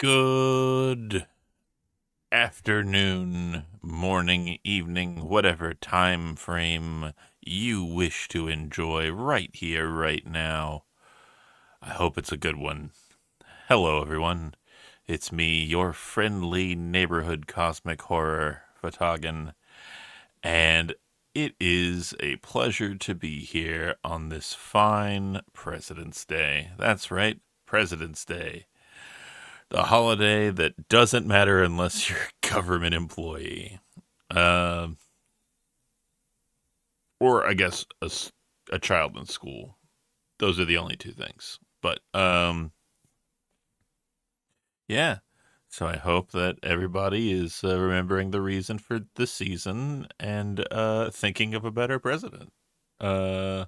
Good afternoon, morning, evening, whatever time frame you wish to enjoy right here, right now. I hope it's a good one. Hello, everyone. It's me, your friendly neighborhood cosmic horror, Fatagan, and it is a pleasure to be here on this fine President's Day. That's right, President's Day. The holiday that doesn't matter unless you're a government employee. Um, or I guess a child in school. Those are the only two things. But yeah. So I hope that everybody is remembering the reason for the season and thinking of a better president. Uh,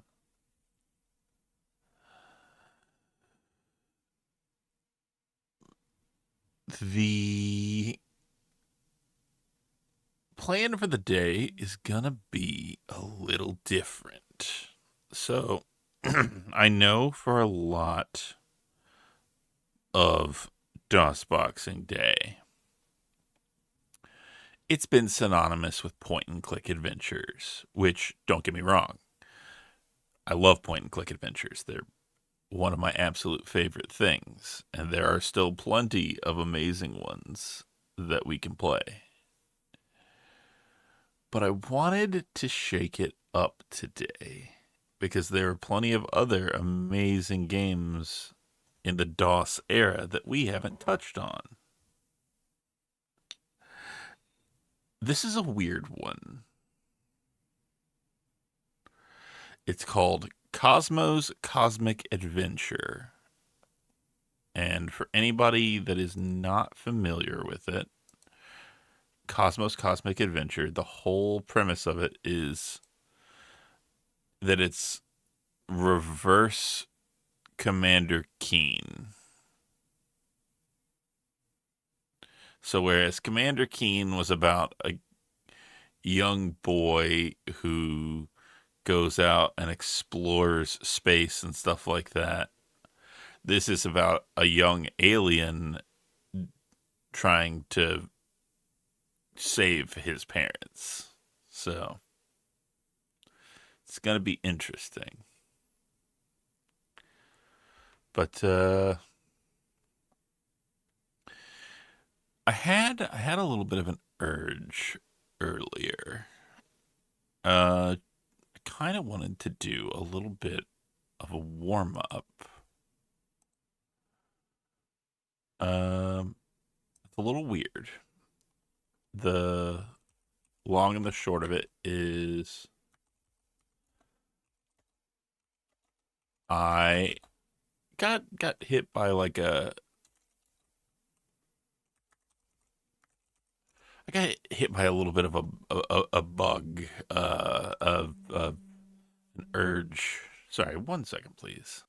the plan for the day is gonna be a little different. So I know for a lot of DOS Boxing Day, it's been synonymous with point and click adventures, which, don't get me wrong, I love point and click adventures. They're one of my absolute favorite things, and there are still plenty of amazing ones that we can play. But I wanted to shake it up today because there are plenty of other amazing games in the DOS era that we haven't touched on. This is a weird one. It's called Cosmo's Cosmic Adventure. And for anybody that is not familiar with it, Cosmo's Cosmic Adventure, the whole premise of it is that it's reverse Commander Keen. So, whereas Commander Keen was about a young boy who goes out and explores space and stuff like that, this is about a young alien trying to save his parents. So it's going to be interesting. But I had a little bit of an urge earlier. I kind of wanted to do a little bit of a warm up. It's a little weird. The long and the short of it is I got hit by like I got hit by a little bit of a bug, an urge. Sorry, 1 second, please.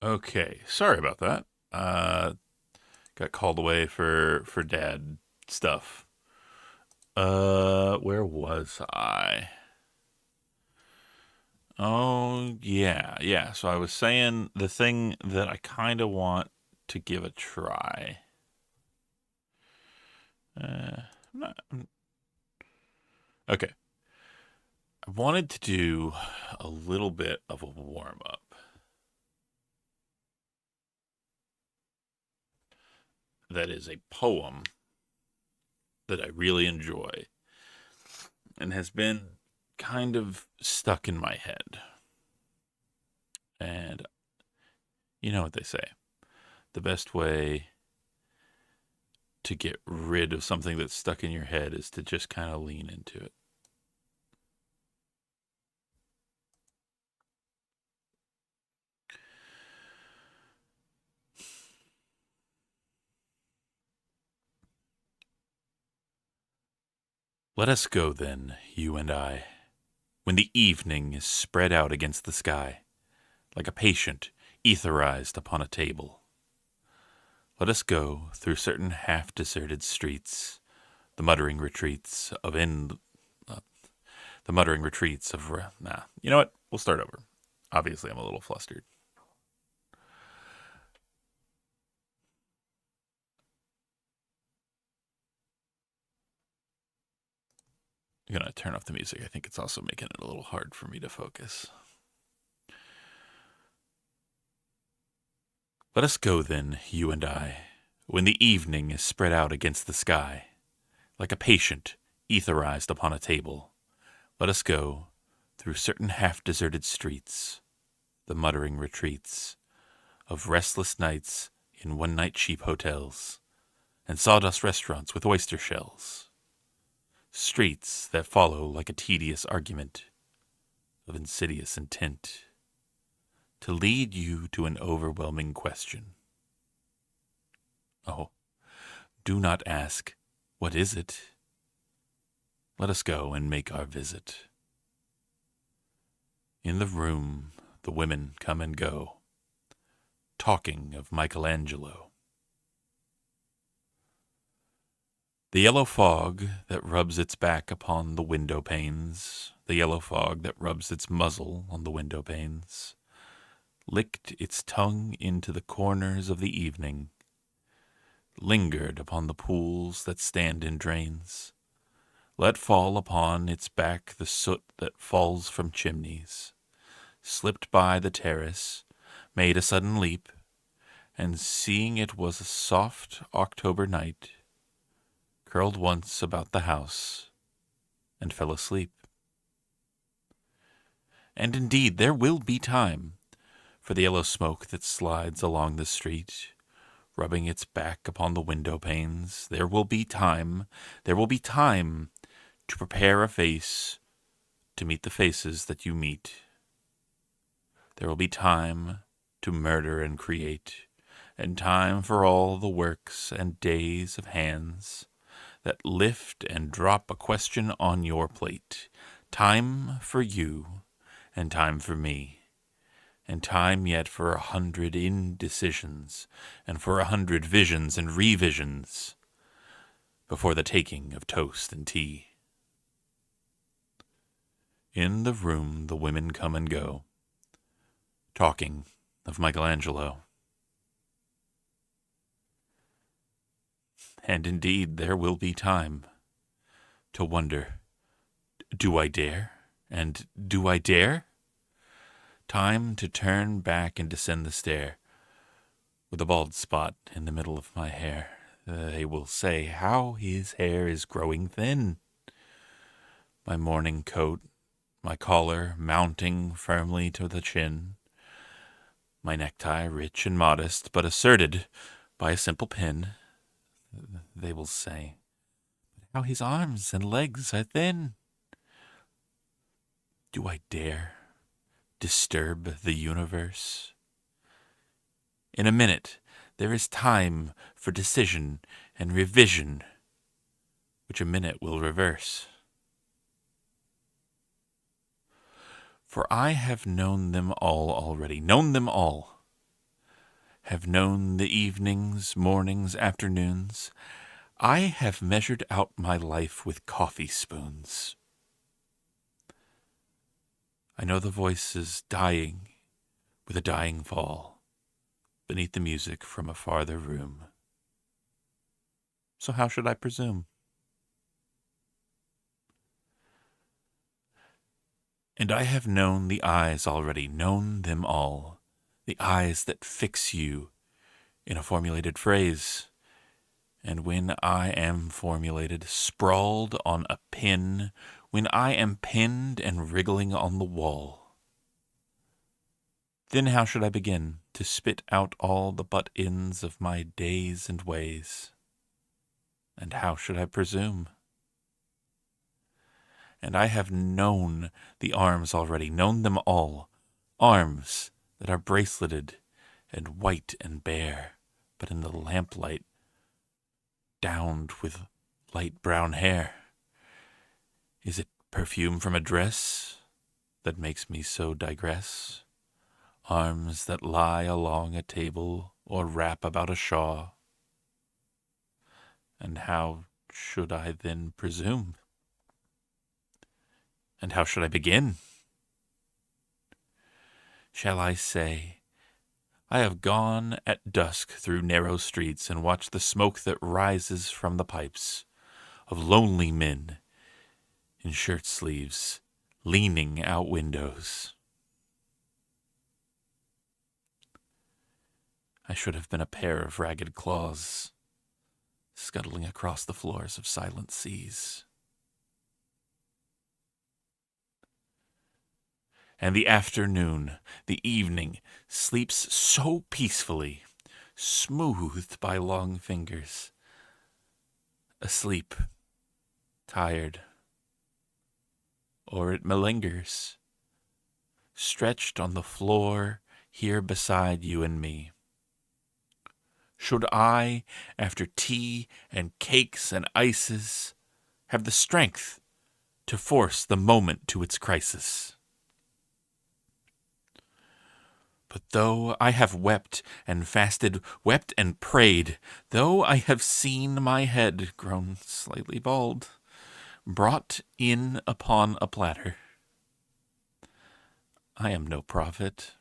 Okay, sorry about that. Got called away for dad stuff. Where was I? Oh, yeah. So I was saying the thing that I kind of want to give a try. I'm not, okay. I wanted to do a little bit of a warm up that is a poem that I really enjoy and has been kind of stuck in my head. And you know what they say, the best way to get rid of something that's stuck in your head is to just kind of lean into it. Let us go then, you and I, when the evening is spread out against the sky, like a patient etherized upon a table. Let us go through certain half-deserted streets, the muttering retreats of uh, the muttering retreats of nah. You know what? We'll start over. Obviously, I'm a little flustered. I'm gonna turn off the music. I think it's also making it a little hard for me to focus. Let us go then, you and I, when the evening is spread out against the sky, like a patient etherized upon a table. Let us go through certain half-deserted streets, the muttering retreats of restless nights in one-night cheap hotels and sawdust restaurants with oyster shells. Streets that follow like a tedious argument of insidious intent to lead you to an overwhelming question. Oh, do not ask, what is it? Let us go and make our visit. In the room, the women come and go, talking of Michelangelo. The yellow fog that rubs its back upon the window panes, the yellow fog that rubs its muzzle on the window panes, licked its tongue into the corners of the evening, lingered upon the pools that stand in drains, let fall upon its back the soot that falls from chimneys, slipped by the terrace, made a sudden leap, and seeing it was a soft October night, curled once about the house and fell asleep. And indeed there will be time for the yellow smoke that slides along the street, rubbing its back upon the window panes. There will be time to prepare a face to meet the faces that you meet. There will be time to murder and create, and time for all the works and days of hands that lift and drop a question on your plate. Time for you, and time for me, and time yet for 100 indecisions, and for 100 visions and revisions before the taking of toast and tea. In the room the women come and go, talking of Michelangelo. And indeed there will be time to wonder, do I dare? And do I dare? Time to turn back and descend the stair with a bald spot in the middle of my hair. They will say how his hair is growing thin. My morning coat, my collar mounting firmly to the chin, my necktie rich and modest, but asserted by a simple pin. They will say how his arms and legs are thin. Do I dare disturb the universe? In a minute, there is time for decision and revision, which a minute will reverse. For I have known them all already, known them all, have known the evenings, mornings, afternoons. I have measured out my life with coffee spoons. I know the voice is dying with a dying fall beneath the music from a farther room. So how should I presume? And I have known the eyes already, known them all, the eyes that fix you in a formulated phrase. And when I am formulated, sprawled on a pin, when I am pinned and wriggling on the wall, then how should I begin to spit out all the butt-ends of my days and ways? And how should I presume? And I have known the arms already, known them all, arms that are braceleted and white and bare, but in the lamplight downed with light brown hair. Is it perfume from a dress that makes me so digress? Arms that lie along a table or wrap about a shawl? And how should I then presume? And how should I begin? Shall I say, I have gone at dusk through narrow streets and watched the smoke that rises from the pipes of lonely men in shirt sleeves leaning out windows? I should have been a pair of ragged claws scuttling across the floors of silent seas. And the afternoon, the evening, sleeps so peacefully, smoothed by long fingers. Asleep, tired, or it malingers, stretched on the floor here beside you and me. Should I, after tea and cakes and ices, have the strength to force the moment to its crisis? But though I have wept and fasted, wept and prayed, though I have seen my head grown slightly bald, brought in upon a platter, I am no prophet,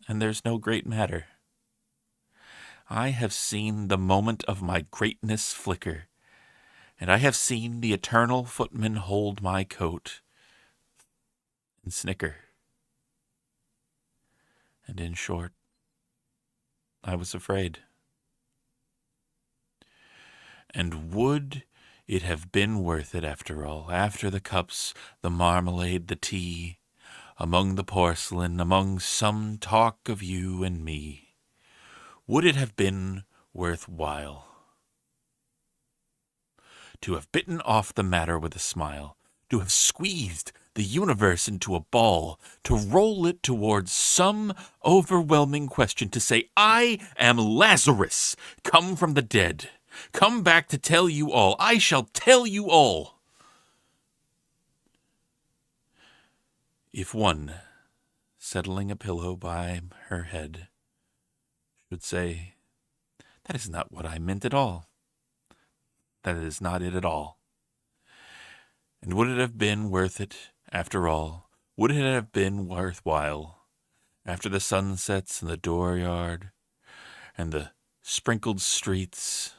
and there's no great matter. I have seen the moment of my greatness flicker, and I have seen the eternal footman hold my coat and snicker. And in short, I was afraid. And would it have been worth it after all, after the cups, the marmalade, the tea, among the porcelain, among some talk of you and me? Would it have been worth while to have bitten off the matter with a smile, to have squeezed the universe into a ball, to roll it towards some overwhelming question, to say, I am Lazarus, come from the dead, come back to tell you all, I shall tell you all? If one, settling a pillow by her head, should say, that is not what I meant at all, that is not it at all. And would it have been worth it, after all? Would it have been worthwhile, after the sunsets and the dooryard, and the sprinkled streets,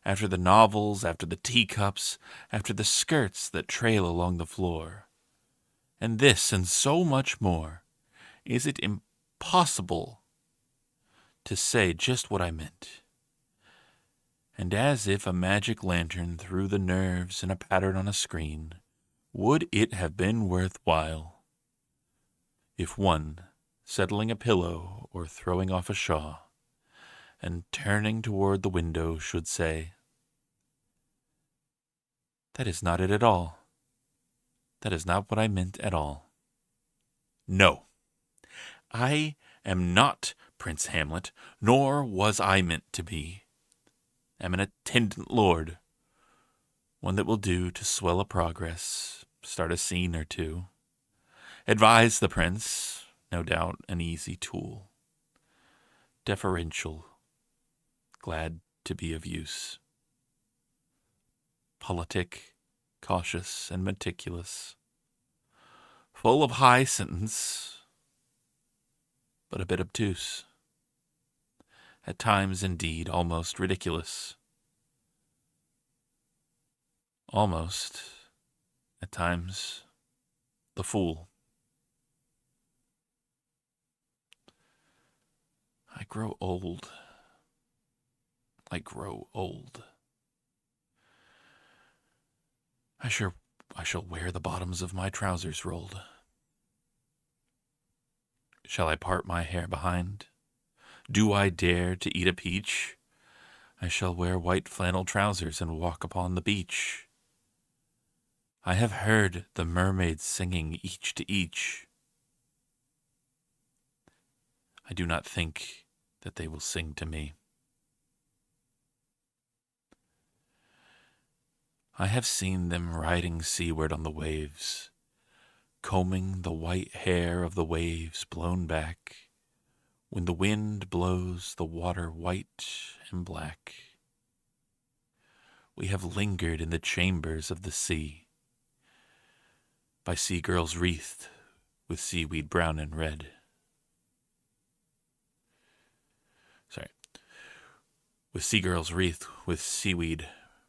after the novels, after the teacups, after the skirts that trail along the floor, and this and so much more? Is it impossible to say just what I meant? And as if a magic lantern threw the nerves in a pattern on a screen, would it have been worthwhile if one, settling a pillow or throwing off a shawl, and turning toward the window, should say, that is not it at all. That is not what I meant at all. No, I am not Prince Hamlet, nor was I meant to be. Am an attendant lord, one that will do to swell a progress, start a scene or two, advise the prince, no doubt an easy tool, deferential, glad to be of use, politic, cautious, and meticulous, full of high sentence, but a bit obtuse, at times indeed almost ridiculous, almost, at times, the fool. I grow old. I grow old. I sure I shall wear the bottoms of my trousers rolled. Shall I part my hair behind? Do I dare to eat a peach? I shall wear white flannel trousers and walk upon the beach. I have heard the mermaids singing each to each. I do not think that they will sing to me. I have seen them riding seaward on the waves, combing the white hair of the waves blown back, when the wind blows the water white and black. We have lingered in the chambers of the sea, by sea girls wreathed with seaweed brown and red. Sorry. With sea girls wreathed with seaweed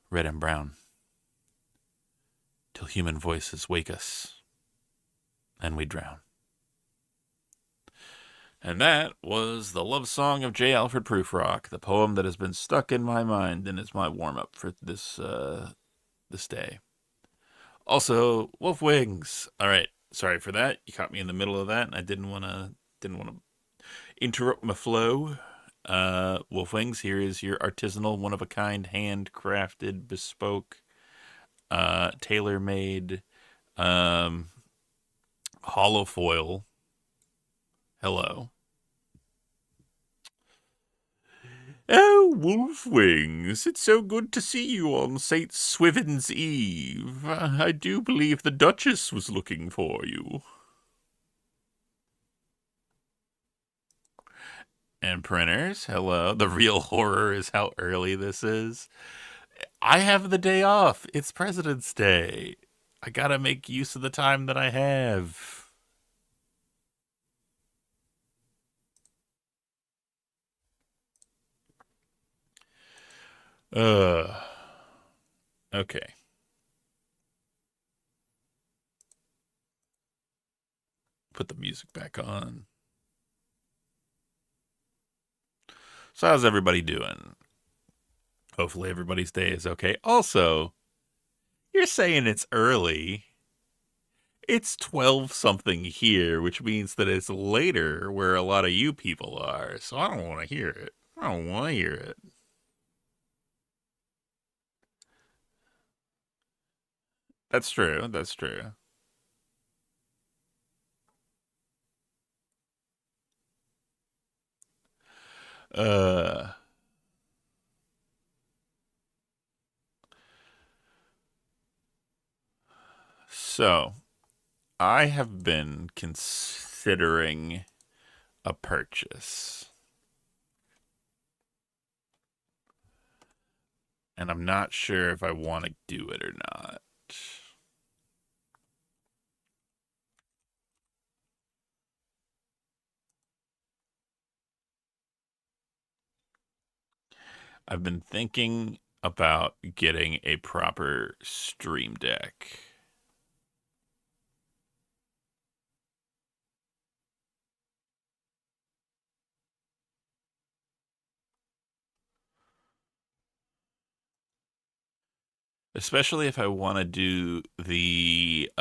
red and brown, till human voices wake us, and we drown. And that was the love song of J. Alfred Prufrock, the poem that has been stuck in my mind and is my warm-up for this day. Also, Wolf Wings. All right, sorry for that. You caught me in the middle of that, and I didn't want to interrupt my flow. Wolf Wings. Here is your artisanal, one-of-a-kind, handcrafted, bespoke, tailor-made, hollow foil. Hello. Oh, Wolf Wings, it's so good to see you on St. Swithin's Eve. I do believe the Duchess was looking for you. And printers, hello. The real horror is how early this is. I have the day off. It's President's Day. I gotta make use of the time that I have. Uh, okay. Put the music back on. So, how's everybody doing? Hopefully, everybody's day is okay. Also, you're saying it's early. It's 12 something here, which means that it's later where a lot of you people are. So, I don't want to hear it. I don't want to hear it. That's true. That's true. Uh, so I have been considering a purchase, and I'm not sure if I want to do it or not. I've been thinking about getting a proper stream deck. Especially if I want to do the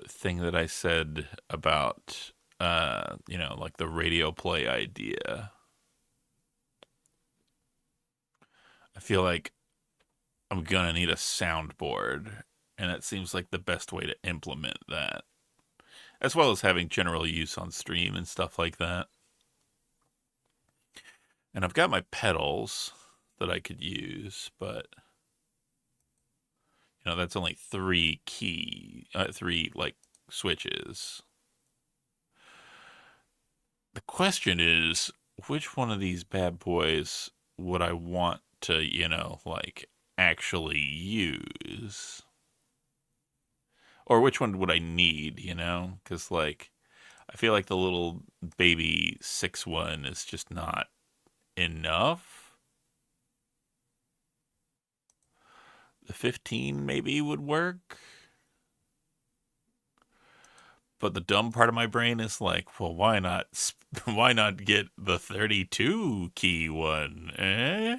thing that I said about like the radio play idea. I feel like I'm gonna need a soundboard, and it seems like the best way to implement that, as well as having general use on stream and stuff like that. And I've got my pedals that I could use, but that's only three like switches. The question is, which one of these bad boys would I want to, like actually use? Or which one would I need, Because, like, I feel like the little baby 6 one is just not enough. The 15 maybe would work. But the dumb part of my brain is like, well, why not? Why not get the 32 key one? Eh?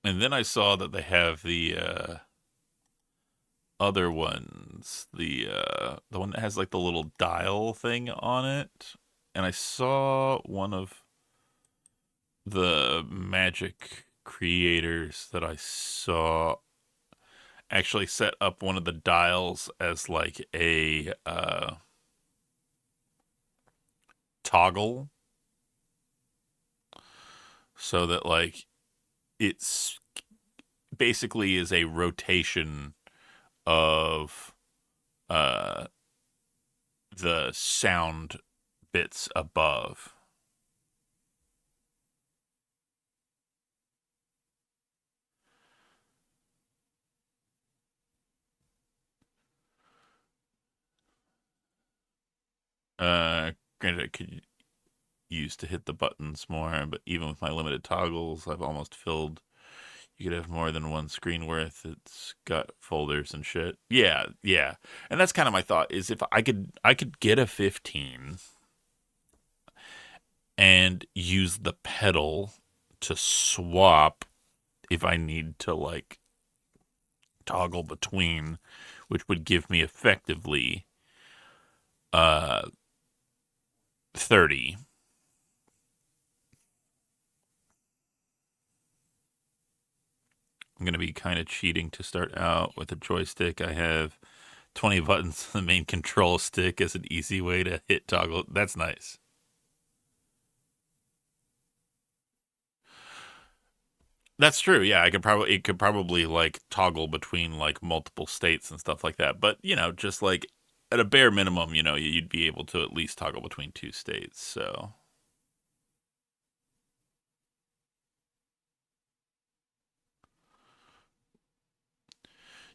And then I saw that they have the other ones, the one that has like the little dial thing on it. And I saw one of the magic creators that I saw actually set up one of the dials as like a toggle, so that like it's basically is a rotation of uh the sound bits above. Granted, I could use to hit the buttons more, but even with my limited toggles, I've almost filled. You could have more than one screen worth. It's got folders and shit. Yeah, yeah. And that's kind of my thought is if I could get a 15 and use the pedal to swap if I need to like toggle between, which would give me effectively uh 30. I'm going to be kind of cheating to start out with a joystick. I have 20 buttons on the main control stick as an easy way to hit toggle. That's nice. That's true. Yeah, it could probably like toggle between like multiple states and stuff like that. But, just like at a bare minimum, you'd be able to at least toggle between two states. So,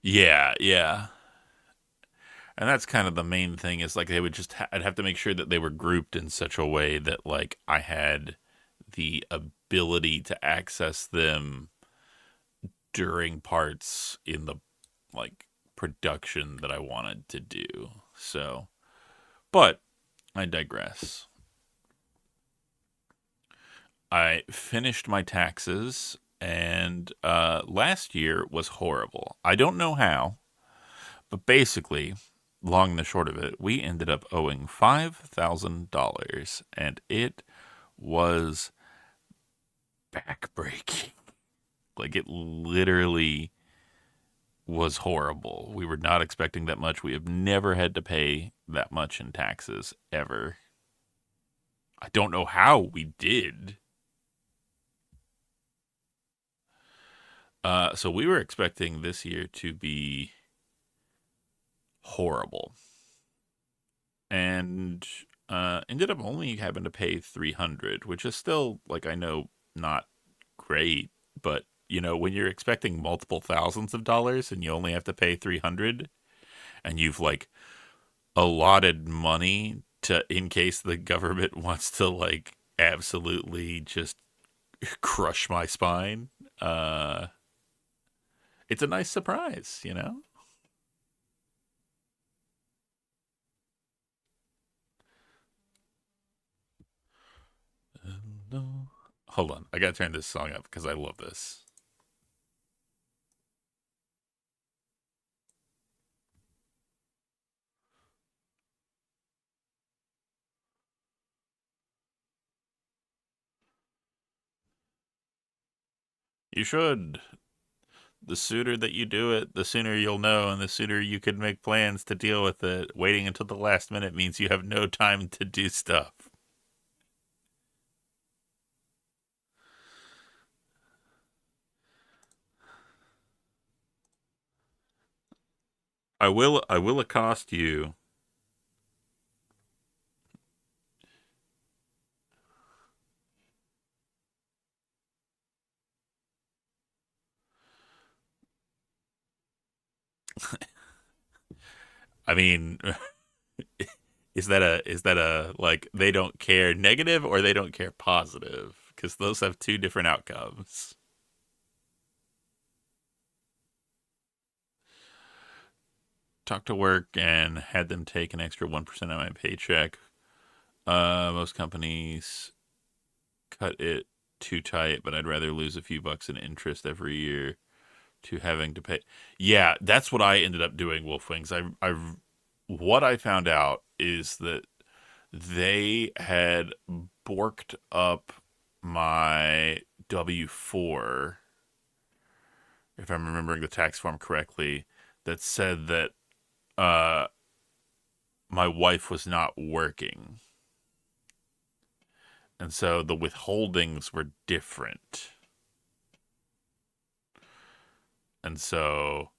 yeah, yeah. And that's kind of the main thing is like they would I'd have to make sure that they were grouped in such a way that like I had the ability to access them during parts in the like production that I wanted to do. So, but I digress. I finished my taxes and last year was horrible. I don't know how, but basically, long and the short of it, we ended up owing $5,000 and it was backbreaking. Like it literally was horrible. We were not expecting that much. We have never had to pay that much in taxes ever. I don't know how we did. So we were expecting this year to be horrible, and ended up only having to pay 300, which is still like I know not great, but when you're expecting multiple thousands of dollars and you only have to pay 300, and you've like allotted money to in case the government wants to like absolutely just crush my spine. Uh, it's a nice surprise. No. Hold on, I gotta turn this song up because I love this. You should. The sooner that you do it, the sooner you'll know, and the sooner you can make plans to deal with it. Waiting until the last minute means you have no time to do stuff. I will accost you. I mean, is that a like they don't care negative or they don't care positive? Because those have two different outcomes. Talked to work and had them take an extra 1% of my paycheck. Most companies cut it too tight, but I'd rather lose a few bucks in interest every year to having to pay. Yeah, that's what I ended up doing, Wolfwings. What I found out is that they had borked up my W-4, if I'm remembering the tax form correctly, that said that uh, my wife was not working. And so the withholdings were different. And so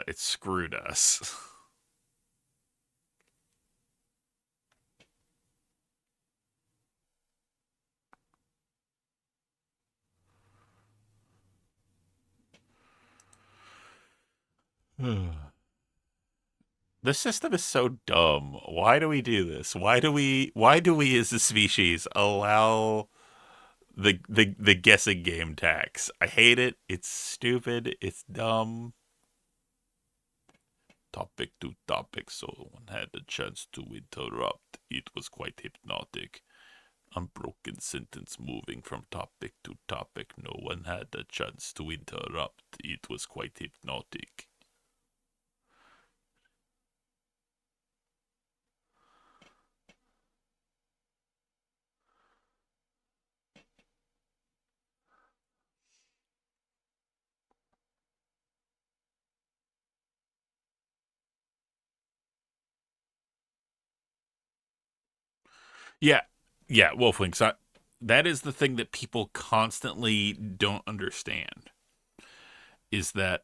it screwed us. The system is so dumb. Why do we do this? Why do we as a species allow the guessing game tax? I hate it. It's stupid. It's dumb. Topic to topic, so one had the chance to interrupt. It was quite hypnotic. Unbroken sentence moving from topic to topic. No one had the chance to interrupt. It was quite hypnotic. Yeah, yeah, Wolfwings. That is the thing that people constantly don't understand is that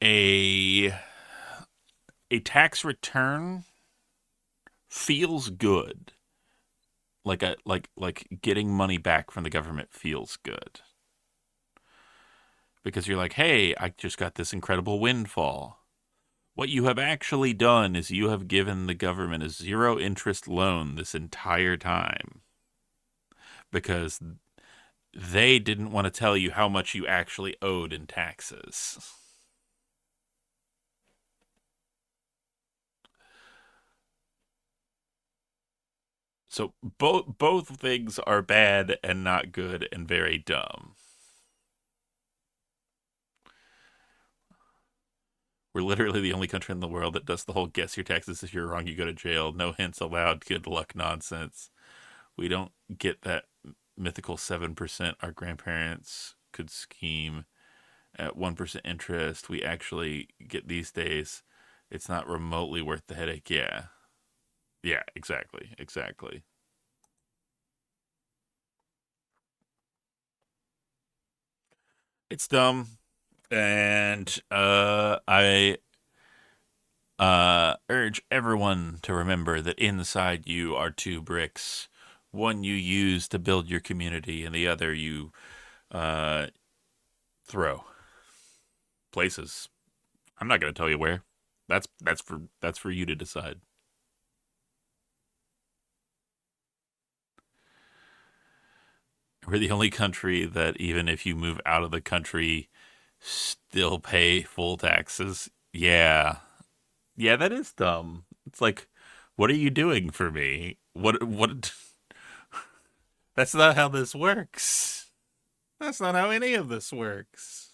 a a tax return feels good. Like getting money back from the government feels good because you're like, "Hey, I just got this incredible windfall." What you have actually done is you have given the government a zero interest loan this entire time because they didn't want to tell you how much you actually owed in taxes. So both things are bad and not good and very dumb. We're literally the only country in the world that does the whole guess your taxes if you're wrong you go to jail, no hints allowed, good luck nonsense. We don't get that mythical 7% our grandparents could scheme at 1% interest. We actually get these days. It's not remotely worth the headache. Yeah. Yeah, exactly. Exactly. It's dumb. And I urge everyone to remember that inside you are two bricks. One you use to build your community, and the other you uh, throw places. I'm not going to tell you where. That's for you to decide. We're the only country that even if you move out of the country, still pay full taxes. Yeah, yeah, that is dumb. It's like, what are you doing for me? What? That's not how this works. That's not how any of this works.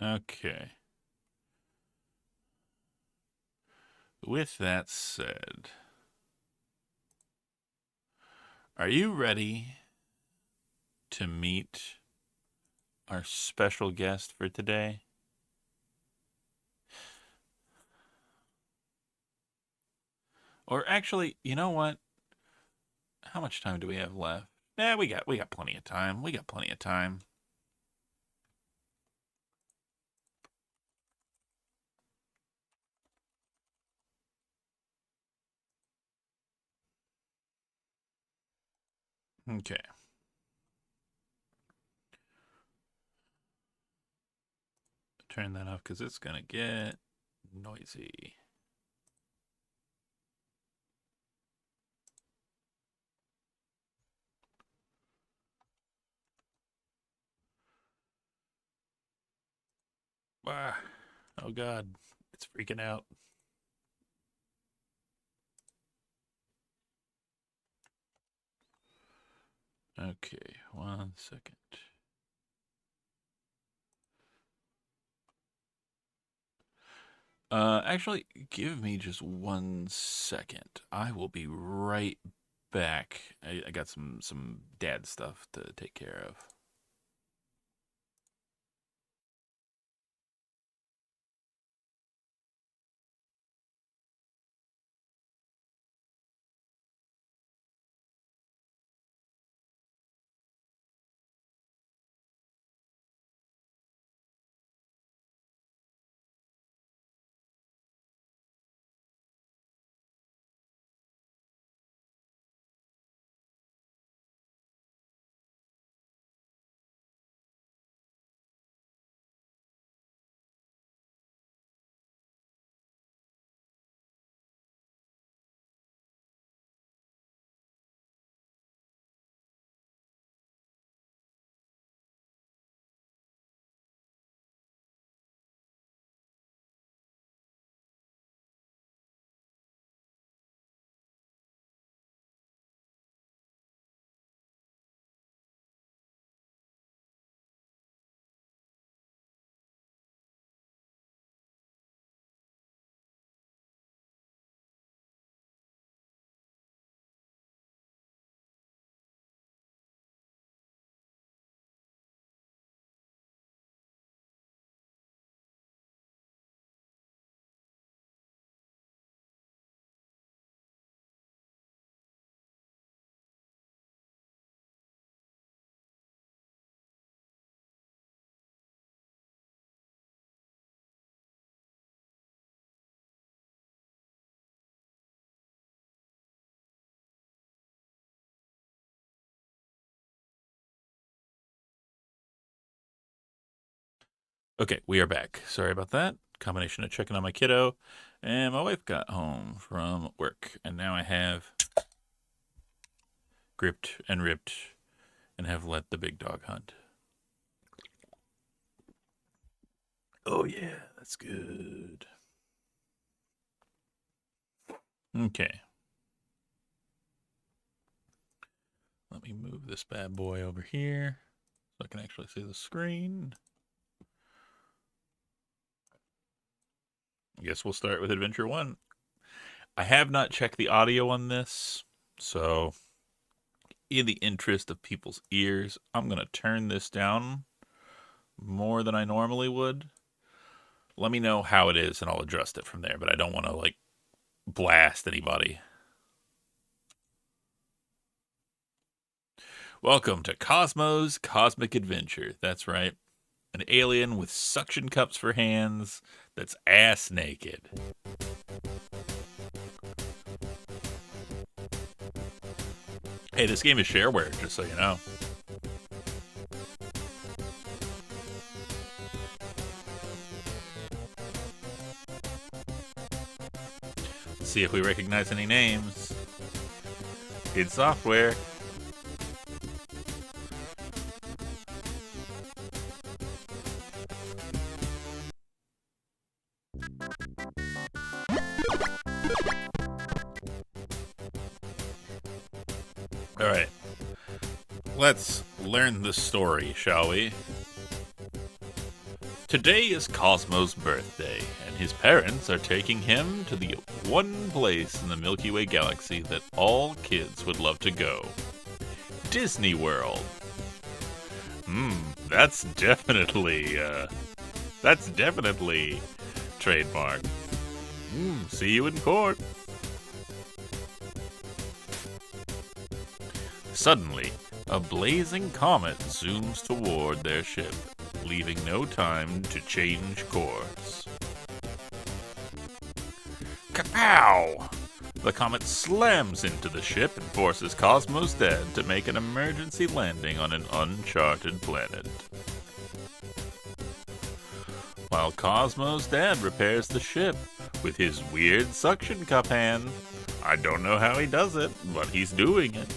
Okay. With that said, are you ready to meet our special guest for today? Or actually, you know what? How much time do we have left? Yeah, we got plenty of time. We got plenty of time. Okay. Turn that off because it's gonna get noisy. Ah, oh God, it's freaking out. Okay, 1 second. Actually, give me just 1 second. I will be right back. I got some dad stuff to take care of. Okay, we are back. Sorry about that. Combination of checking on my kiddo, and my wife got home from work, and now I have gripped and ripped and have let the big dog hunt. Oh yeah, that's good. Okay. Let me move this bad boy over here so I can actually see the screen. I guess we'll start with Adventure 1. I have not checked the audio on this, so in the interest of people's ears, I'm going to turn this down more than I normally would. Let me know how it is and I'll adjust it from there, but I don't want to like blast anybody. Welcome to Cosmo's Cosmic Adventure. That's right. An alien with suction cups for hands that's ass naked. Hey, this game is shareware, just so you know. Let's see if we recognize any names. Id Software. All right. Let's learn the story, shall we? Today is Cosmo's birthday, and his parents are taking him to the one place in the Milky Way galaxy that all kids would love to go. Disney World. That's definitely trademark. See you in court. Suddenly, a blazing comet zooms toward their ship, leaving no time to change course. Kapow! The comet slams into the ship and forces Cosmo's dad to make an emergency landing on an uncharted planet. While Cosmo's dad repairs the ship with his weird suction cup hand. I don't know how he does it, but he's doing it.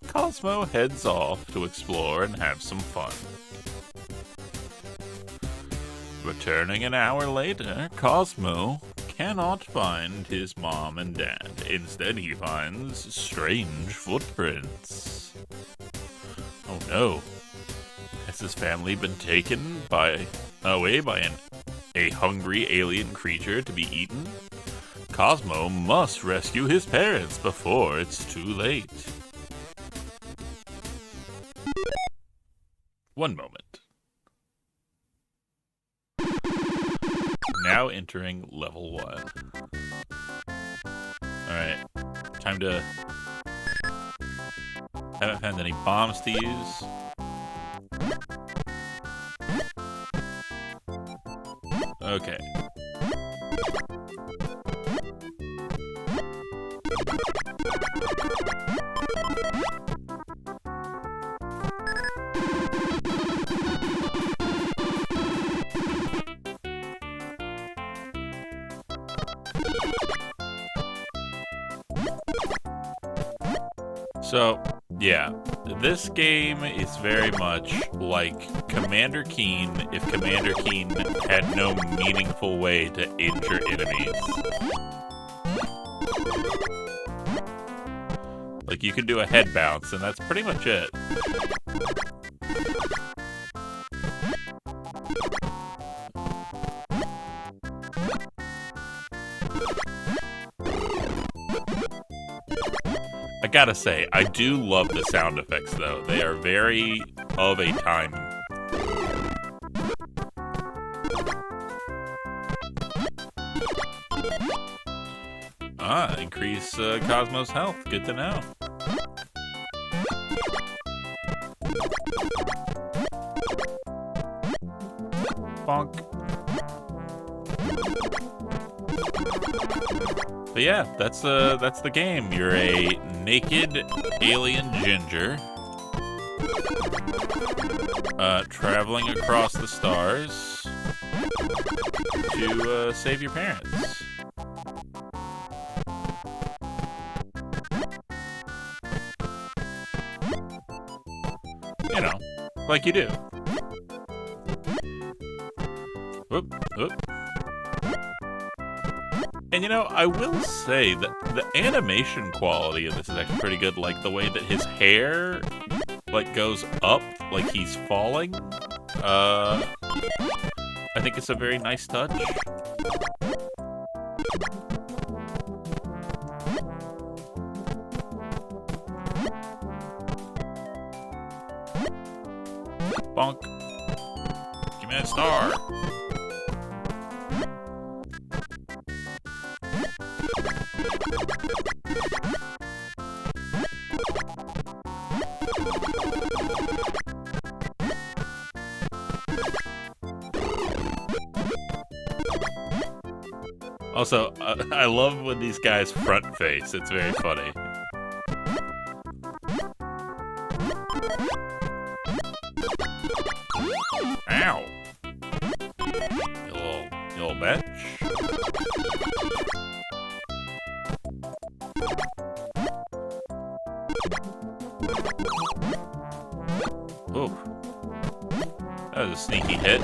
Cosmo heads off to explore and have some fun. Returning an hour later, Cosmo cannot find his mom and dad. Instead, he finds strange footprints. Oh no. Has his family been taken away by a hungry alien creature to be eaten? Cosmo must rescue his parents before it's too late. One moment. Now entering level 1. Alright. Time to... Haven't found any bombs to use. Okay. So, yeah, this game is very much like Commander Keen if Commander Keen had no meaningful way to injure enemies. Like, you can do a head bounce, and that's pretty much it. I gotta say, I do love the sound effects, though. They are very of a time. Increase Cosmo's health. Good to know. Bonk. But yeah, that's the game. You're a naked alien ginger, traveling across the stars to save your parents. You know, like you do. Whoop, whoop. And you know, I will say that the animation quality of this is actually pretty good. Like the way that his hair, like, goes up, like he's falling. I think it's a very nice touch. Bonk. Give me that star. Also, I love when these guys front face. It's very funny. Ow! You little bitch. Ooh. That was a sneaky hit.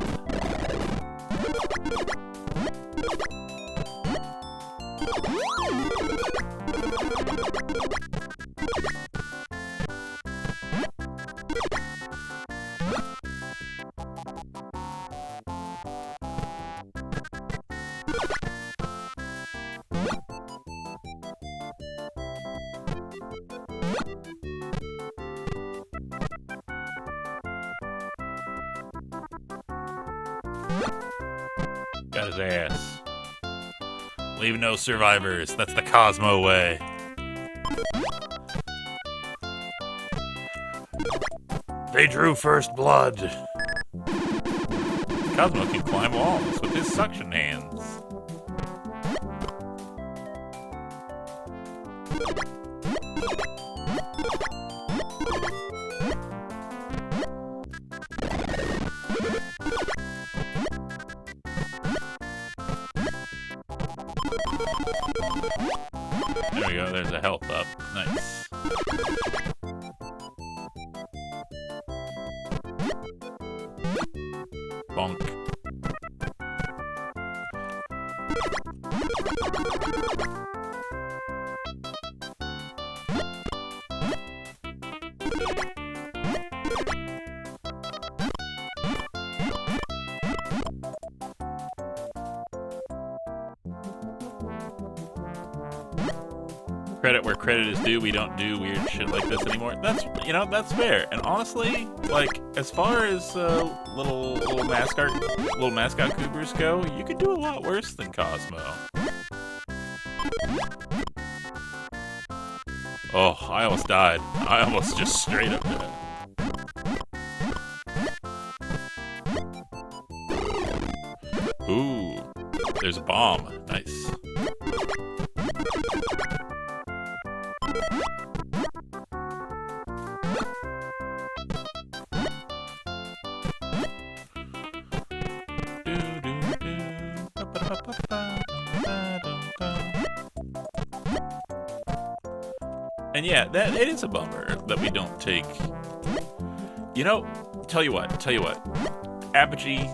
Got his ass. Leave no survivors. That's the Cosmo way. They drew first blood. Cosmo can climb walls with his suction hands. There we go, there's a health up. Nice. Bonk. Credit where credit is due. We don't do weird shit like this anymore. That's fair. And honestly, like, as far as little mascot goobers go, you could do a lot worse than Cosmo. Oh, I almost died. I almost just straight up died. Ooh, there's a bomb. Nice. And yeah, it is a bummer that we don't take. You know, tell you what, Apogee,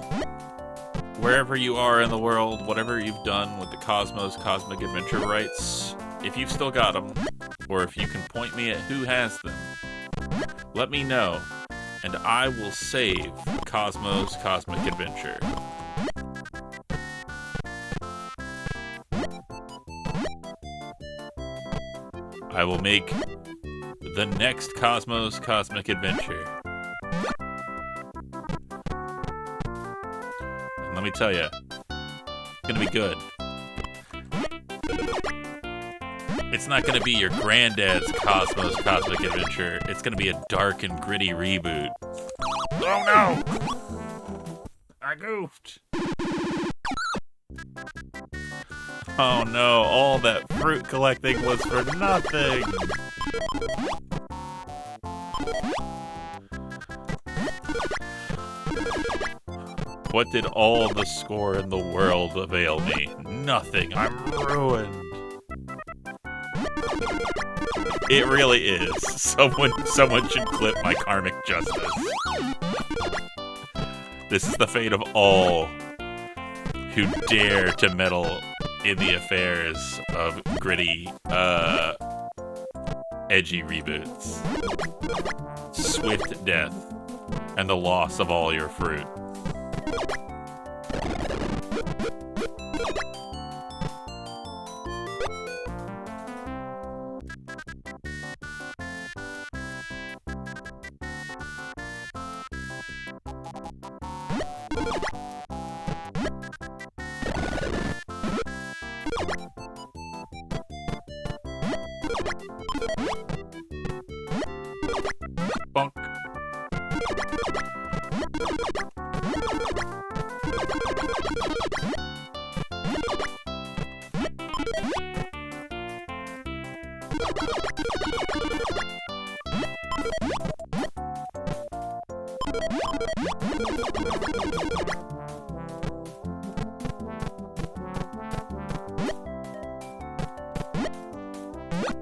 wherever you are in the world, whatever you've done with the Cosmos Cosmic Adventure rights, if you've still got them, or if you can point me at who has them, let me know, and I will save Cosmos Cosmic Adventure. I will make the next Cosmos Cosmic Adventure. And let me tell you, it's gonna be good. It's not gonna be your granddad's Cosmos Cosmic Adventure. It's gonna be a dark and gritty reboot. Oh no! I goofed. Oh no, all that fruit collecting was for nothing! What did all the score in the world avail me? Nothing. I'm ruined. It really is. Someone should clip my karmic justice. This is the fate of all who dare to meddle in the affairs of gritty, edgy reboots. Swift death and the loss of all your fruit. Bonk.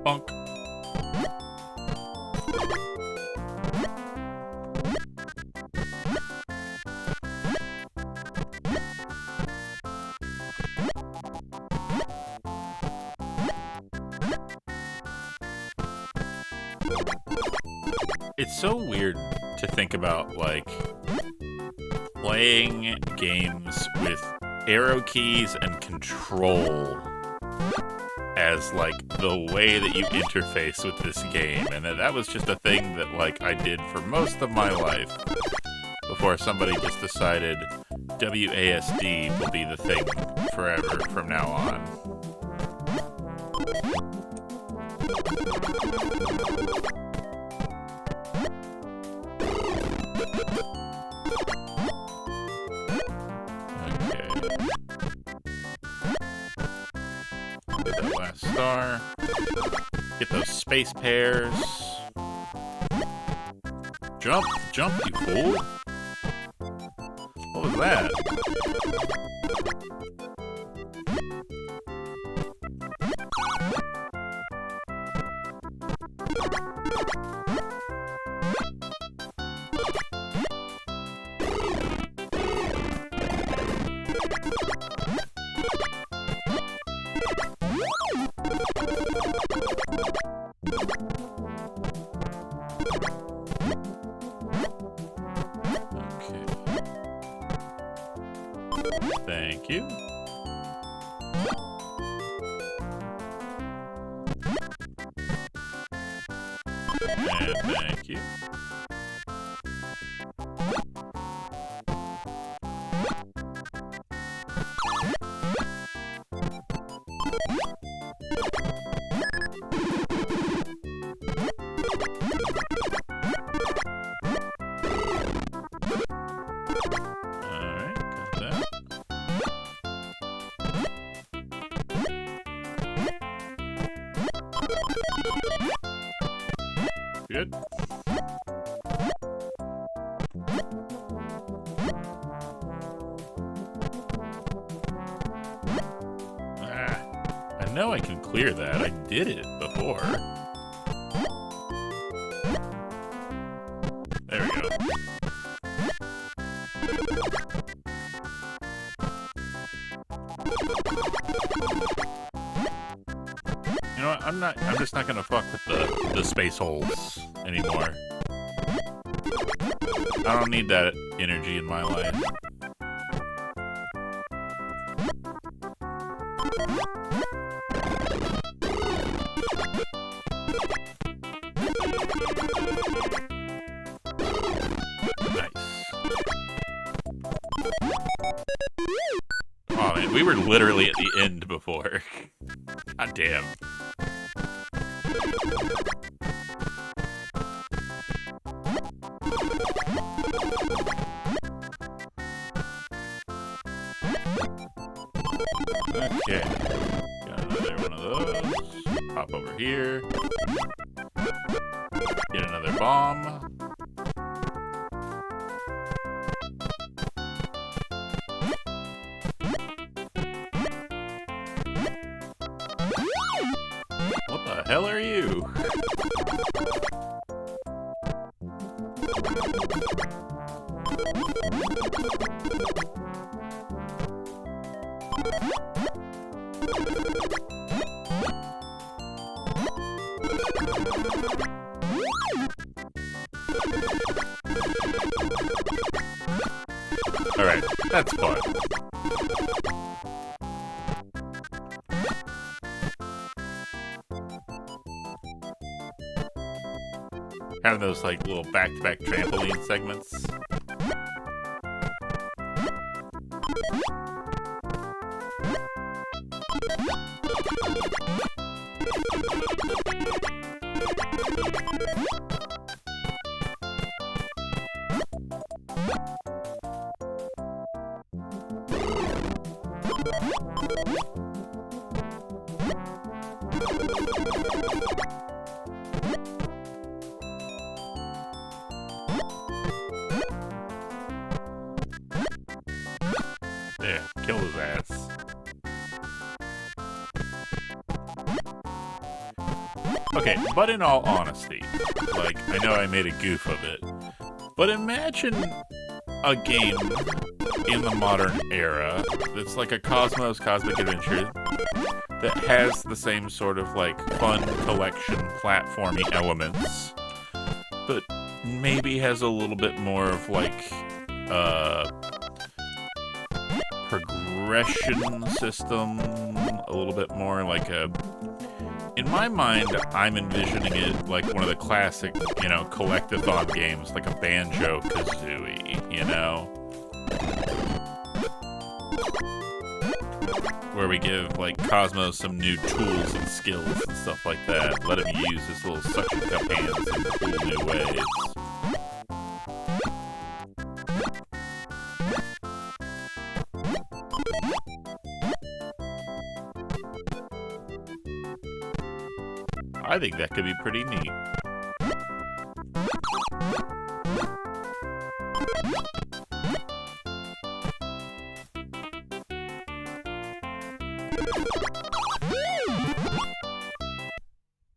Bonk. It's so weird to think about, like, playing games with arrow keys and control as, like, the way that you interface with this game. And that was just a thing that, like, I did for most of my life before somebody just decided WASD will be the thing forever from now on. Okay. Get that last star. Get those space pears. Jump, jump, you fool. What was that? Thank you. And thank you. Alright, got that. Good. I know I can clear that. I did it before. There we go. You know what? I'm just not gonna fuck with the space holes anymore. I don't need that energy in my life. Oh man, we were literally at the end before. God damn. Okay. Got another one of those. Hop over here. Get another bomb. What the hell are you? Alright, that's fun. Having those like little back-to-back trampoline segments. There, kill his ass. Okay, but in all honesty, like, I know I made a goof of it, but imagine a game in the modern era that's like a Cosmo's Cosmic Adventure that has the same sort of, like, fun collection platforming elements, but maybe has a little bit more of, like, progression system, a little bit more like a... In my mind, I'm envisioning it like one of the classic, you know, collectathon games, like a Banjo-Kazooie, you know? Where we give, like, Cosmo some new tools and skills and stuff like that. Let him use his little suction cup hands in cool new ways. I think that could be pretty neat.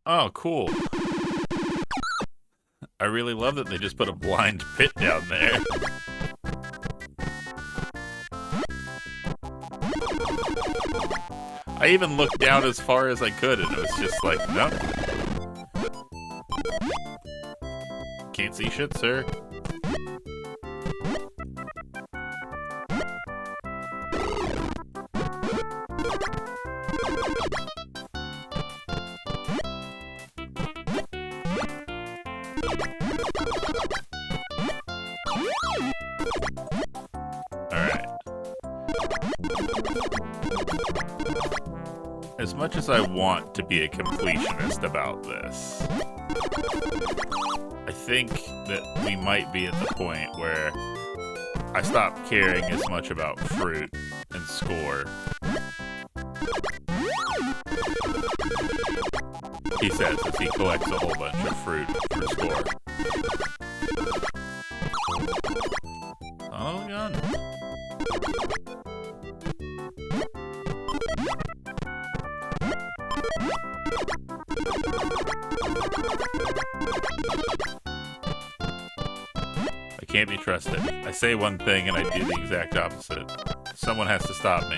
Oh, cool. I really love that they just put a blind pit down there. I even looked down as far as I could, and it was just like, nope. Can't see shit, sir. Alright. As much as I want to be a completionist about this, I think that we might be at the point where I stop caring as much about fruit and score. He says as he collects a whole bunch of fruit for score. Son of a gun. I can't be trusted. I say one thing and I do the exact opposite. Someone has to stop me.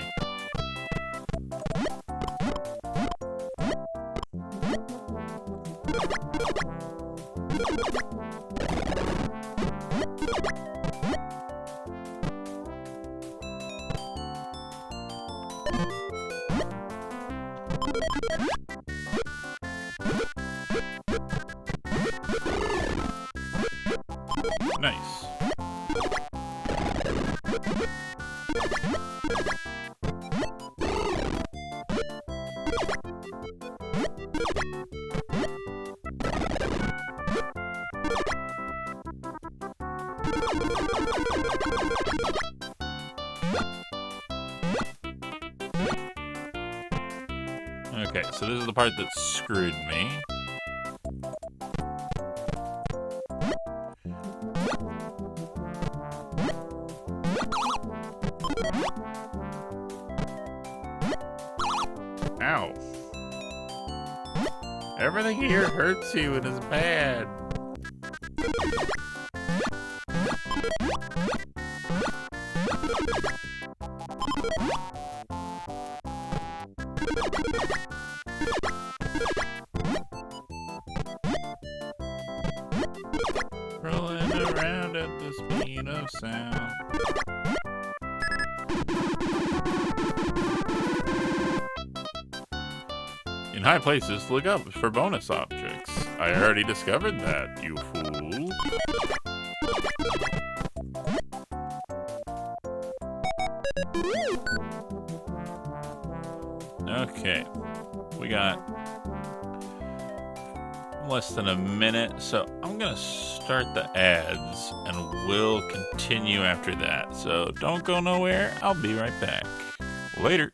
Nice. Okay, so this is the part that screwed me. Ow. Everything here hurts you and is bad. Rolling around at the speed of sound. In high places, look up for bonus objects. I already discovered that, you fool. Okay, we got less than a minute, so I'm gonna start the ads and we'll continue after that. So don't go nowhere, I'll be right back. Later.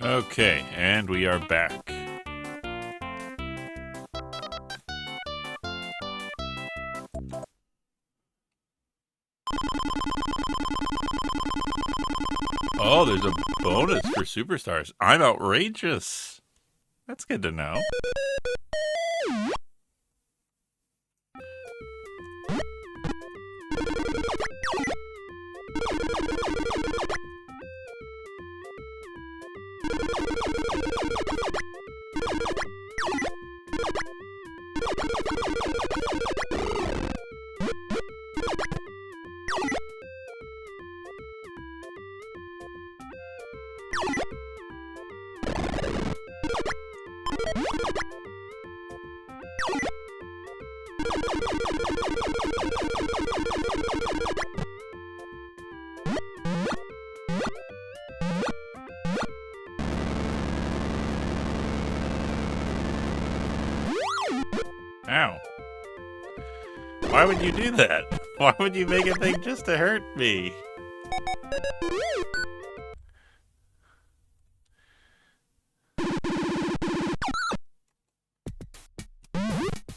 Okay, and we are back. Oh, there's a bonus for superstars. I'm outrageous. That's good to know. Ow. Why would you do that? Why would you make a thing just to hurt me?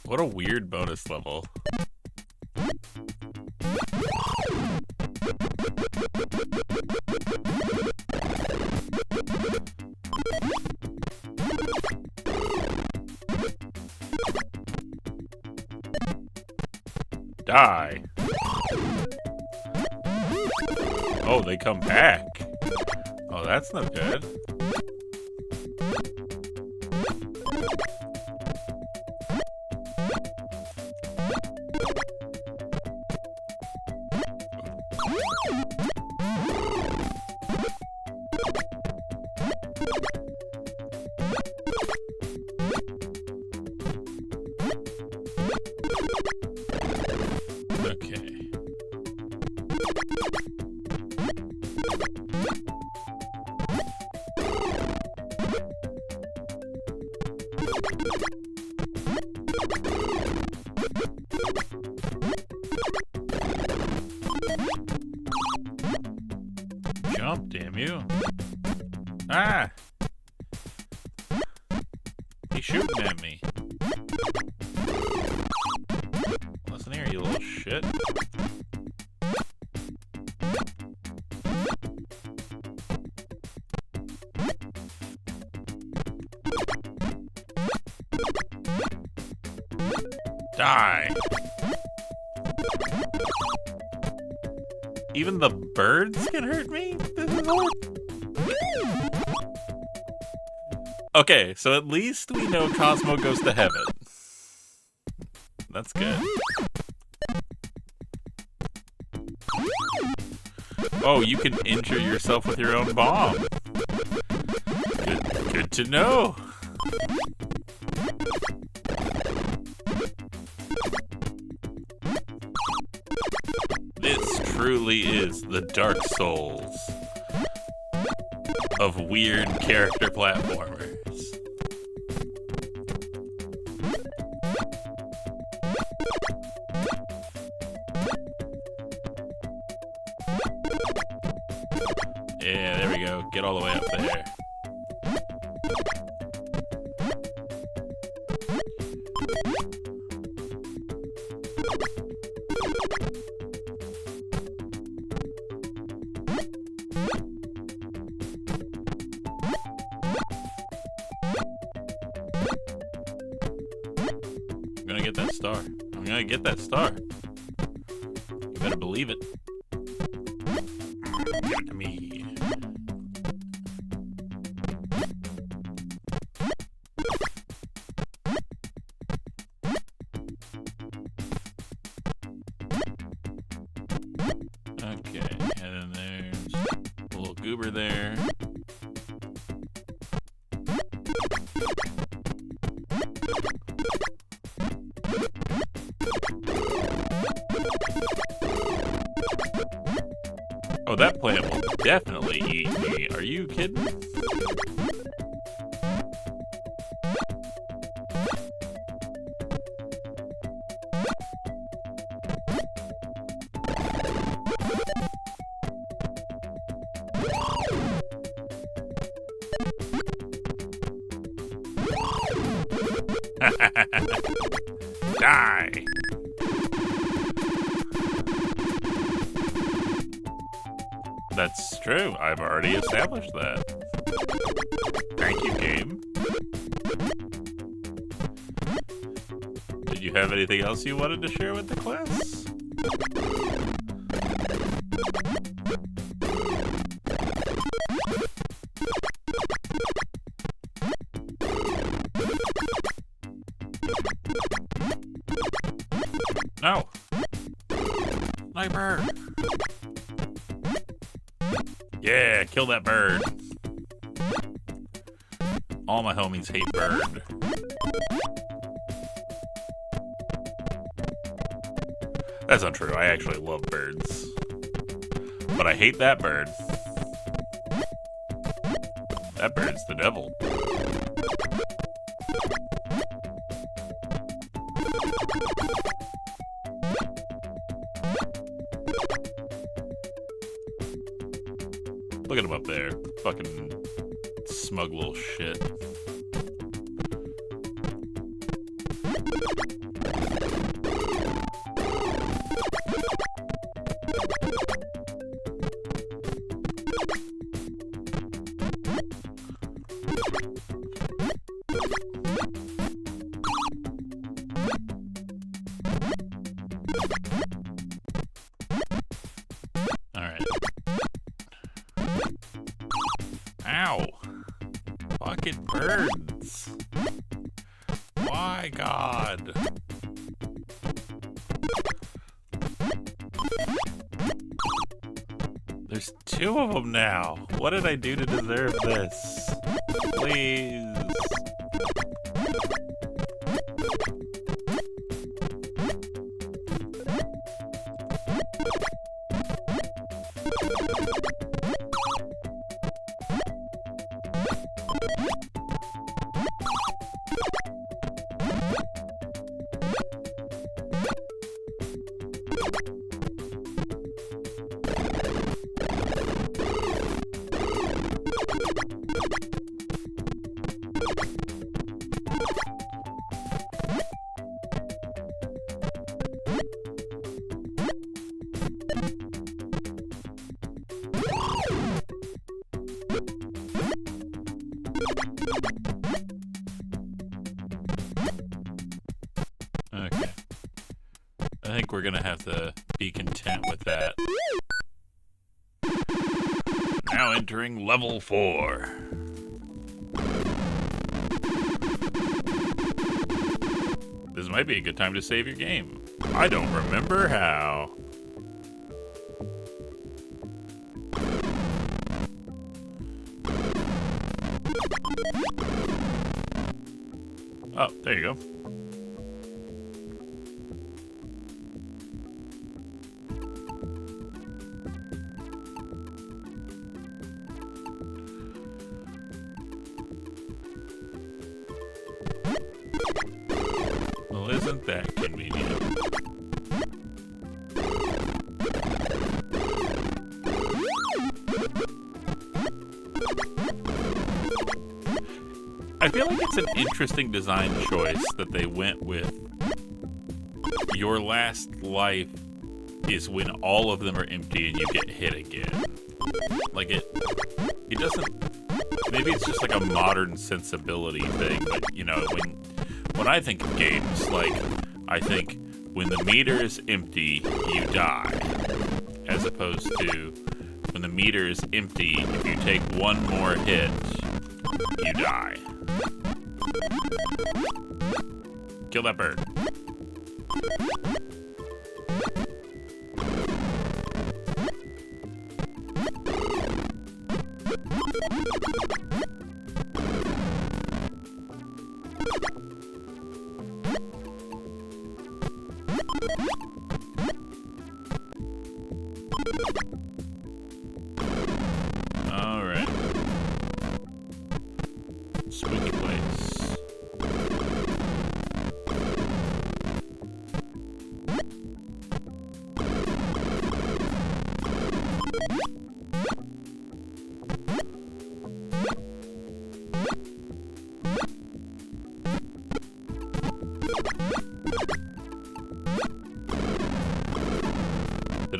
What a weird bonus level. Die. Oh, they come back. Oh, that's no good. Okay. Jump, damn you. Ah! He's shooting at me. Listen here, you little shit. Die! Even the birds can hurt me? This is horrible. Okay, so at least we know Cosmo goes to heaven. That's good. Oh, you can injure yourself with your own bomb. Good to know. This truly is the Dark Souls of weird character platformers. Yeah, there we go. Get all the way up there. I'm gonna get that star. I'm gonna get that star. You better believe it. Give it to me. Okay, and then there's a little goober there. Oh, that plant will definitely eat me. Are you kidding? Die! That's true. I've already established that. Thank you, game. Did you have anything else you wanted to share with the class? No! Night bird! Yeah, kill that bird. All my homies hate bird. That's not true. I actually love birds. But I hate that bird. That bird's the devil. Look at him up there. Fucking smug little shit. Alright. Ow! Fucking birds! Why, God? There's two of them now. What did I do to deserve this? Please. Okay. I think we're gonna have to be content with that. Now entering level 4. This might be a good time to save your game. I don't remember how. Oh, there you go. Well, isn't that convenient? I feel like it's an interesting design choice that they went with. Your last life is when all of them are empty and you get hit again. Like it doesn't. Maybe it's just like a modern sensibility thing, but you know, when I think of games, like I think when the meter is empty, you die, as opposed to when the meter is empty, if you take one more hit, you die. Kill that bird. All right. Spooky place.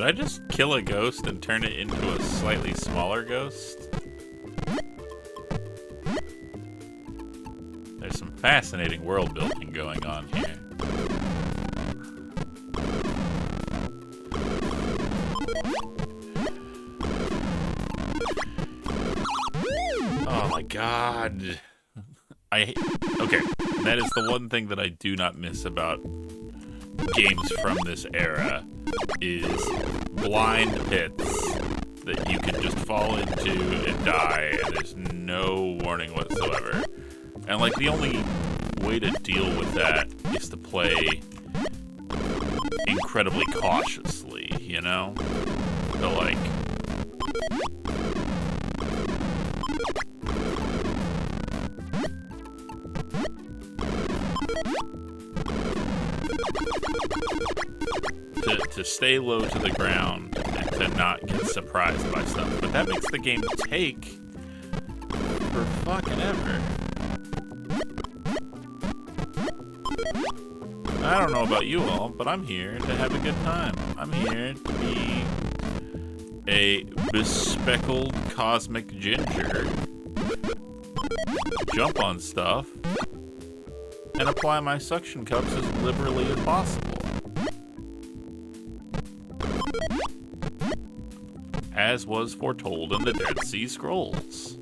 Did I just kill a ghost and turn it into a slightly smaller ghost? There's some fascinating world building going on here. Oh my god. Okay, that is the one thing that I do not miss about games from this era is blind pits that you can just fall into and die and there's no warning whatsoever. And like the only way to deal with that is to play incredibly cautiously, you know? So like to stay low to the ground and to not get surprised by stuff. But that makes the game take for fucking ever. I don't know about you all, but I'm here to have a good time. I'm here to be a bespeckled cosmic ginger, jump on stuff, and apply my suction cups as liberally as possible. As was foretold in the Dead Sea Scrolls.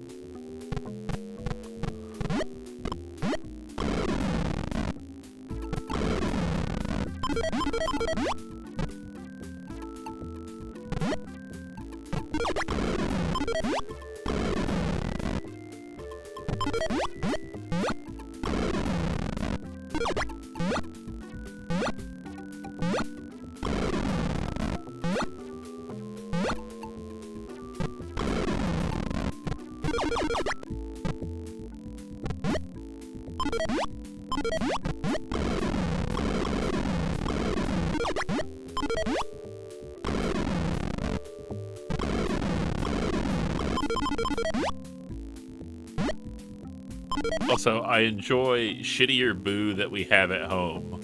Also, I enjoy shittier Boo that we have at home.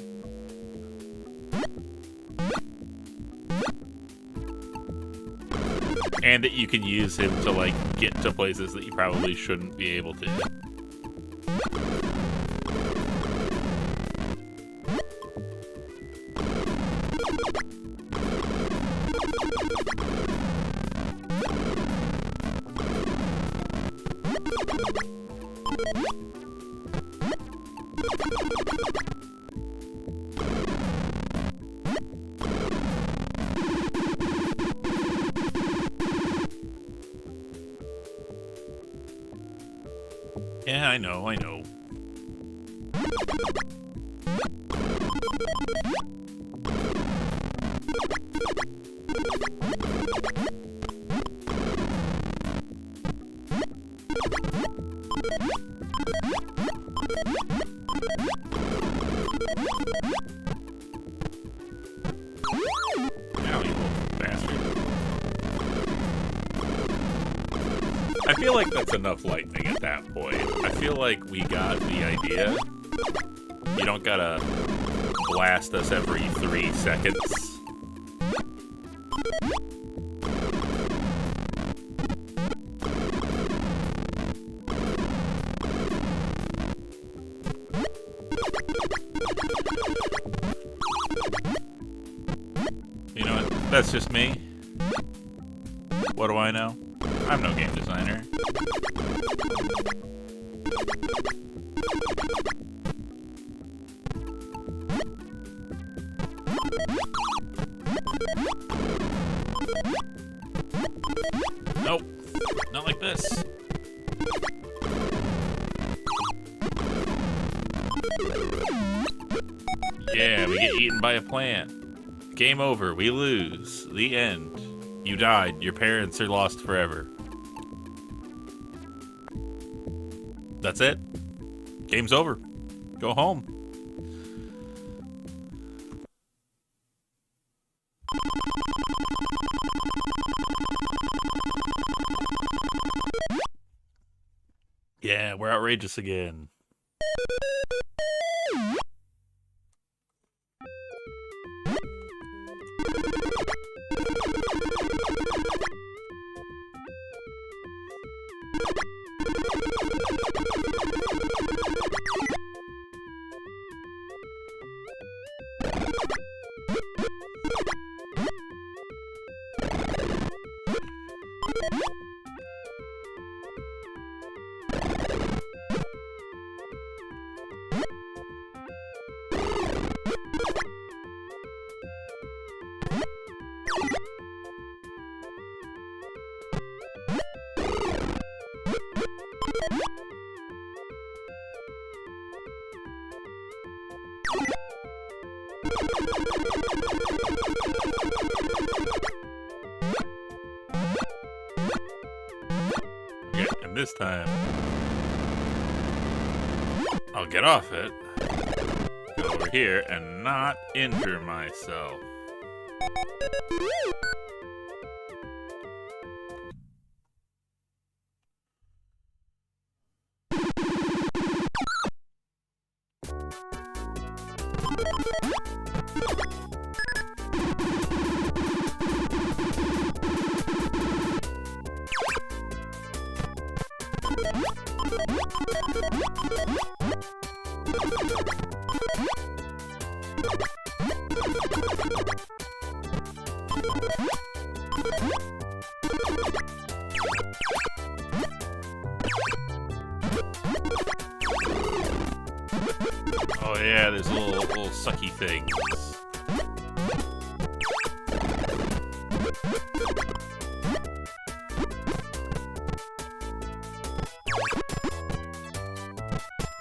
And that you can use him to, like, get to places that you probably shouldn't be able to. Yeah, I know. Ow, you little bastard. I feel like that's enough lightning at that point. I feel like we got the idea. You don't gotta blast us every 3 seconds. You know what? That's just me. What do I know? I'm no game designer. Nope. Not like this. Yeah, we get eaten by a plant. Game over. We lose. The end. You died. Your parents are lost forever. That's it. Game's over. Go home. Yeah, we're outrageous again. Okay, and this time, I'll get off it, go over here, and not injure myself. Oh yeah, there's little sucky things.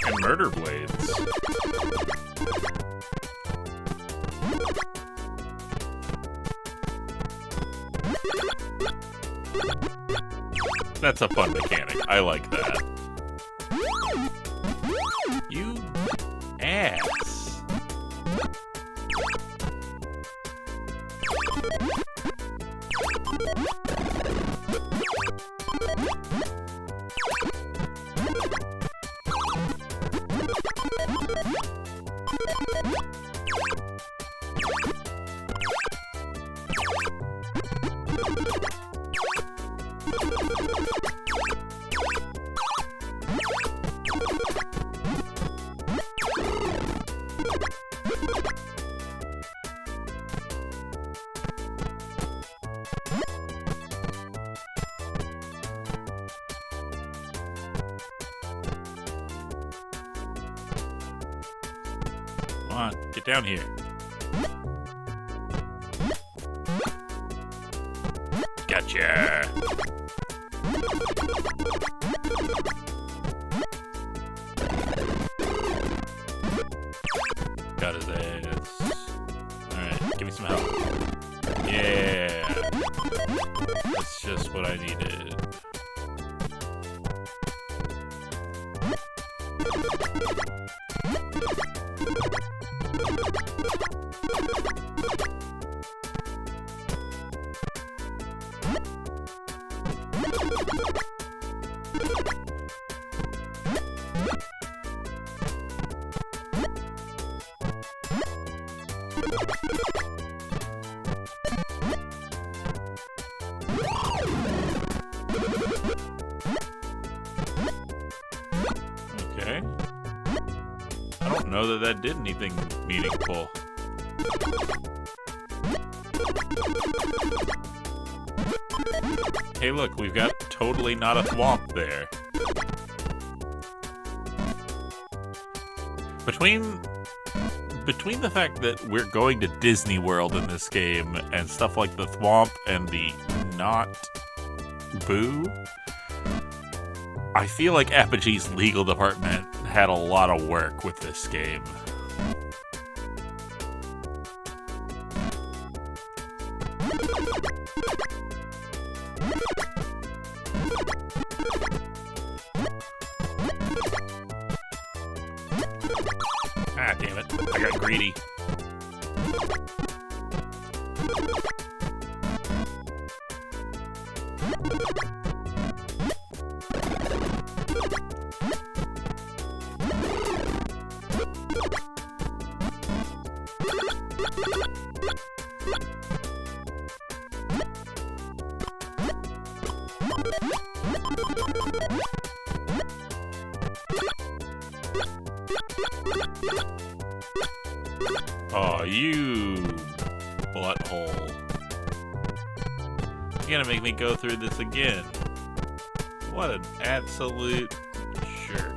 And murder blades. That's a fun mechanic. I like that. You ass. Come on, get down here. Gotcha. Got his ass. Alright, give me some help. Yeah. That's just what I needed. Okay. I don't know that did anything meaningful. Hey look, we've got totally not a thwomp there. Between the fact that we're going to Disney World in this game and stuff like the thwomp and the not boo, I feel like Apogee's legal department had a lot of work with this game. Ah, damn it. I got greedy. Oh, you butthole. You're gonna make me go through this again. What an absolute jerk.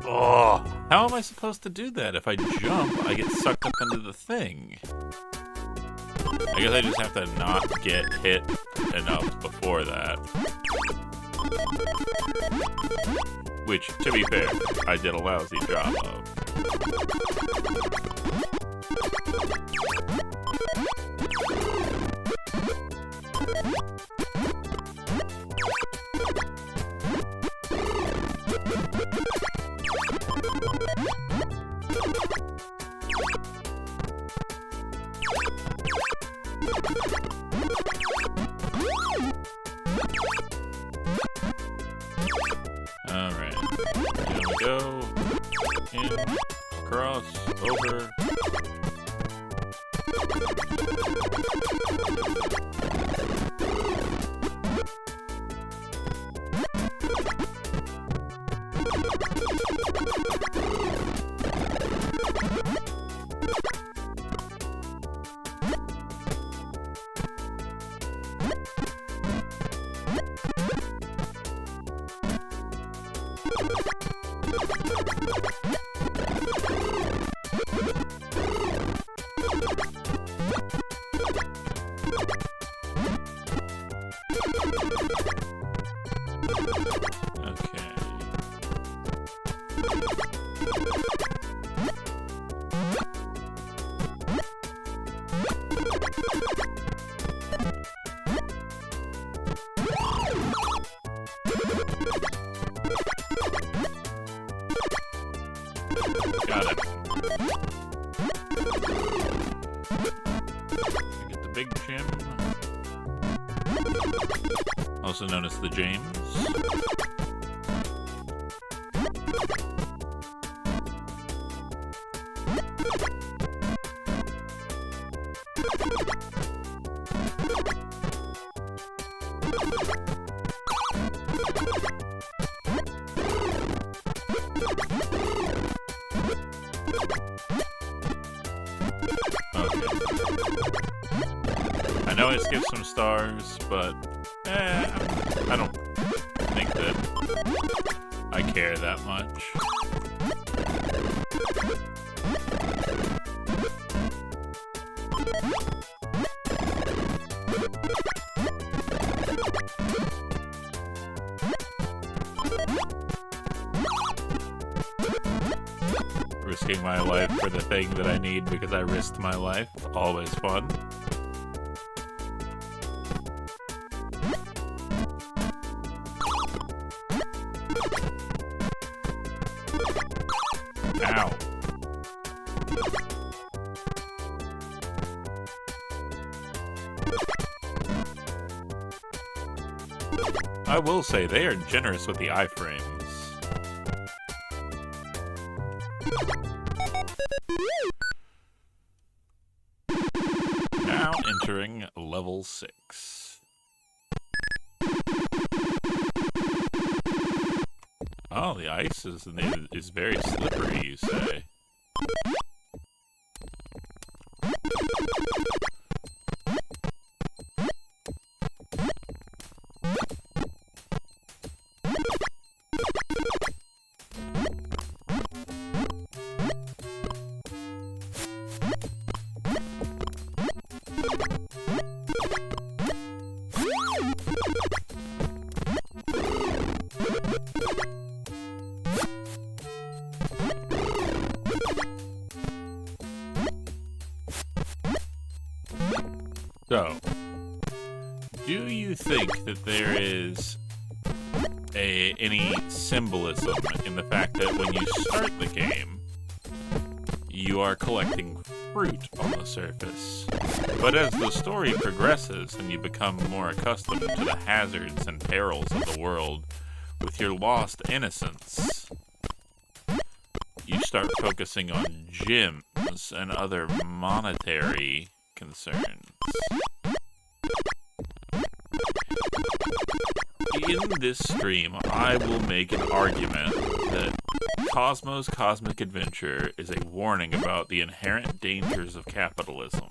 Oh, how am I supposed to do that? If I jump, I get sucked up into the thing. I guess I just have to not get hit enough before that. Which, to be fair, I did a lousy job of. Alright. Here we go. In, across, over. Got it. Get the big chin. Also known as the James. I know I skipped some stars, but I don't think that I care that much. Risking my life for the thing that I need because I risked my life. Always fun. Ow. I will say they are generous with the iframes. Now entering level 6. Oh, the ice is very slippery, you say. So, do you think that there is any symbolism in the fact that when you start the game, you are collecting fruit on the surface, but as the story progresses and you become more accustomed to the hazards and perils of the world with your lost innocence, you start focusing on gems and other monetary concerns. In this stream, I will make an argument that Cosmo's Cosmic Adventure is a warning about the inherent dangers of capitalism.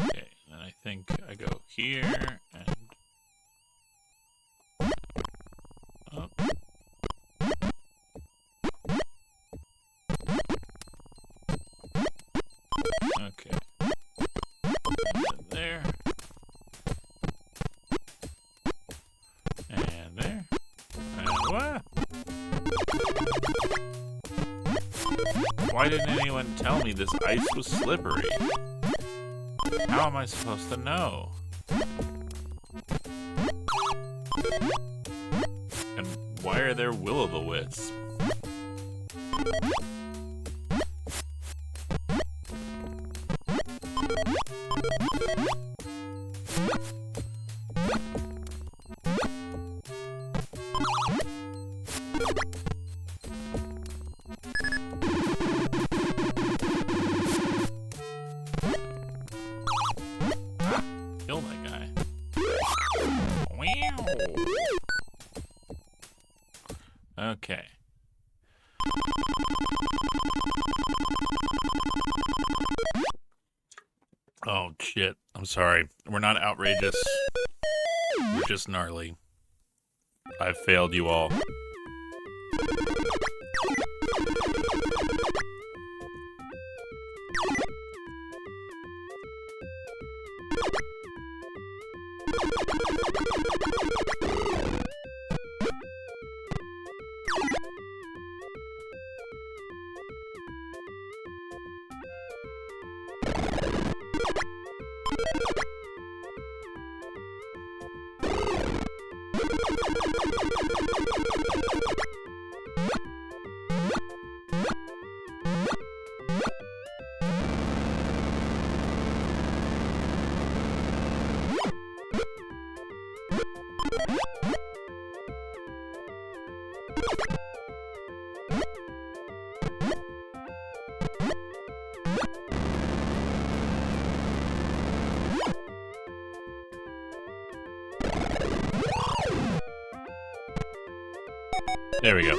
Okay, then I think I go here and up. Okay. And there. And there. And what? Why didn't anyone tell me this ice was slippery? How am I supposed to know? And why are there will-o'-the-wisps? Kill that guy. Wow. Okay. Oh, shit. I'm sorry. We're not outrageous. We're just gnarly. I've failed you all. There we go.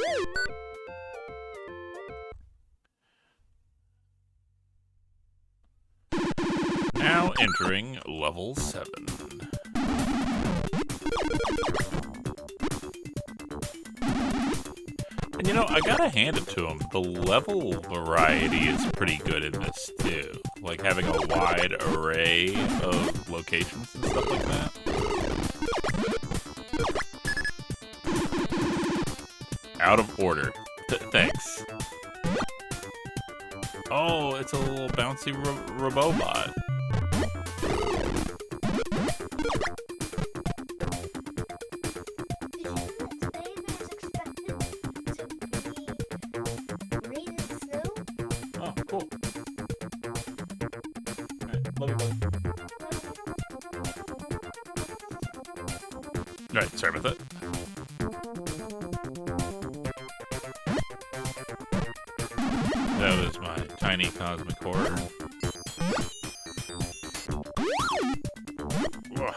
Now entering level 7. And you know, I gotta hand it to him. The level variety is pretty good in this too. Like having a wide array of locations and stuff like that. Out of order. Thanks. Oh, it's a little bouncy robobot. Oh, cool. Alright, love you, buddy. Alright, sorry about that. That was my tiny cosmic horror. Ugh.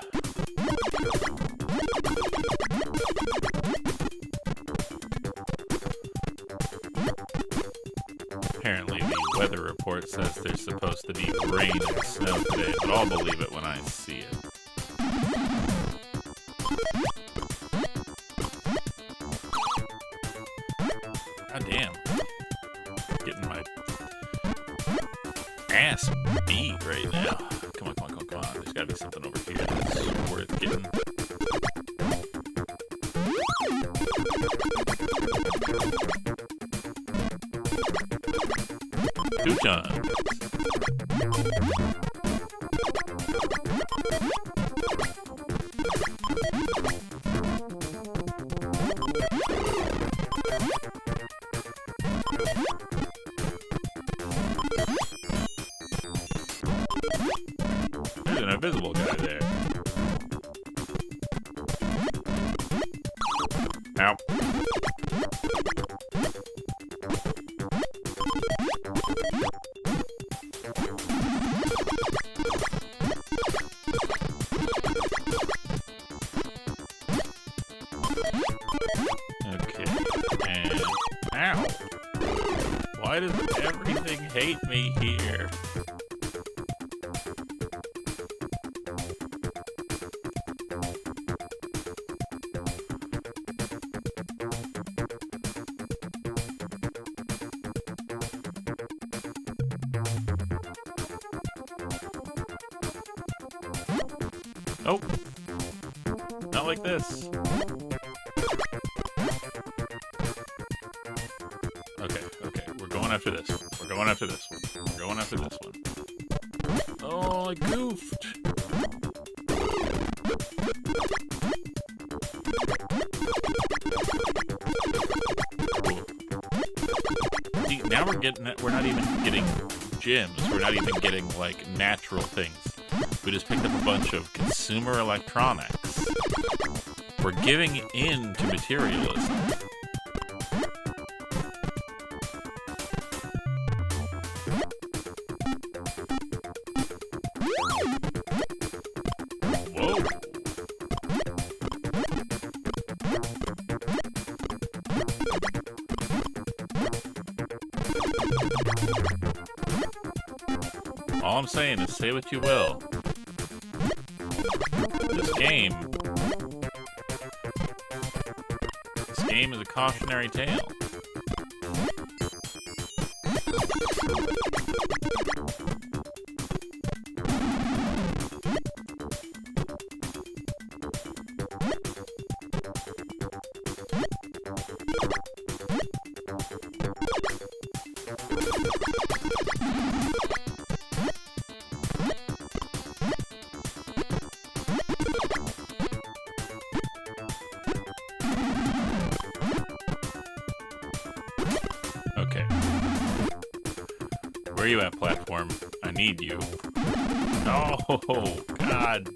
Apparently the weather report says there's supposed to be rain and snow today, but I'll believe it when I see it. God damn. Getting my ass beat right now. Come on, come on, come on, come on. There's gotta be something over here that's worth getting. Two times. There's an invisible guy there. Ow. Await me here. Nope. Not like this. Okay. We're going after this one. We're going after this one. We're going after this one. Oh, I goofed. See, now we're not even getting gems. We're not even getting, like, natural things. We just picked up a bunch of consumer electronics. We're giving in to materialism. Whoa. All I'm saying is say what you will. This game is a cautionary tale. Okay. Where are you at, platform? I need you. Oh, God.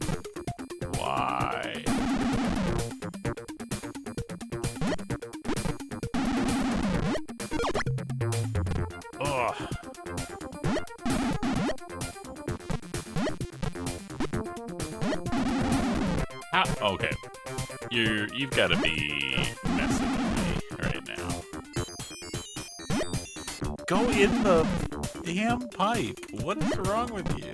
Why? Ugh. How? Okay. You've got to be messing with me right now. Go in the damn pipe. What is wrong with you?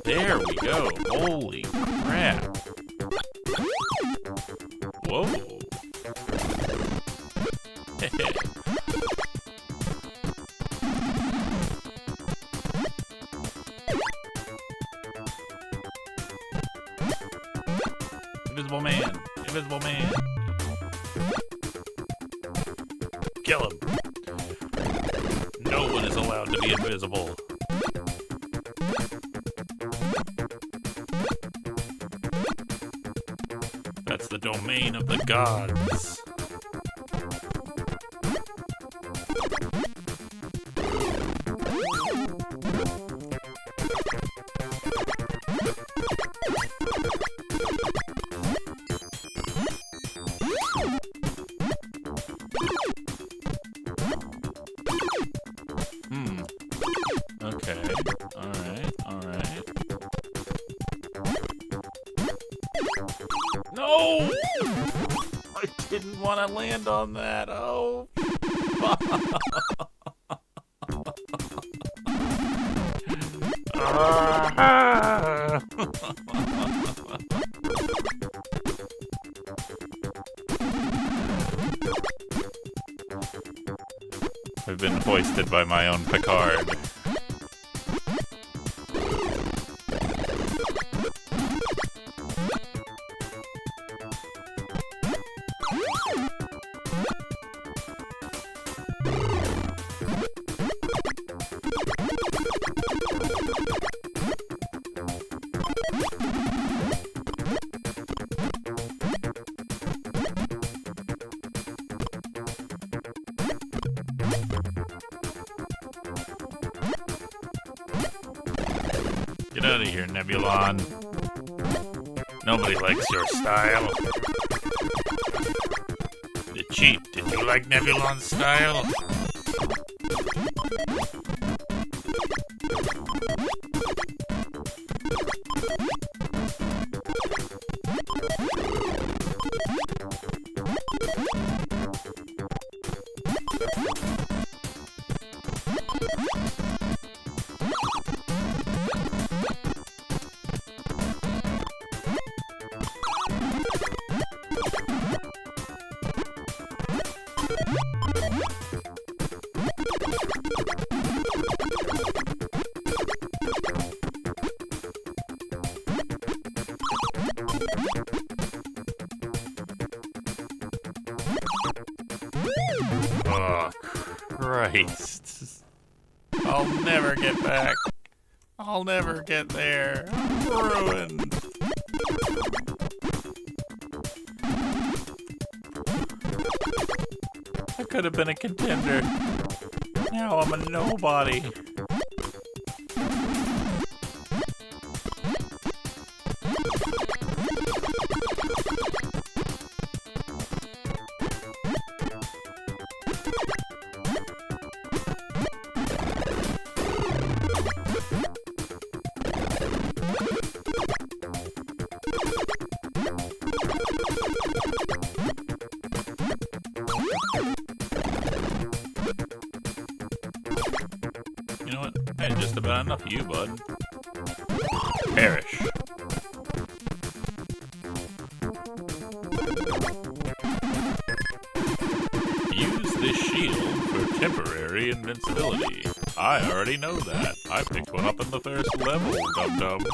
There we go. Holy crap. Whoa. Invisible man. Invisible man. Kill him. No one is allowed to be invisible. That's the domain of the gods. Okay. Alright. No! I didn't want to land on that. Oh, I've been hoisted by my own Picard. Get out of here, Nebulon. Nobody likes your style. The cheat, did you like Nebulon's style? Oh, Christ. I'll never get back. I'll never get there. I'm ruined. I could have been a contender. Now I'm a nobody. You know what? I had just about enough of you, bud. Perish. Use this shield for temporary invincibility. I already know that. I picked one up in the first level, dum-dum.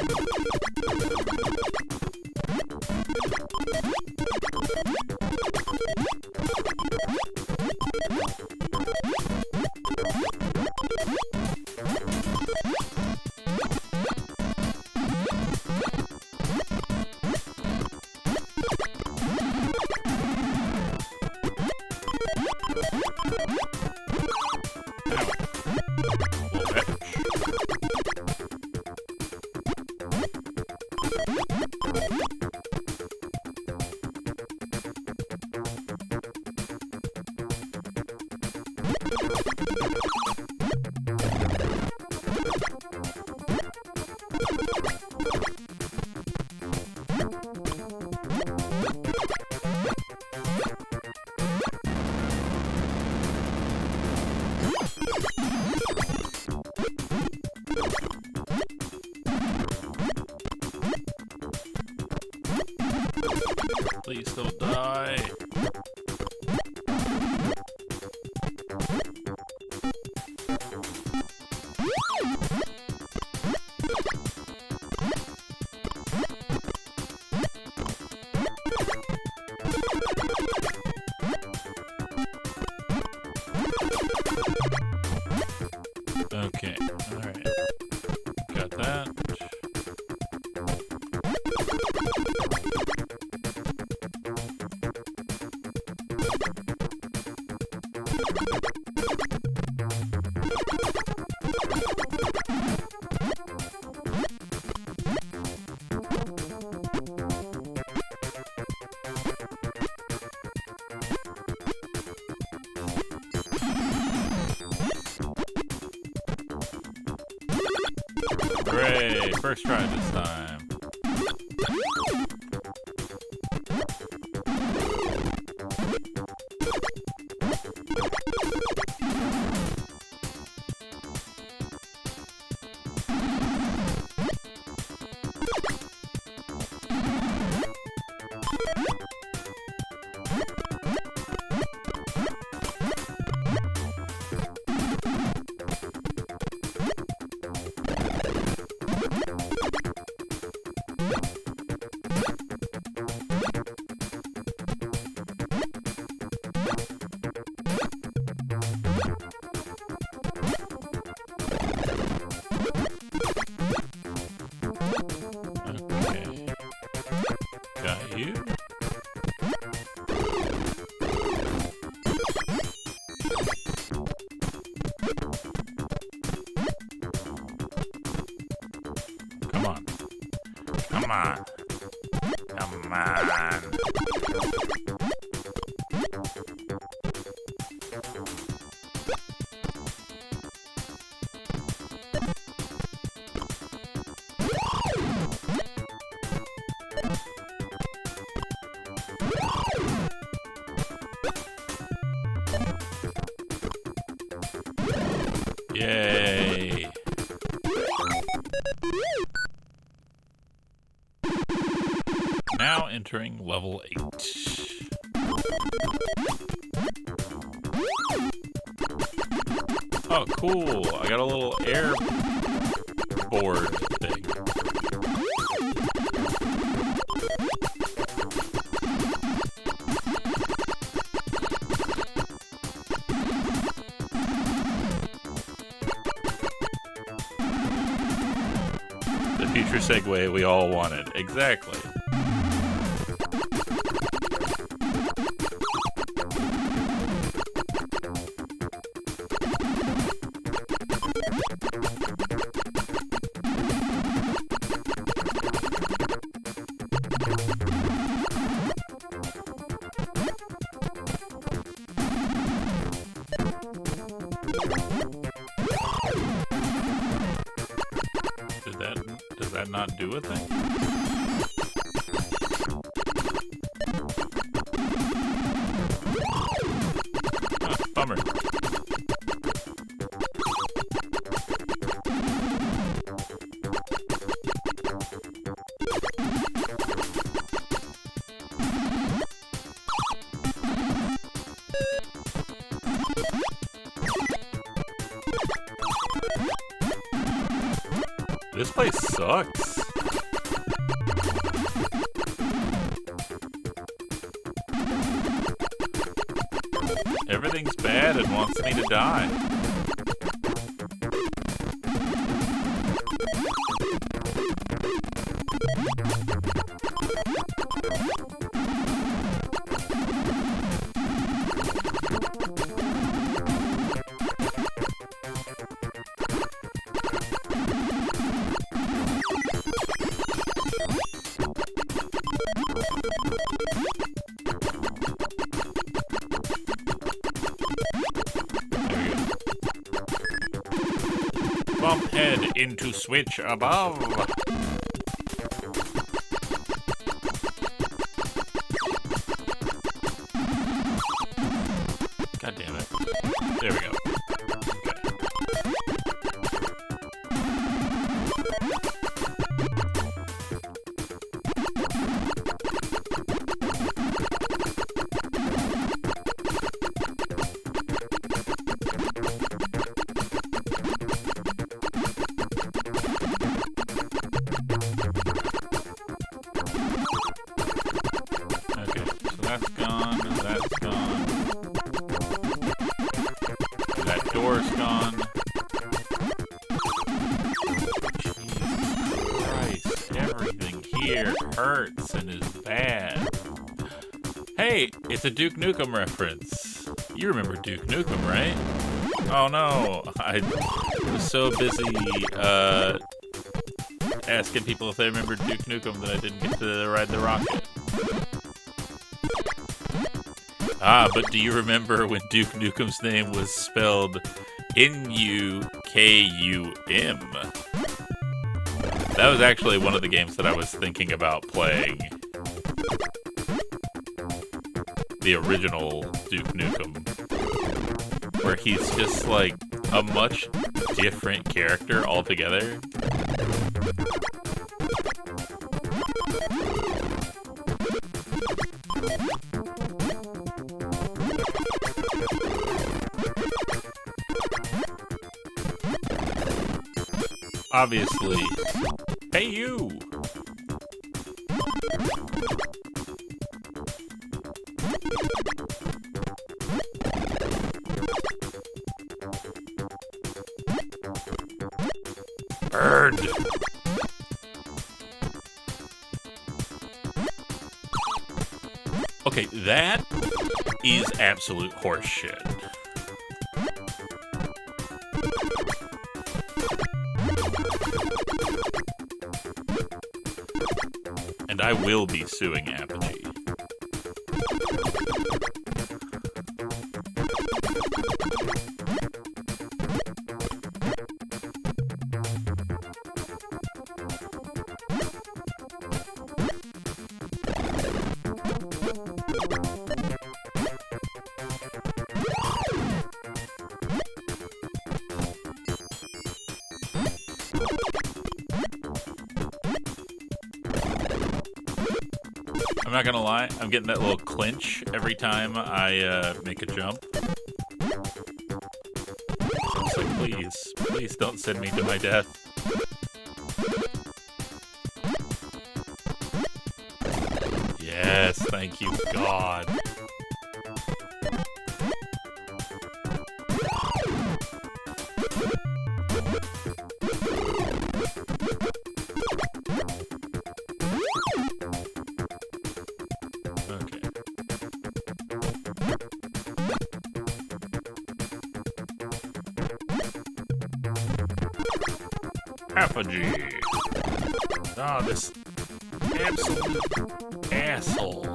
Please don't die. Okay, alright. Got that. Hooray! First try this time. Okay. Got you. Come on. Come on. Come on. Yay! Now entering level 8. Oh, cool. I got a little air board thing. The future segue we all wanted. Exactly. Does that not do a thing? Ah, bummer. This place sucks. Everything's bad and wants me to die. Bump head into switch above. God damn it. There we go. That's gone. That's gone. That door's gone. Jesus Christ. Everything here hurts and is bad. Hey, it's a Duke Nukem reference. You remember Duke Nukem, right? Oh no. I was so busy asking people if they remembered Duke Nukem that I didn't get to ride the rocket. Ah, but do you remember when Duke Nukem's name was spelled N-U-K-U-M? That was actually one of the games that I was thinking about playing. The original Duke Nukem. Where he's just like a much different character altogether. Obviously. Hey, you! Bird! Okay, that is absolute horseshit. And I will be suing Apogee. not gonna lie, I'm getting that little clinch every time I make a jump. It's like, please don't send me to my death. Yes, thank you, God. Okay. Half a G. Ah, this absolute asshole.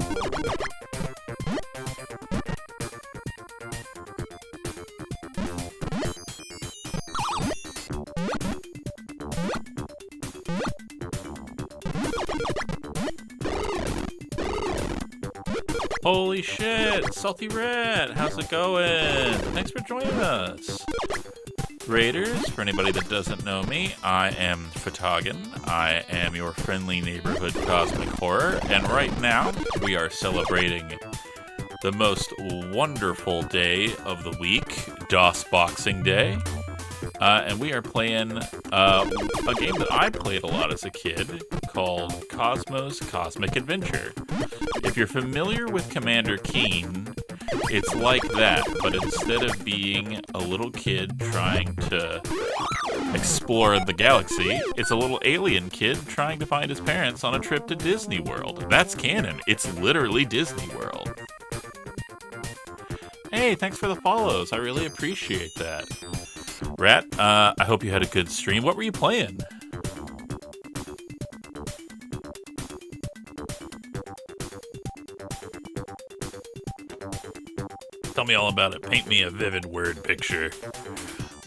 Holy shit, Salty Rat, how's it going? Thanks for joining us. Raiders, for anybody that doesn't know me, I am Photogen. I am your friendly neighborhood cosmic horror, and right now we are celebrating the most wonderful day of the week, DOS Boxing Day. And we are playing a game that I played a lot as a kid called Cosmo's Cosmic Adventure. If you're familiar with Commander Keen, it's like that, but instead of being a little kid trying to explore the galaxy, it's a little alien kid trying to find his parents on a trip to Disney World. That's canon. It's literally Disney World. Hey, thanks for the follows. I really appreciate that. Rat, I hope you had a good stream. What were you playing? Tell me all about it. Paint me a vivid word picture.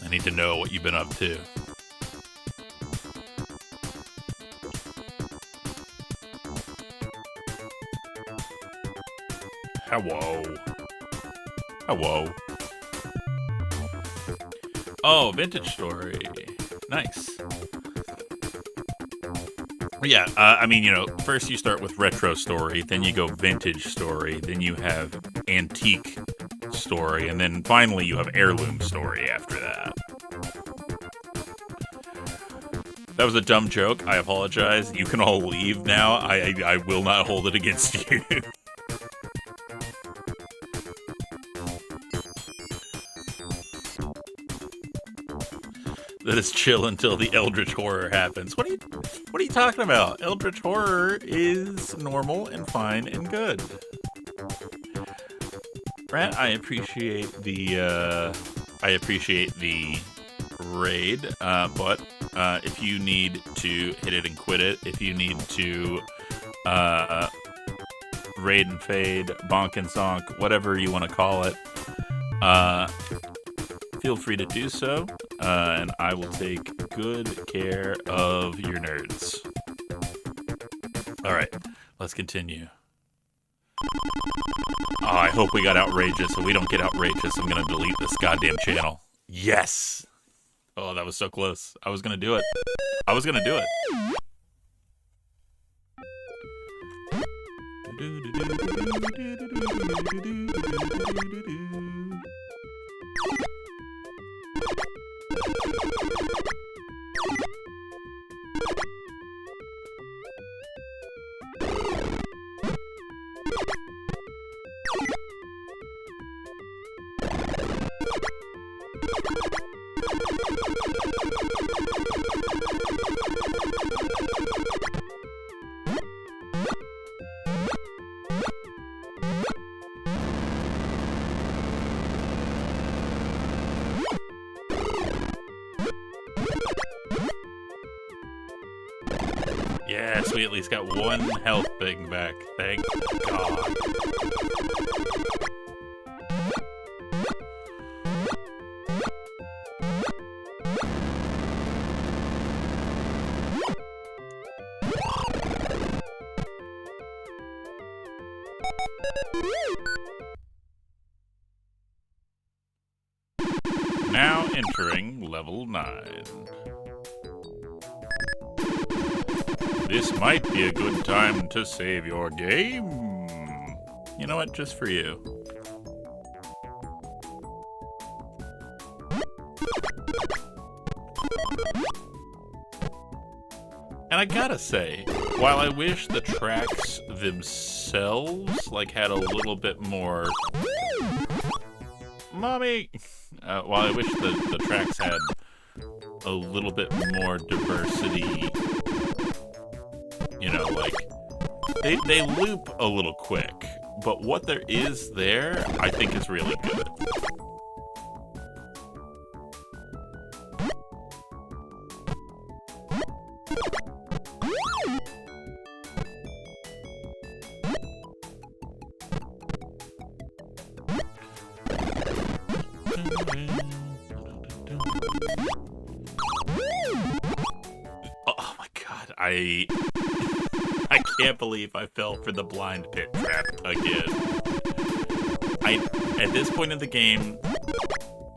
I need to know what you've been up to. Hello. Hello. Oh, Vintage Story. Nice. Yeah, I mean, you know, first you start with Retro Story, then you go Vintage Story, then you have Antique Story, and then finally you have Heirloom Story after that. That was a dumb joke. I apologize. You can all leave now. I will not hold it against you. That is chill until the Eldritch Horror happens. What are you talking about? Eldritch Horror is normal and fine and good. Rat, I appreciate the raid, but if you need to hit it and quit it, if you need to raid and fade, bonk and zonk, whatever you want to call it, feel free to do so, and I will take good care of your nerds. Alright, let's continue. Oh, I hope we got outrageous. If we don't get outrageous, I'm gonna delete this goddamn channel. Yes! Oh, that was so close. I was gonna do it. Yes, we at least got one health thing back. Thank God. Now entering level 9. This might be a good time to save your game. You know what? Just for you. And I gotta say, while I wish the tracks themselves, like, had a little bit more... Mommy! While I wish the tracks had a little bit more diversity, you know, like, they loop a little quick, but what there is there, I think is really good. Oh my god, I can't believe I fell for the blind pit trap again. At this point in the game,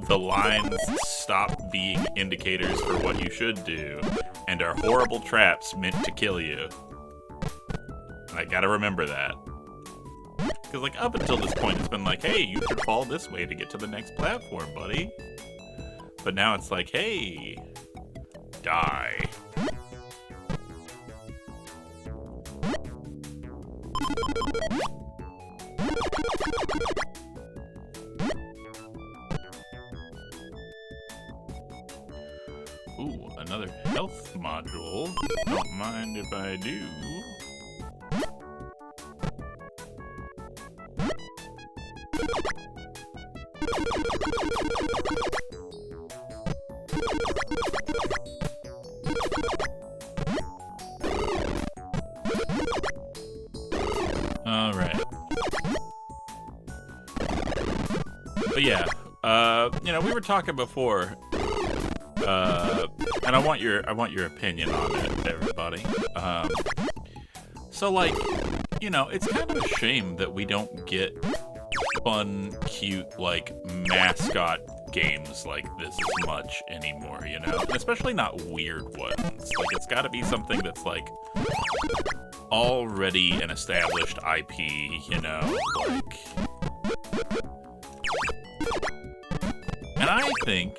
the lines stop being indicators for what you should do, and are horrible traps meant to kill you. And I gotta remember that. Because, like, up until this point, it's been like, hey, you should fall this way to get to the next platform, buddy. But now it's like, hey, die. Ooh, another health module. Don't mind if I do. All right. But yeah, you know, we were talking before, and I want your opinion on it, everybody. So, like, you know, it's kind of a shame that we don't get fun, cute, like, mascot games like this as much anymore, you know? And especially not weird ones. Like, it's gotta be something that's, like, already an established IP, you know? Like... And I think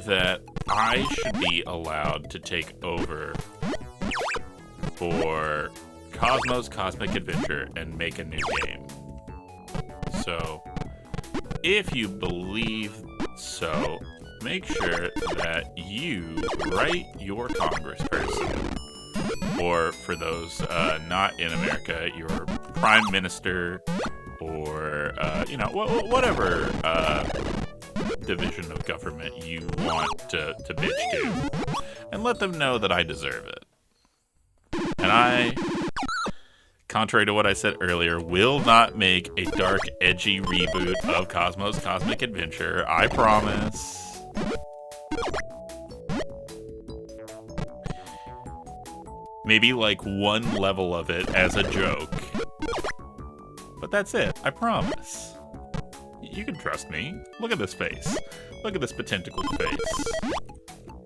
that I should be allowed to take over for Cosmo's Cosmic Adventure and make a new game. So, if you believe so, make sure that you write your congressperson, or for those not in America, your prime minister, or, you know, whatever division of government you want to bitch to, and let them know that I deserve it. And I, contrary to what I said earlier, will not make a dark, edgy reboot of Cosmo's Cosmic Adventure. I promise. Maybe like one level of it as a joke. But that's it. I promise. You can trust me. Look at this face. Look at this potentacled face.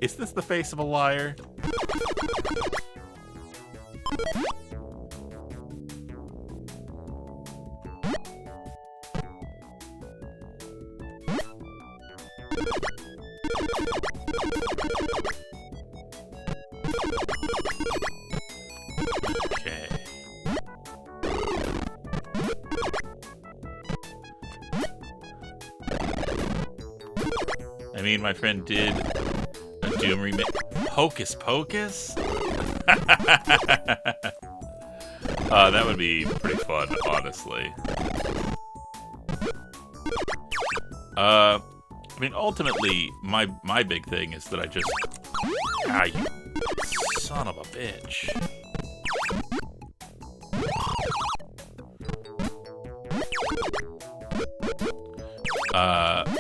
Is this the face of a liar? Okay. I mean, my friend did a Doom remake. Hocus Pocus? That would be pretty fun, honestly. I mean, ultimately, my big thing is that I just... Ah, you son of a bitch.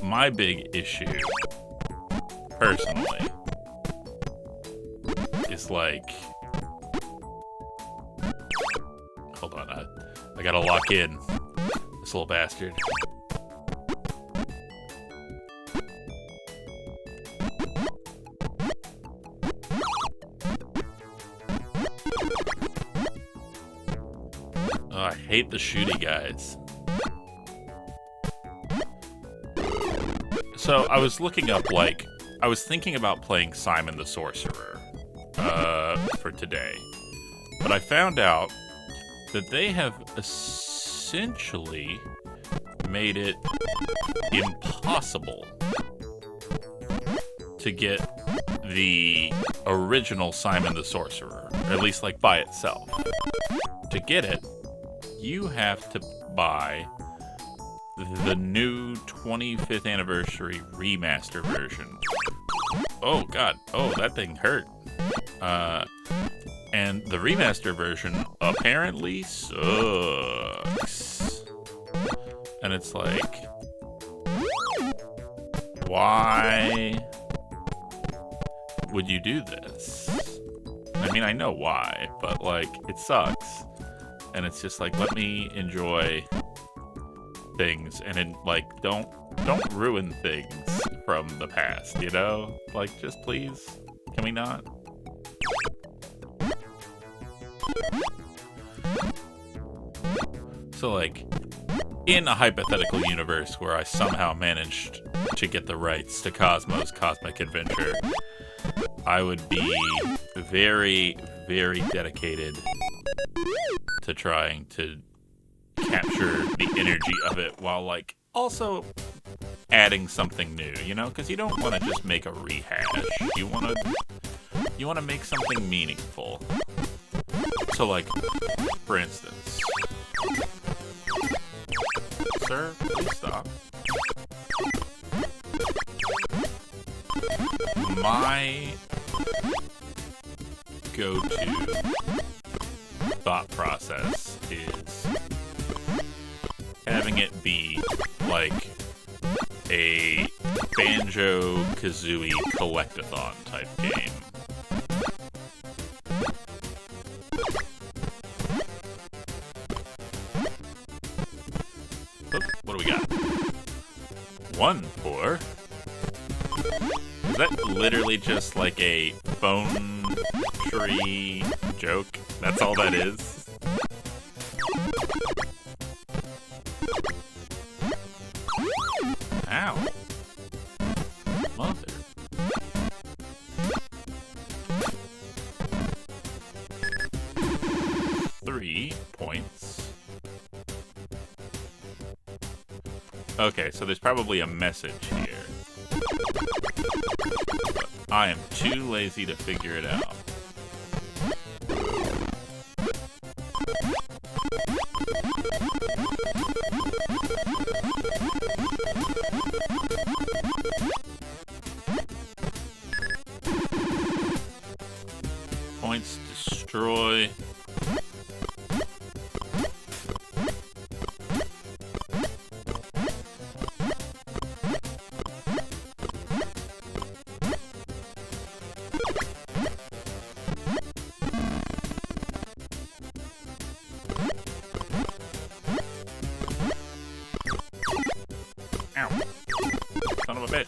My big issue, personally, is like... Hold on, I gotta lock in this little bastard. Oh, I hate the shooty guys. So I was looking up, like, I was thinking about playing Simon the Sorcerer for today. But I found out that they have essentially made it impossible to get the original Simon the Sorcerer, or at least like by itself. To get it, you have to buy the new 25th anniversary remaster version. Oh god, oh that thing hurt. And the remaster version apparently sucks. And it's like, why would you do this? I mean, I know why, but like, it sucks. And it's just like, let me enjoy things, and then like, don't ruin things from the past, you know? Like, just please, can we not? So like, in a hypothetical universe where I somehow managed to get the rights to Cosmo's Cosmic Adventure, I would be very, very dedicated to trying to capture the energy of it while, like, also adding something new, you know? Because you don't want to just make a rehash. You want to make something meaningful. So, like, for instance... Sir, please stop. My go-to thought process is having it be like a Banjo-Kazooie collect-a-thon type game. What do we got? 1 4. Is that literally just like a phone tree joke? That's all that is? Ow. Mother. Three points. Okay, so there's probably a message here. But I am too lazy to figure it out. Points, destroy. Ow. Son of a bitch.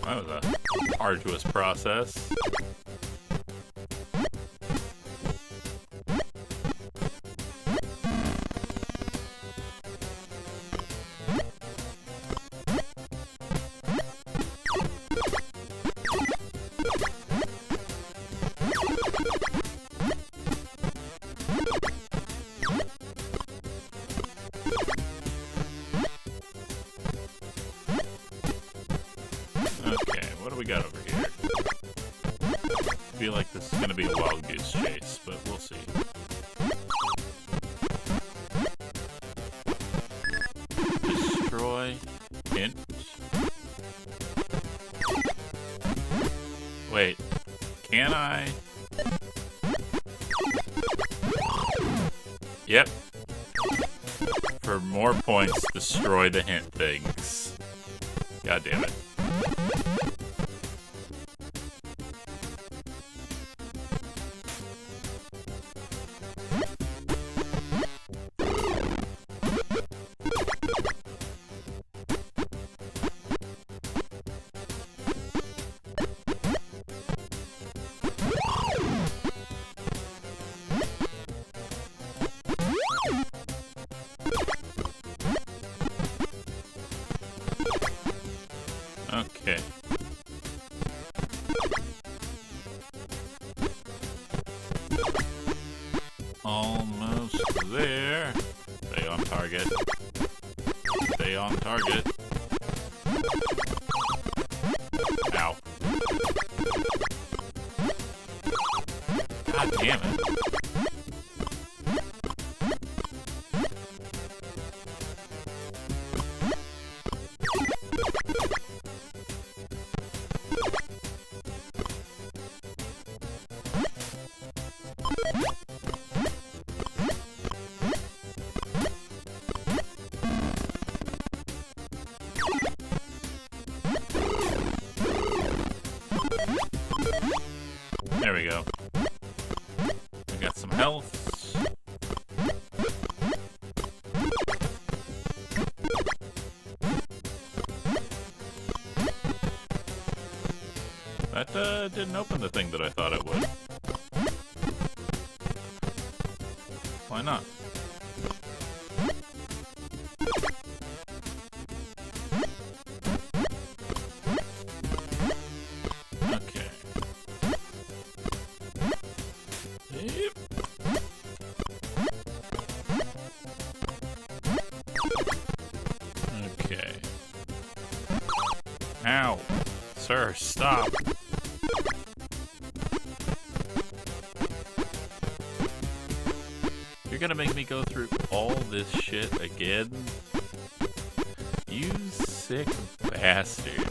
That was a arduous process. Okay, what do we got over here? I feel like this is going to be a wild goose chase, but we'll see. Destroy. Hint. Wait, can I? Yep. For more points, destroy the hint things. God damn it. Okay. Almost there. Stay on target. Stay on target. Ow. God damn it. There we go. We got some health. That didn't open the thing that I thought it would. Why not? Okay. Yep. Okay. Ow. Sir, stop. You're gonna make me go through all this shit again? You sick bastard.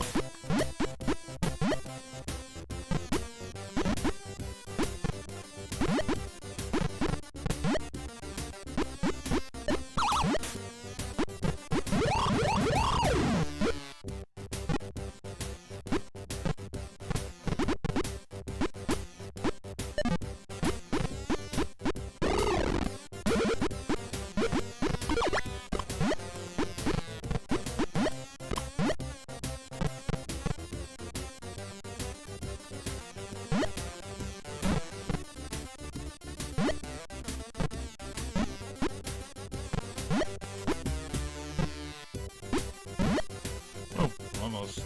Oh, almost.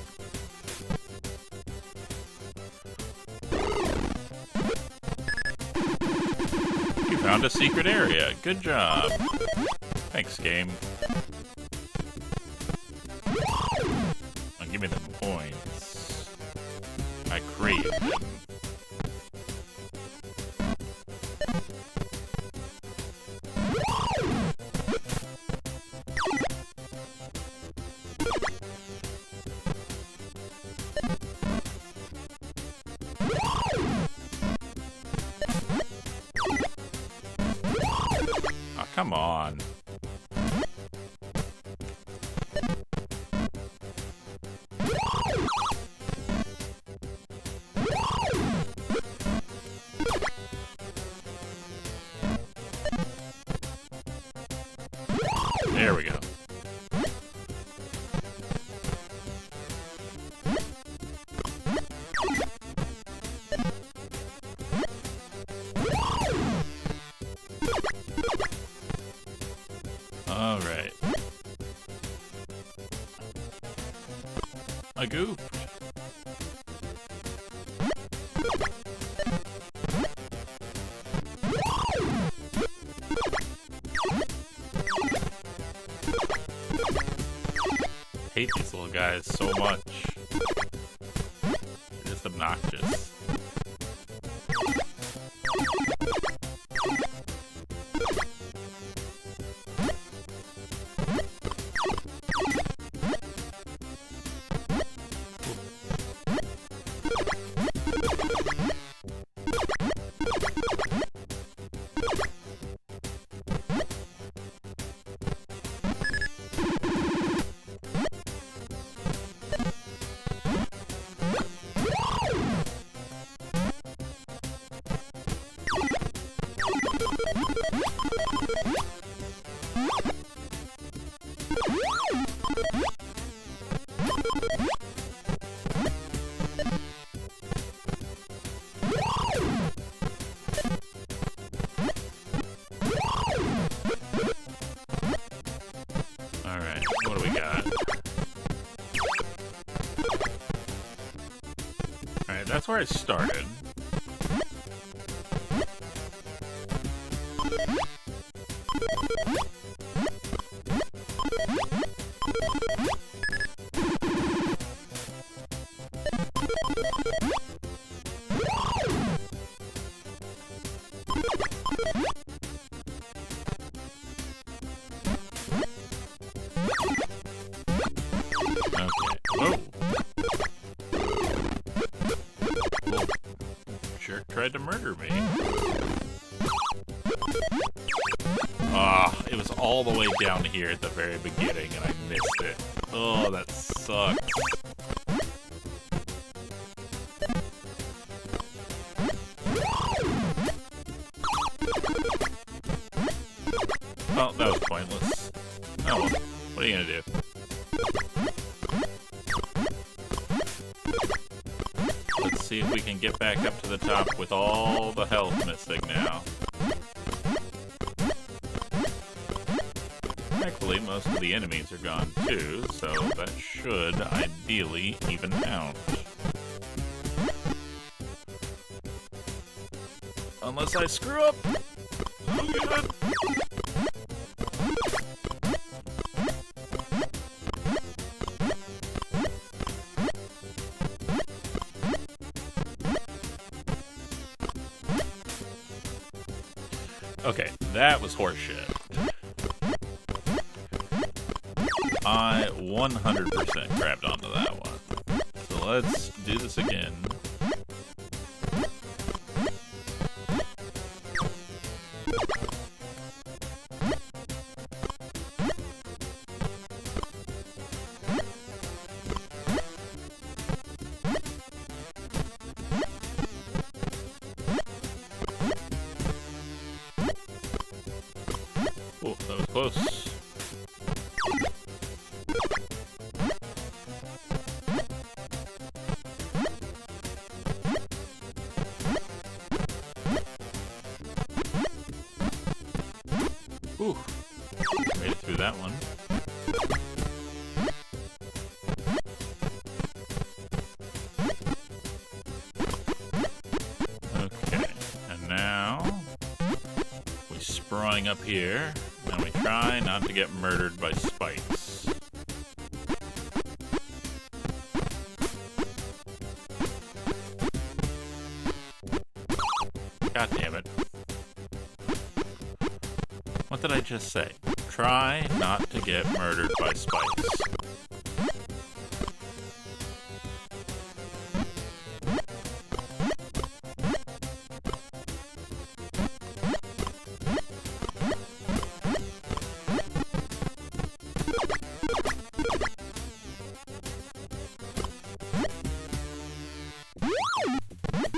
You found a secret area. Good job. Thanks, game. Oh, give me them points. I crave them. Oh, come on. There we go. All right. I goofed. Hate these little guys so much. They're just obnoxious. That's where I started. Tried to murder me. It was all the way down here at the very beginning and I missed it. Oh, that sucks. Well, that was pointless. Oh well, what are you gonna do? See if we can get back up to the top with all the health missing now. Thankfully, most of the enemies are gone too, so that should ideally even out. Unless I screw up! Oh god! Okay, that was horseshit. I 100% grabbed onto that one. So let's do this again. Oh, that was close. Ooh, made it through that one. Okay, and now we sprawling up here, and we try not to get murdered by spikes. God damn it. What did I just say? Try not to get murdered by spikes.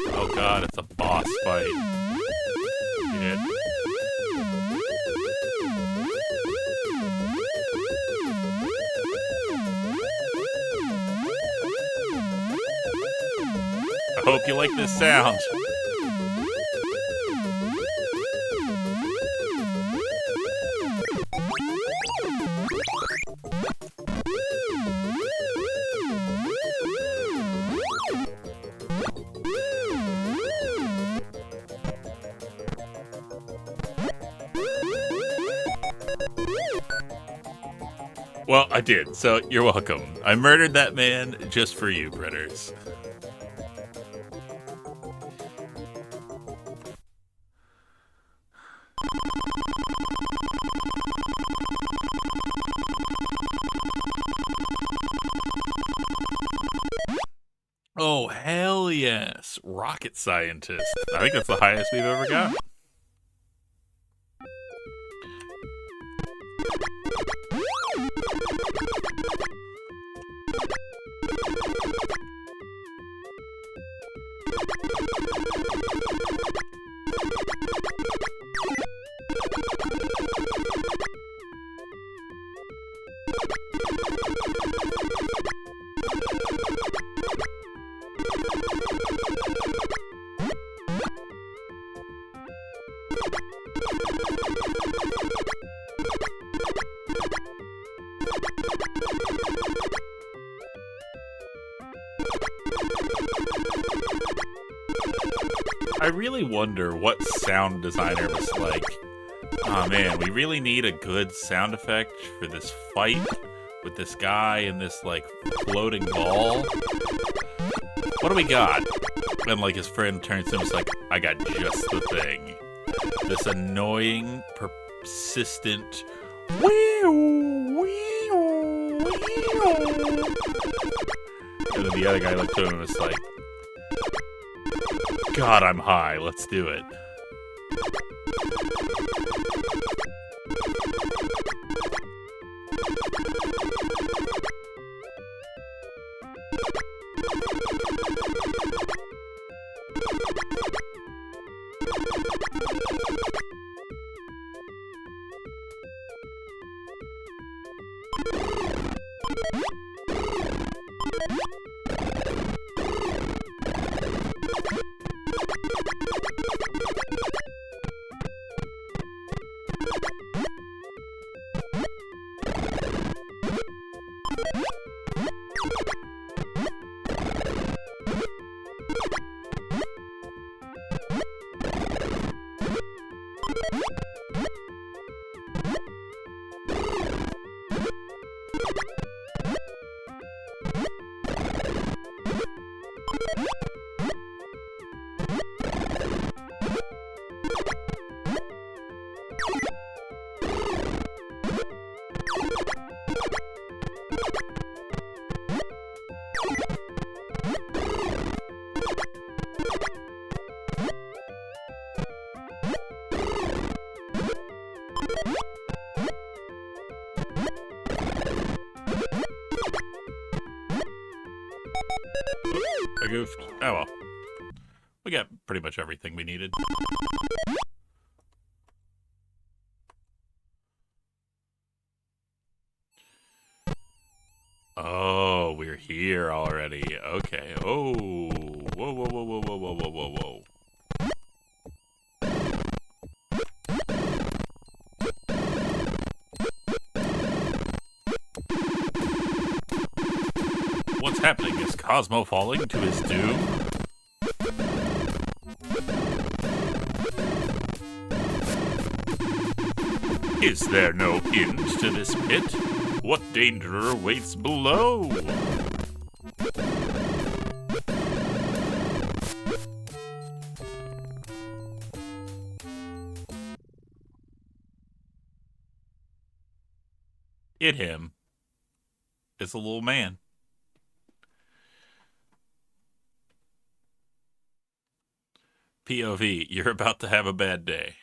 Oh god, it's a boss fight. Shit. I hope you like this sound. Well, I did, so you're welcome. I murdered that man just for you, critters. Oh, hell yes. Rocket scientist. I think that's the highest we've ever got. I really wonder what sound designer was like, oh man, we really need a good sound effect for this fight with this guy and this, like, floating ball. What do we got? And, like, his friend turns to him and is like, I got just the thing. This annoying, persistent, wee-oo, wee-oo, wee-oo. And then the other guy looked at him and was like, God, I'm high. Let's do it. I goofed. Oh well. We got pretty much everything we needed. Oh, we're here already. Okay. Oh. Whoa, whoa, whoa, whoa, whoa, whoa, whoa, whoa, whoa. What's happening? Is Cosmo falling to his doom? Is there no end to this pit? What danger awaits below? It him. It's a little man. POV, you're about to have a bad day.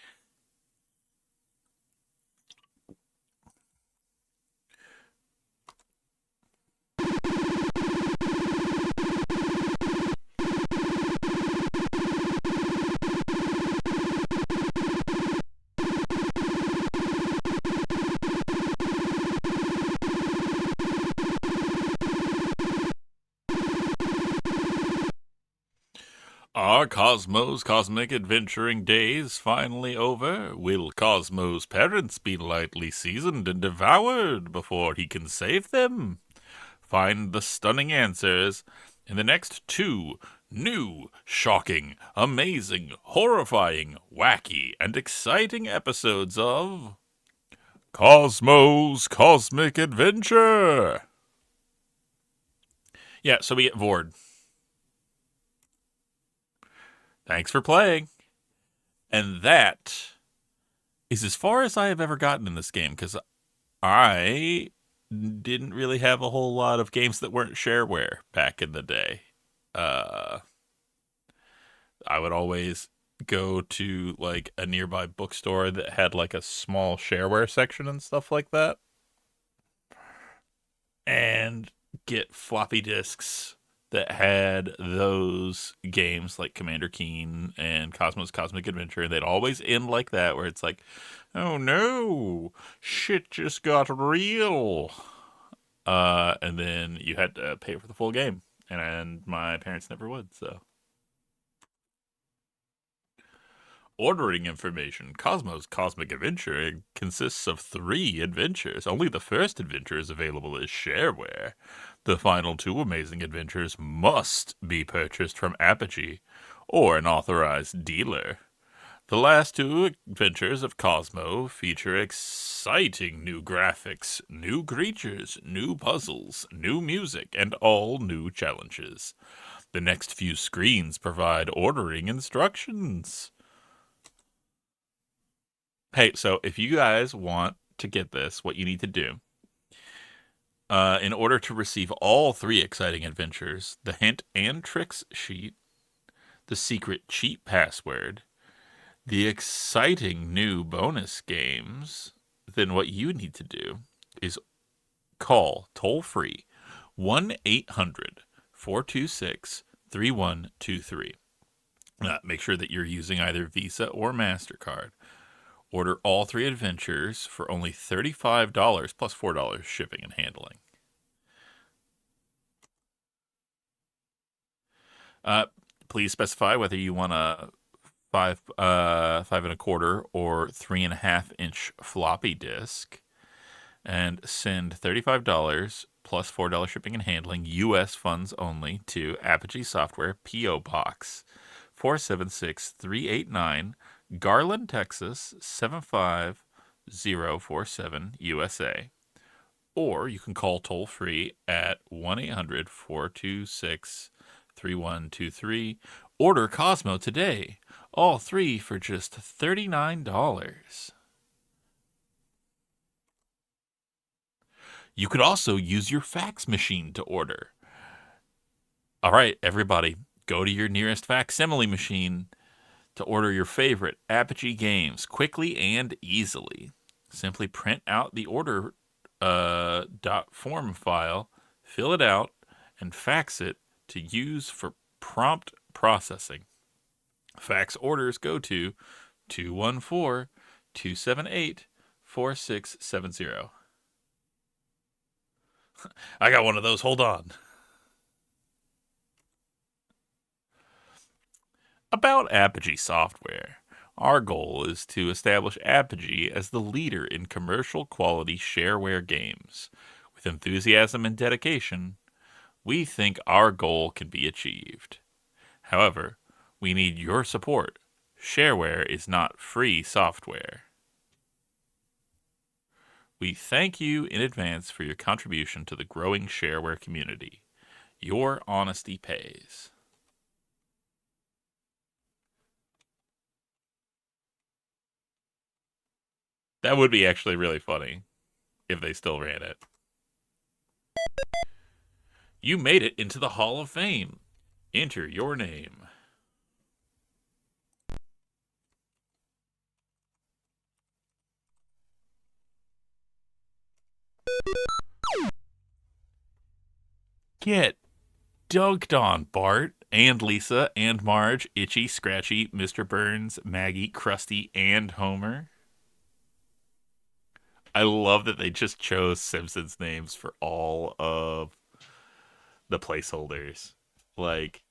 Are Cosmo's cosmic adventuring days finally over? Will Cosmo's parents be lightly seasoned and devoured before he can save them? Find the stunning answers in the next 2 new, shocking, amazing, horrifying, wacky, and exciting episodes of Cosmo's Cosmic Adventure. Yeah, so we get Vord. Thanks for playing. And that is as far as I have ever gotten in this game, because I didn't really have a whole lot of games that weren't shareware back in the day. I would always go to like a nearby bookstore that had like a small shareware section and stuff like that, and get floppy disks that had those games like Commander Keen and Cosmo's Cosmic Adventure. They'd always end like that, where it's like, oh no, shit just got real. And then you had to pay for the full game, and my parents never would, so. Ordering information. Cosmo's Cosmic Adventure consists of 3 adventures. Only the first adventure is available as shareware. The final 2 amazing adventures must be purchased from Apogee, or an authorized dealer. The last two adventures of Cosmo feature exciting new graphics, new creatures, new puzzles, new music, and all new challenges. The next few screens provide ordering instructions. Hey, so if you guys want to get this, what you need to do, in order to receive all three exciting adventures, the hint and tricks sheet, the secret cheat password, the exciting new bonus games, then what you need to do is call toll free 1-800-426-3123. Make sure that you're using either Visa or MasterCard. Order all three adventures for only $35 plus $4 shipping and handling. Uh, Please specify whether you want a 5.25 or 3.5 inch floppy disk, and send $35 plus $4 shipping and handling, U.S. funds only, to Apogee Software, P.O. Box 476389, Garland, Texas 75047, USA. Or you can call toll free at 1-800-426-3123. Order Cosmo today. All three for just $39. You could also use your fax machine to order. All right, everybody, go to your nearest facsimile machine to order your favorite Apogee games quickly and easily. Simply print out the order .form file, fill it out, and fax it to use for prompt processing. Fax orders go to 214-278-4670. I got one of those. Hold on. About Apogee Software. Our goal is to establish Apogee as the leader in commercial quality shareware games. With enthusiasm and dedication, we think our goal can be achieved. However, we need your support. Shareware is not free software. We thank you in advance for your contribution to the growing shareware community. Your honesty pays. That would be actually really funny if they still ran it. You made it into the Hall of Fame. Enter your name. Get dunked on, Bart and Lisa and Marge, Itchy, Scratchy, Mr. Burns, Maggie, Krusty, and Homer. I love that they just chose Simpsons names for all of the placeholders. Like,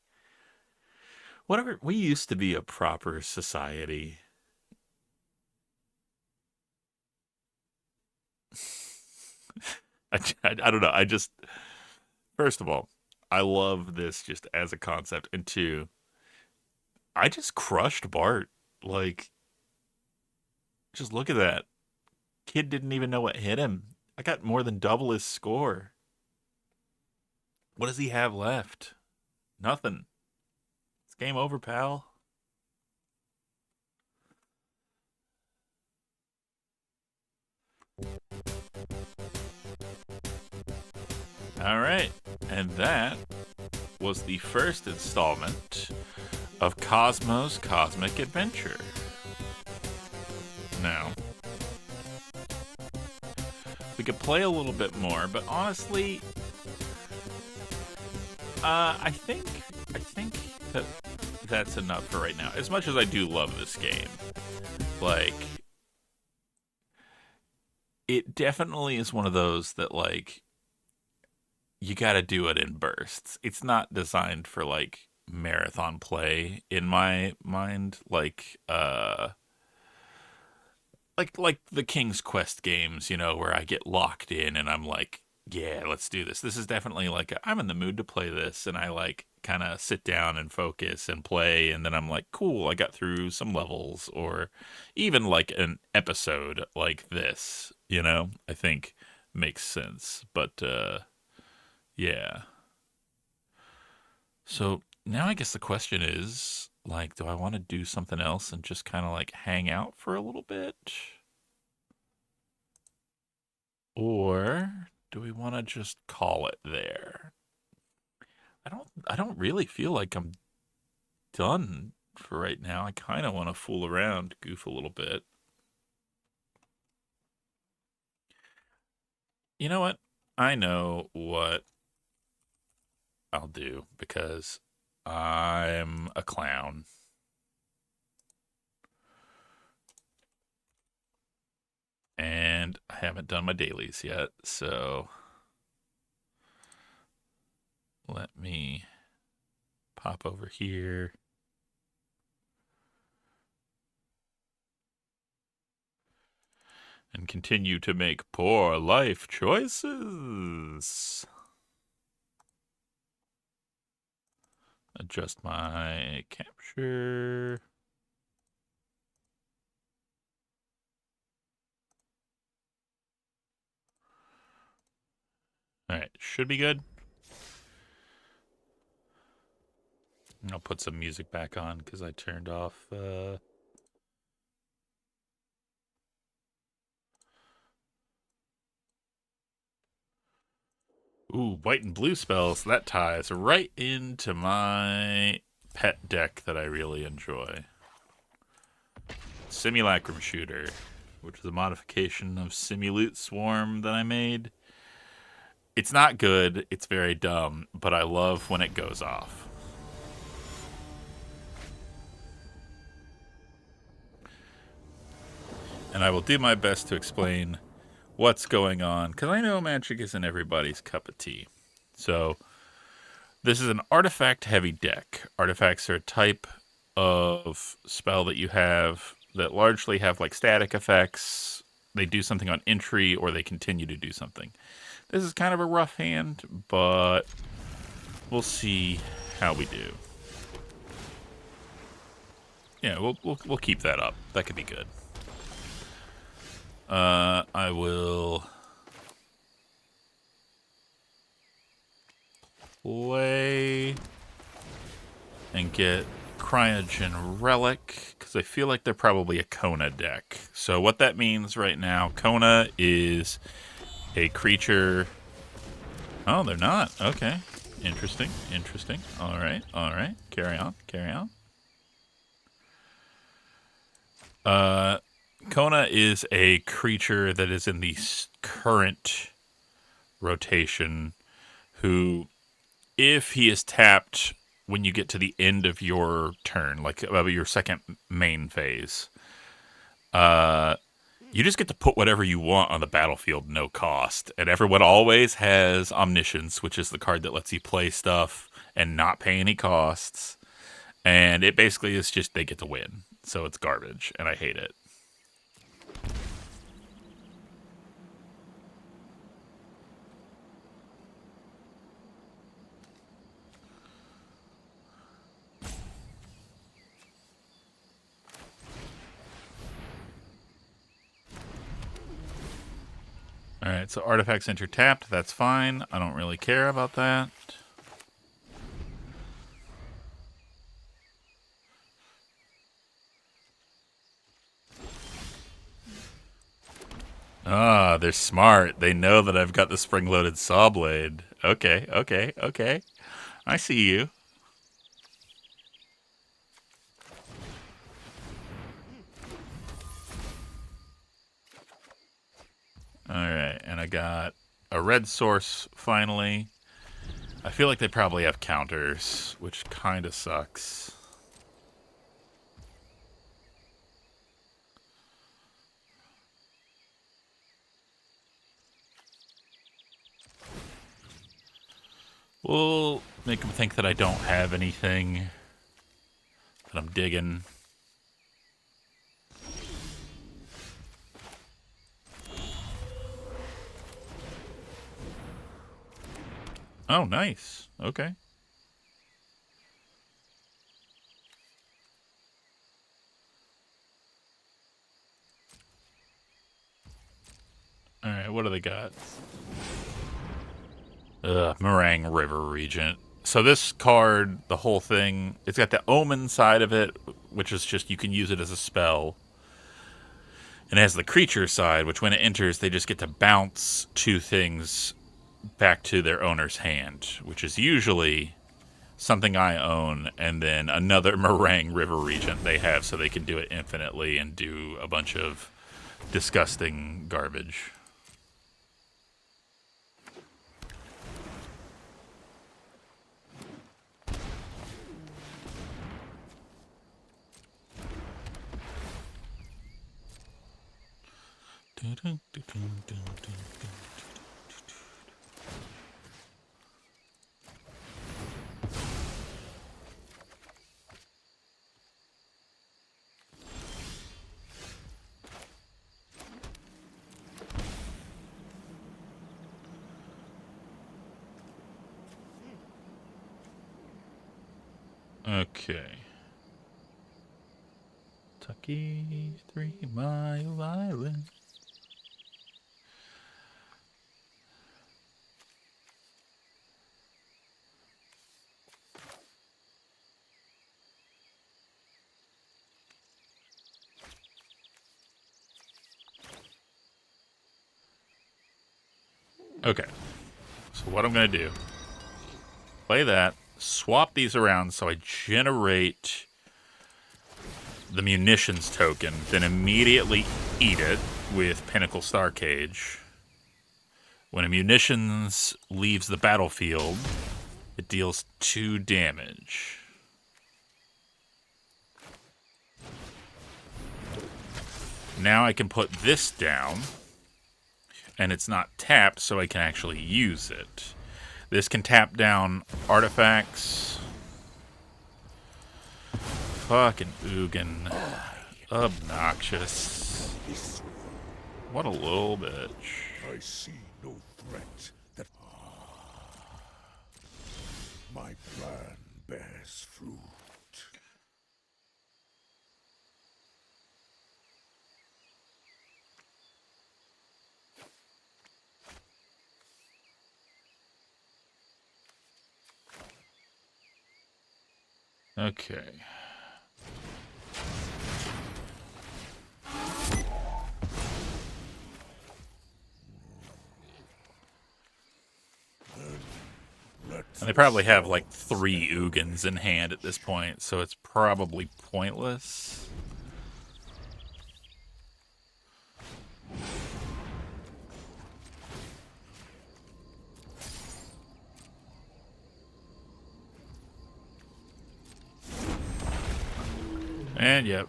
whatever, we used to be a proper society. I don't know. I just, first of all, I love this just as a concept. And two, I just crushed Bart. Like, just look at that. Kid didn't even know what hit him. I got more than double his score. What does he have left? Nothing. It's game over, pal. All right. And that was the first installment of Cosmo's Cosmic Adventure. Now, we could play a little bit more, but honestly, I think that that's enough for right now. As much as I do love this game, like, it definitely is one of those that, like, you got to do it in bursts. It's not designed for, like, marathon play in my mind, like the King's Quest games, where I get locked in and I'm like, yeah, let's do this. This is definitely like I'm in the mood to play this, and I, like, kind of sit down and focus and play, and then I'm like, cool, I got through some levels, or even like an episode like this, I think makes sense. But yeah. So now I guess the question is, like, do I want to do something else and just kind of like hang out for a little bit? Or do we want to just call it there? I don't really feel like I'm done for right now. I kind of want to fool around, goof a little bit. You know what? I know what I'll do because I'm a clown and I haven't done my dailies yet. So let me pop over here and continue to make poor life choices. Adjust my capture. All right, should be good. I'll put some music back on because I turned off. Ooh, white and blue spells. That ties right into my pet deck that I really enjoy. Simulacrum Shooter, which is a modification of Simulute Swarm that I made. It's not good, it's very dumb, but I love when it goes off. And I will do my best to explain what's going on, because I know Magic isn't everybody's cup of tea. So, this is an artifact heavy deck. Artifacts are a type of spell that you have that largely have like static effects. They do something on entry or they continue to do something. This is kind of a rough hand, but we'll see how we do. Yeah, we'll keep that up. That could be good. I will play and get Cryogen Relic because I feel like they're probably a Kona deck. So what that means right now, Kona is a creature. Oh, they're not. Okay. Interesting. Interesting. All right. All right. Carry on. Carry on. Uh, Kona is a creature that is in the current rotation who, if he is tapped when you get to the end of your turn, like your second main phase, you just get to put whatever you want on the battlefield, no cost. And everyone always has Omniscience, which is the card that lets you play stuff and not pay any costs. And it basically is just they get to win. So it's garbage, and I hate it. All right, so artifacts enter tapped. That's fine. I don't really care about that. Ah, they're smart. They know that I've got the spring-loaded saw blade. Okay, okay, okay. I see you. All right, and I got a red source finally. I feel like they probably have counters, which kind of sucks. We'll make them think that I don't have anything that I'm digging. Oh, nice. Okay. Alright, what do they got? Meringue River Regent. So this card, the whole thing, it's got the Omen side of it, which is just you can use it as a spell. And it has the creature side, which when it enters, they just get to bounce 2 things back to their owner's hand, which is usually something I own, and then another Meringue River Regent they have so they can do it infinitely and do a bunch of disgusting garbage. Okay. Kentucky, 3 Mile Island. Okay. So what I'm going to do, play that, swap these around so I generate the munitions token, then immediately eat it with Pinnacle Star Cage. When a munitions leaves the battlefield, it deals 2 damage. Now I can put this down, and it's not tapped, so I can actually use it. This can tap down artifacts. Fucking Ugin. Obnoxious. What a little bitch. I see no threat that my plan bears fruit. Okay. And they probably have like 3 Ugins in hand at this point, so it's probably pointless. And yep.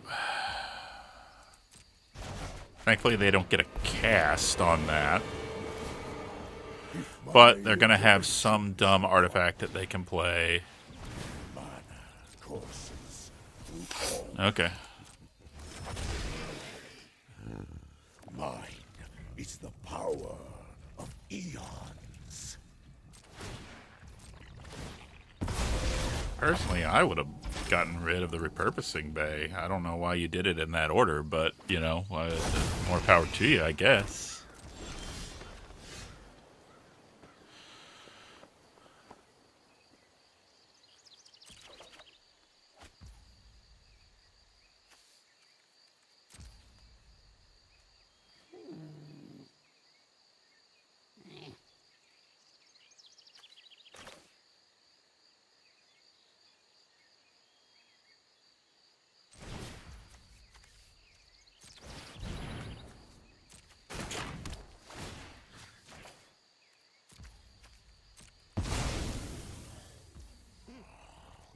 Thankfully they don't get a cast on that. But they're going to have some dumb artifact that they can play. Okay. Mine is the power of eons. Personally, I would have gotten rid of the repurposing bay. I don't know why you did it in that order, but, you know, more power to you, I guess.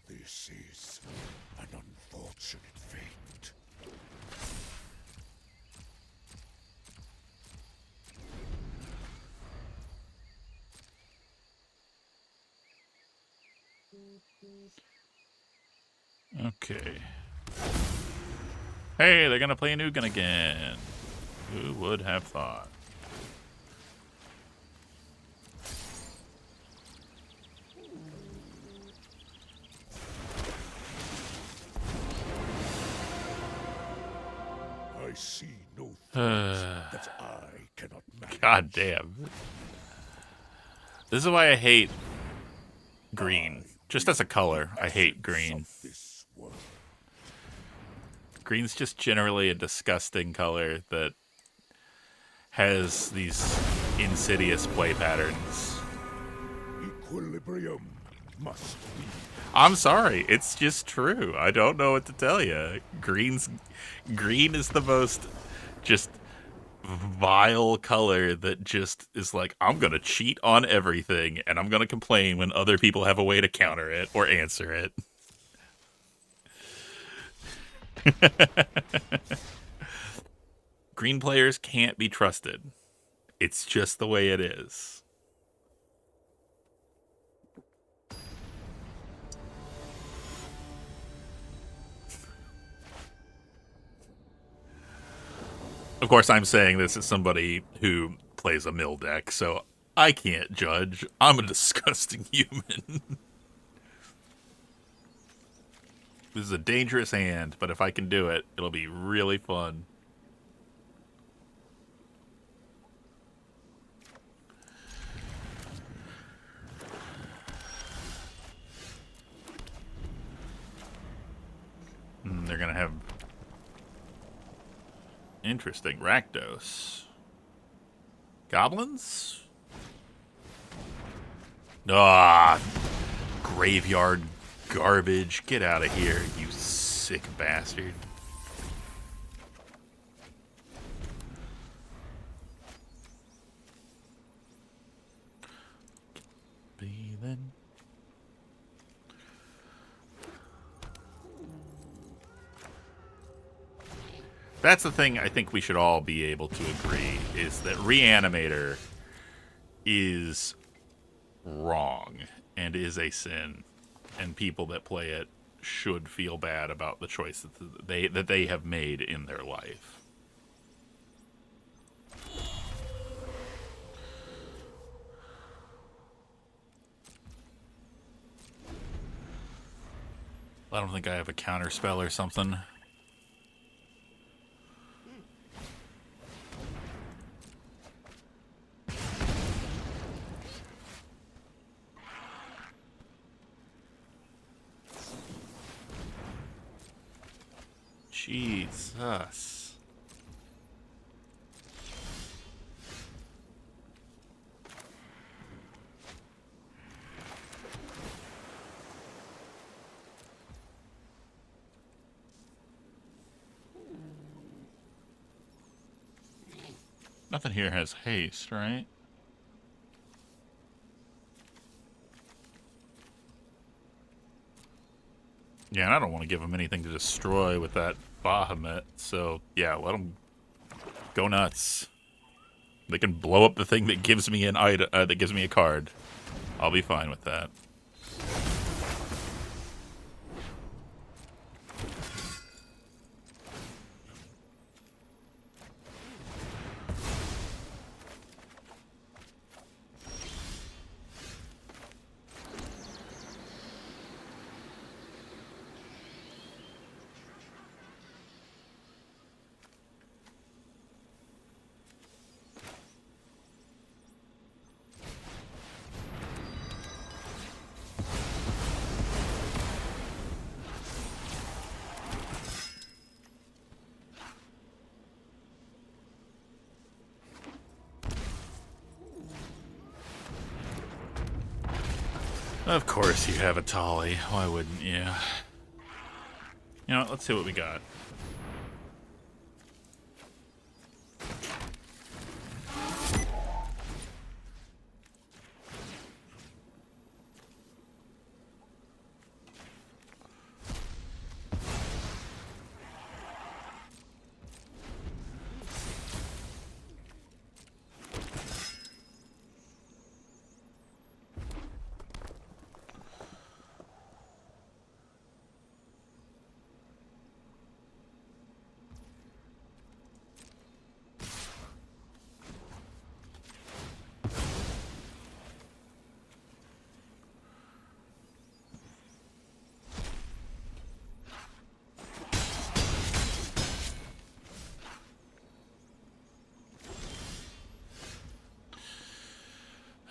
This is an unfortunate fate. Okay. Hey, they're gonna play Nugan again. Who would have thought? I see no that I cannot God manage. damn. This is why I hate I green. Just as a wield the color, I hate essence of green. this world. Green's just generally a disgusting color that has these insidious play patterns. Equilibrium must be. I'm sorry, it's just true. I don't know what to tell you. Green is the most just vile color that just is like, I'm gonna cheat on everything and I'm gonna complain when other people have a way to counter it or answer it. Green players can't be trusted. It's just the way it is. Of course, I'm saying this as somebody who plays a mill deck, so I can't judge. I'm a disgusting human. This is a dangerous hand, but if I can do it, it'll be really fun. They're gonna have interesting Rakdos. Goblins? Ah, graveyard garbage. Get out of here, you sick bastard. Be then. That's the thing I think we should all be able to agree is that Reanimator is wrong and is a sin, and people that play it should feel bad about the choices that they have made in their life. I don't think I have a counter spell or something. Jesus. Nothing here has haste, right? Yeah, and I don't want to give them anything to destroy with that Bahamut. So yeah, let them go nuts. They can blow up the thing that gives me an item, that gives me a card. I'll be fine with that. Of course you have a Tolly. Why wouldn't you? You know what? Let's see what we got.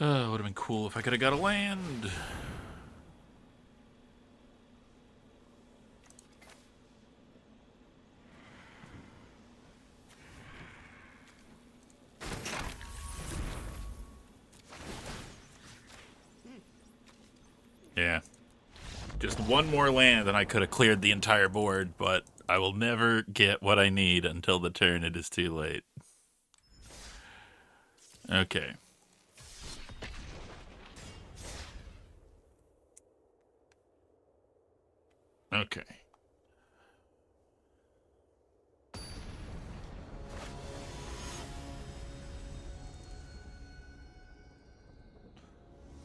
Would have been cool if I could have got a land. Yeah. Just one more land and I could have cleared the entire board, but I will never get what I need until the turn it is too late. Okay. Okay.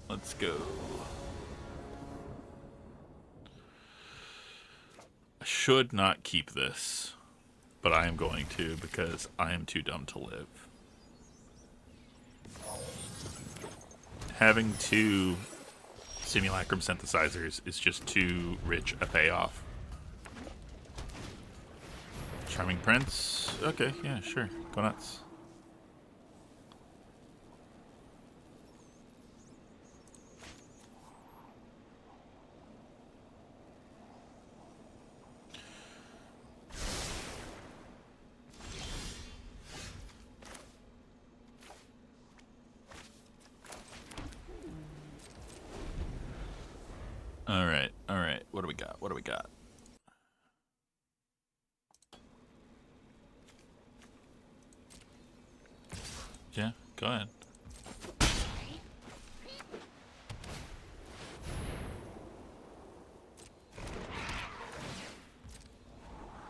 Let's go. I should not keep this, but I am going to because I am too dumb to live. Having two simulacrum synthesizers is just too rich a payoff. Charming Prince? Okay, yeah, sure. Go nuts. Alright, alright. What do we got? What do we got? Yeah, go ahead.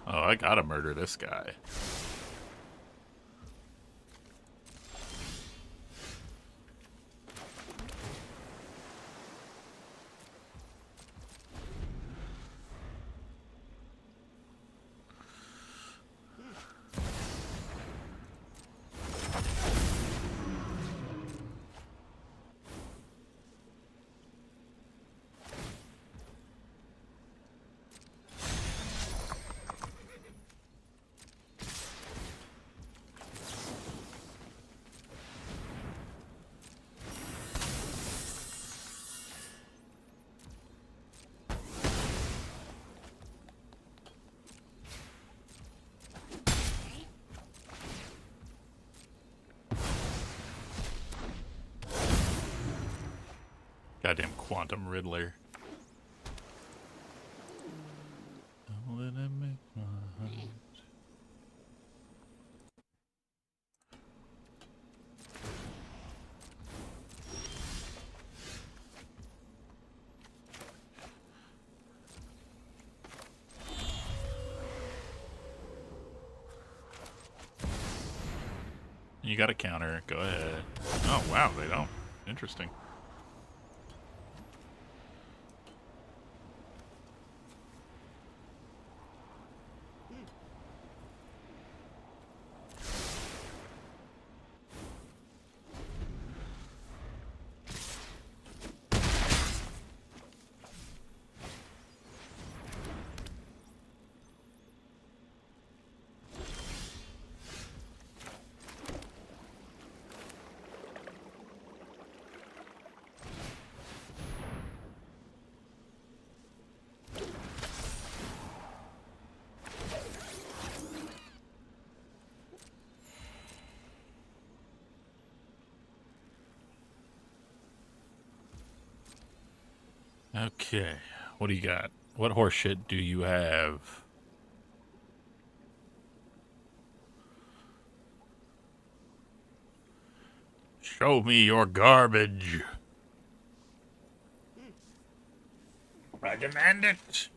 Oh, I gotta murder this guy. Goddamn Quantum Riddler. You got a counter. Go ahead. Oh, wow, they don't. Interesting. Okay. What do you got? What horseshit do you have? Show me your garbage. I demand it.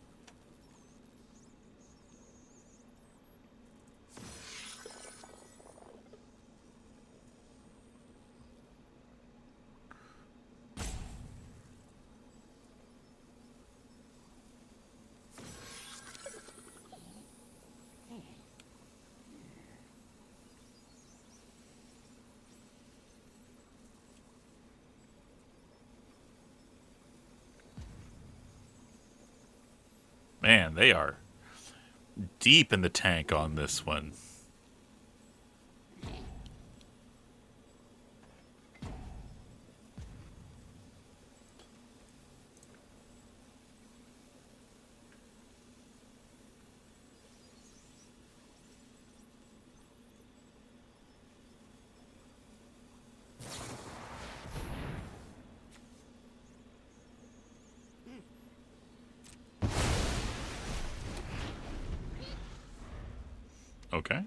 Man, they are deep in the tank on this one. Okay.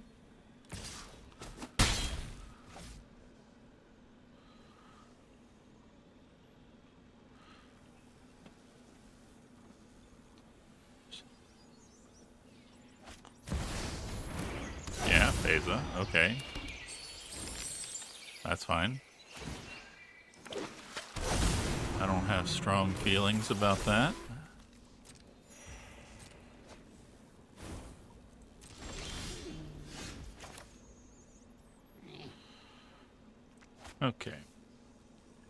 Yeah, Phasa. Okay. That's fine. I don't have strong feelings about that. Okay.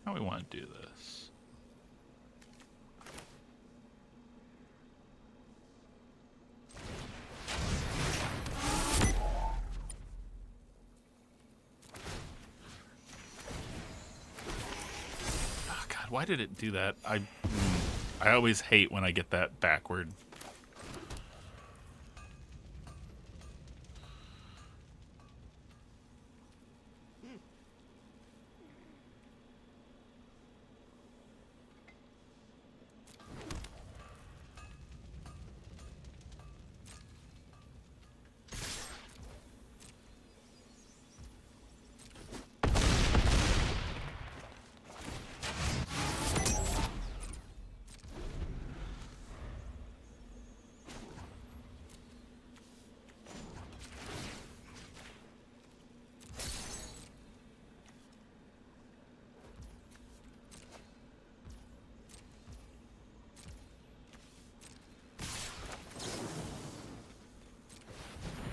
How we want to do this? Oh, God, why did it do that? I always hate when I get that backward.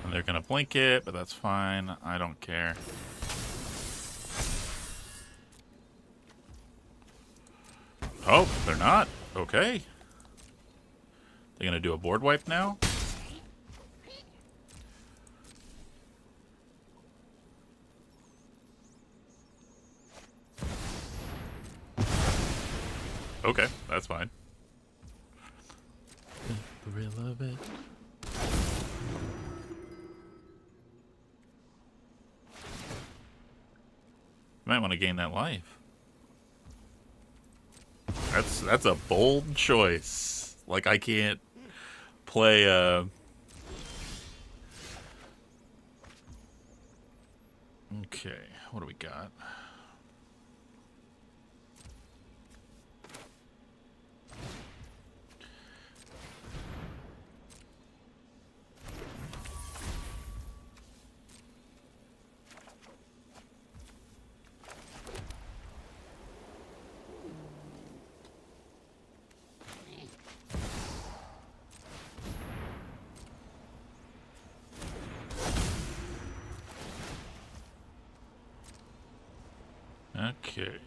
And they're going to blink it, but that's fine. I don't care. Oh, they're not? Okay. They're going to do a board wipe now? Okay, that's fine. The thrill of it. Might want to gain that life. That's a bold choice. Like I can't play Okay, what do we got? Okay.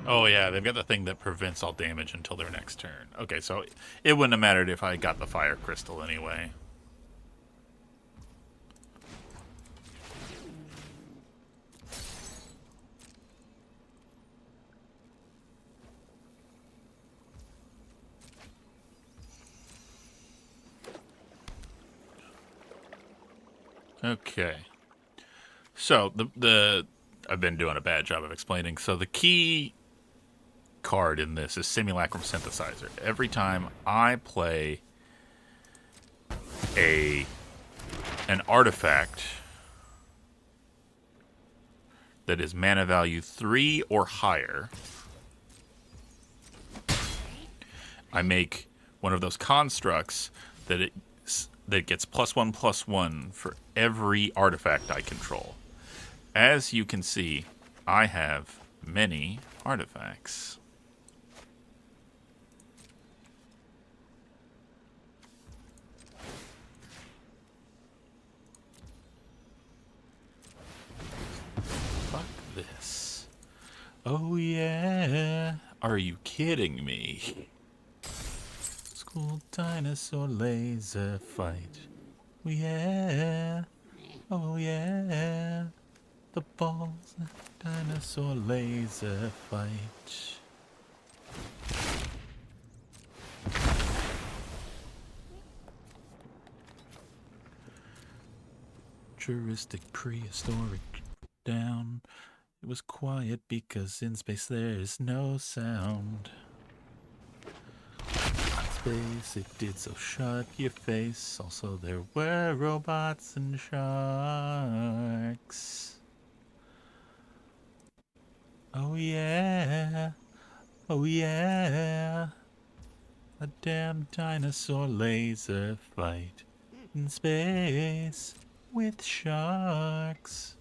Oh yeah, they've got the thing that prevents all damage until their next turn. Okay, so it wouldn't have mattered if I got the fire crystal anyway. Okay. So the I've been doing a bad job of explaining. So the key card in this is Simulacrum Synthesizer. Every time I play a an artifact that is mana value 3 or higher, I make one of those constructs that gets +1/+1 for every artifact I control. As you can see, I have many artifacts. Fuck this. Oh yeah. Are you kidding me? School dinosaur laser fight. Oh yeah, oh yeah. The balls, dinosaur laser fight. Futuristic prehistoric down. It was quiet because in space there is no sound. Space, it did so shut your face. Also, there were robots and sharks. Oh yeah, oh yeah. A damn dinosaur laser fight in space with sharks.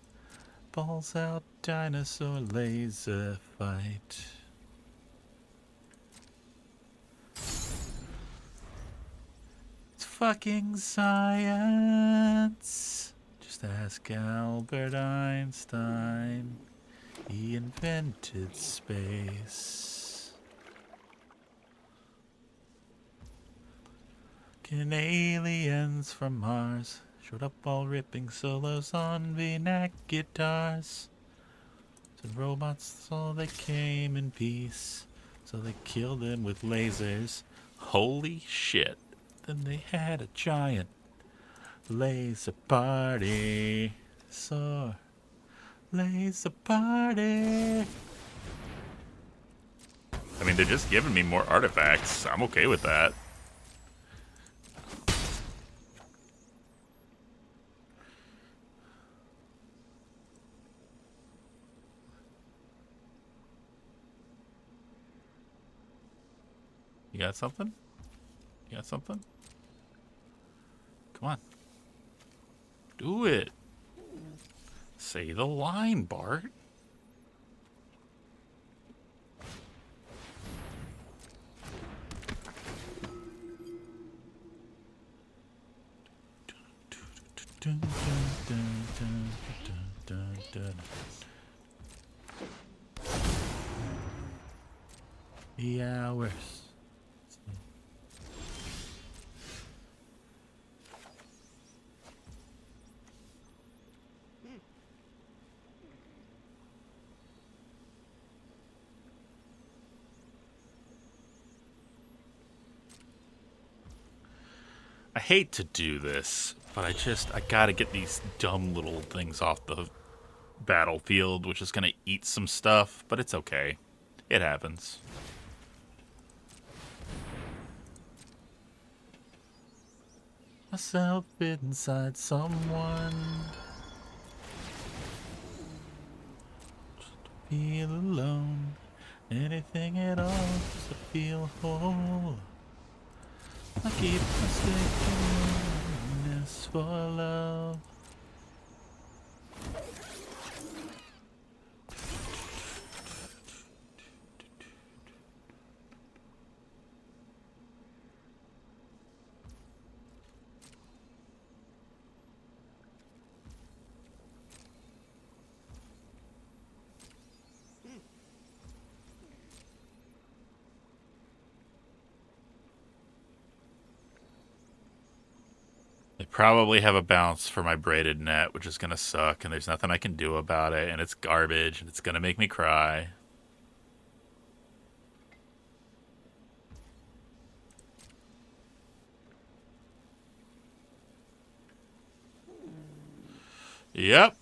Balls out dinosaur laser fight. It's fucking science. Just ask Albert Einstein. He invented space. Can aliens from Mars showed up all ripping solos on V-neck guitars? So robots, so they came in peace. So they killed them with lasers. Holy shit. Then they had a giant laser party. So, laser party. I mean, they're just giving me more artifacts. I'm okay with that. You got something? You got something? Come on. Do it. Say the line, Bart. Dun, dun, dun, dun, dun, dun, dun. The hours. I hate to do this, but I gotta get these dumb little things off the battlefield, which is gonna eat some stuff, but it's okay. It happens. Myself inside someone. Feel alone. Anything at all just to feel whole. I keep mistaking this for love. They probably have a bounce for my braided net, which is gonna suck, and there's nothing I can do about it, and it's garbage, and it's gonna make me cry. Yep.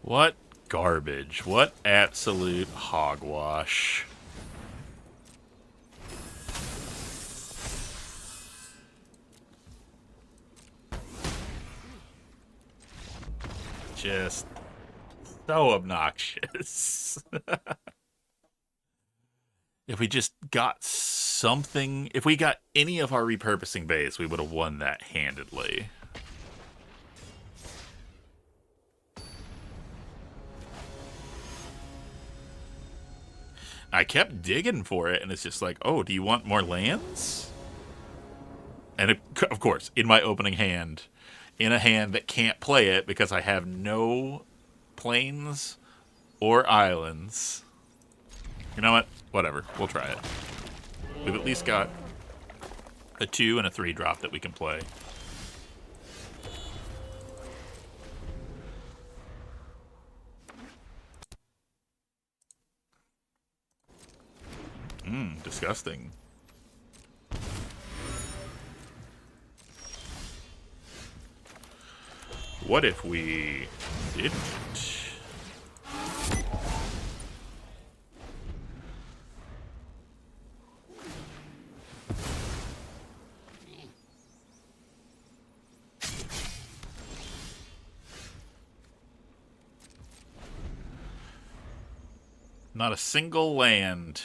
What garbage. What absolute hogwash. Just so obnoxious. If we just got something, if we got any of our repurposing bays, we would have won that handedly. I kept digging for it, and it's just like, oh, do you want more lands? And of course, in my opening hand, in a hand that can't play it because I have no plains or islands. You know what? Whatever. We'll try it. We've at least got a 2 and a 3 drop that we can play. Disgusting. What if we didn't? Not a single land.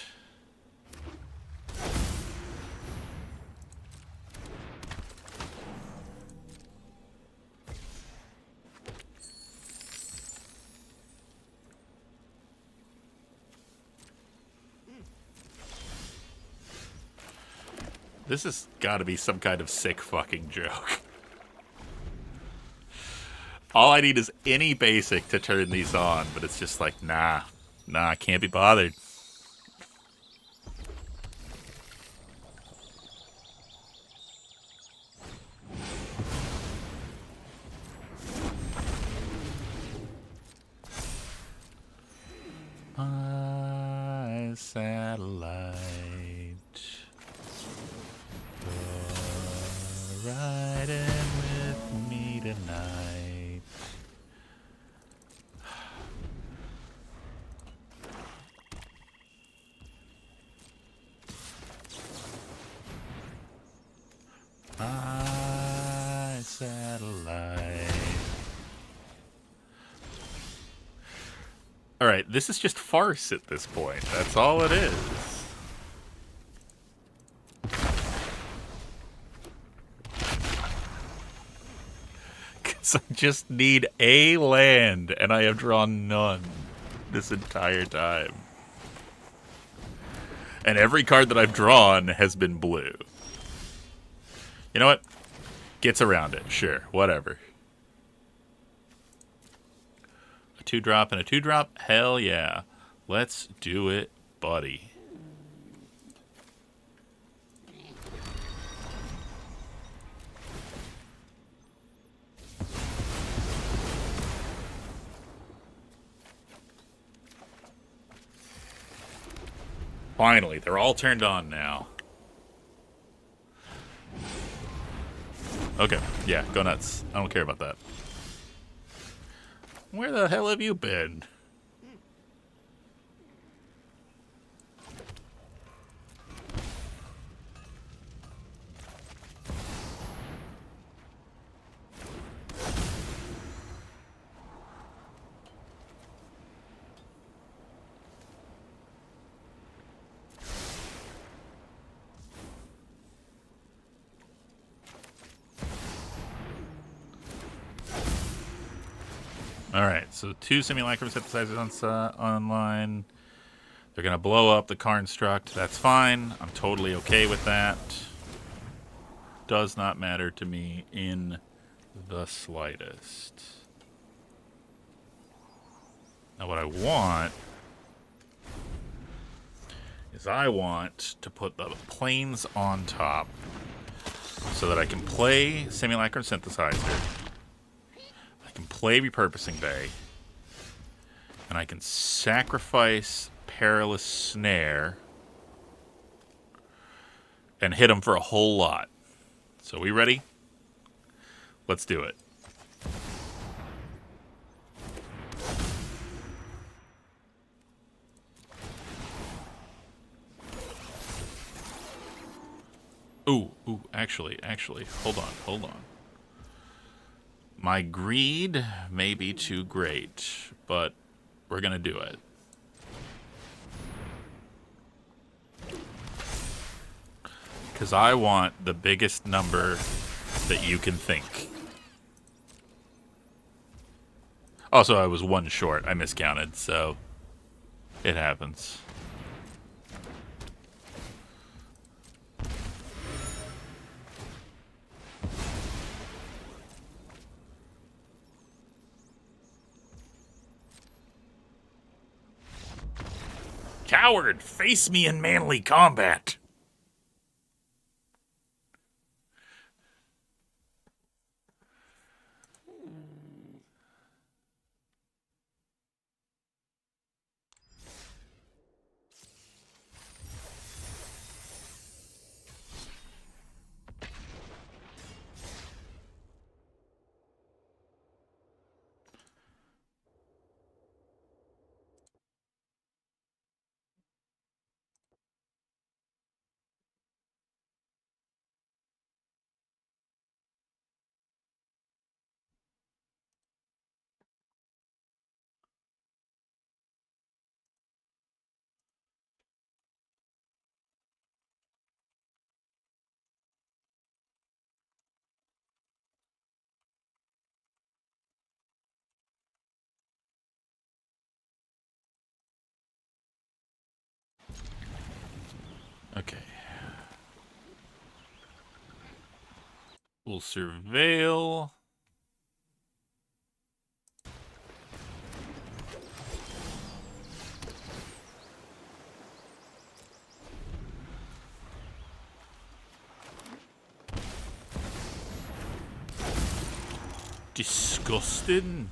This has got to be some kind of sick fucking joke. All I need is any basic to turn these on, but it's just like, nah, I can't be bothered. My satellite, you're riding with me tonight. My satellite. Alright, this is just farce at this point. That's all it is. Because I just need a land, and I have drawn none this entire time. And every card that I've drawn has been blue. You know what? Gets around it. Sure, whatever. A 2-drop and a 2-drop? Hell yeah. Let's do it, buddy. Finally, they're all turned on now. Okay, yeah, go nuts. I don't care about that. Where the hell have you been? Alright, so 2 simulacrum synthesizers online. They're going to blow up the construct. That's fine. I'm totally okay with that. Does not matter to me in the slightest. Now what I want is I want to put the planes on top so that I can play simulacrum synthesizer. I can play repurposing bay. And I can sacrifice perilous snare and hit him for a whole lot. So we ready? Let's do it. Ooh, actually, hold on. My greed may be too great, but we're gonna do it. Because I want the biggest number that you can think. Also, I was 1 short. I miscounted, so it happens. Coward, face me in manly combat. Okay. We'll surveil. Disgusting.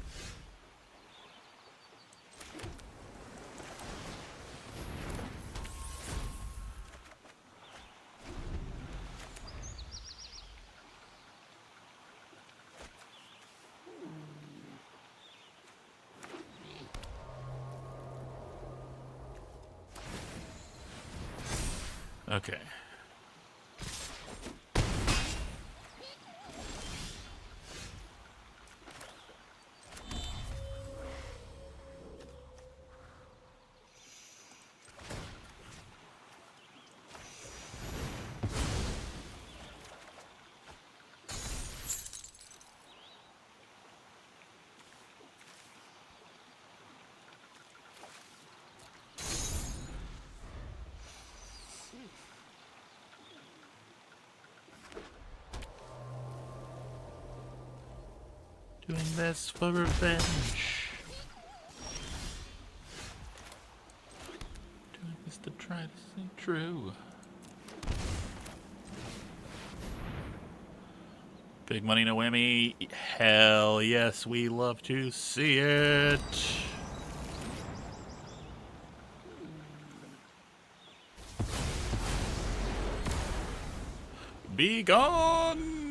Okay. Doing this for revenge. Doing this to try to stay true. Big money, no whammy. Hell yes, we love to see it. Be gone.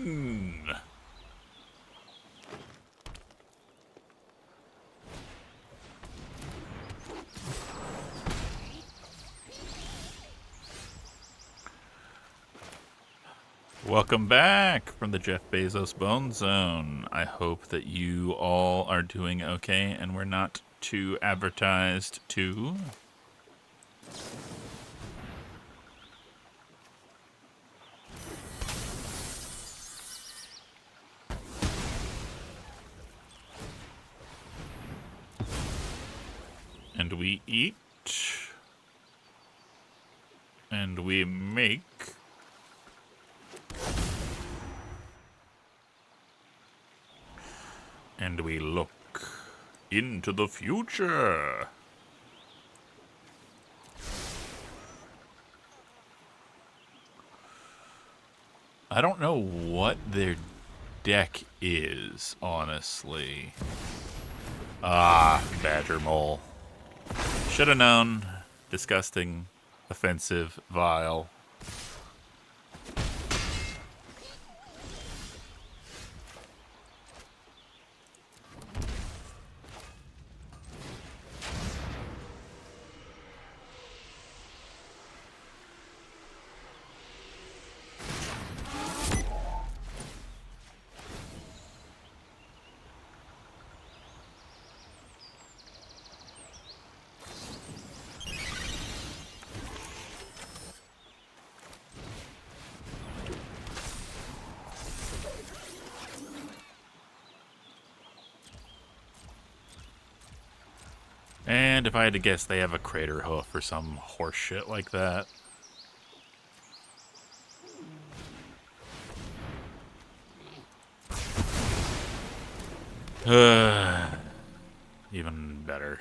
Welcome back from the Jeff Bezos Bone Zone. I hope that you all are doing okay and we're not too advertised to. And we eat. And we make. And we look into the future. I don't know what their deck is, honestly. Ah, Badger Mole. Should have known. Disgusting, offensive, vile. And if I had to guess, they have a crater hoof or some horse shit like that. Even better.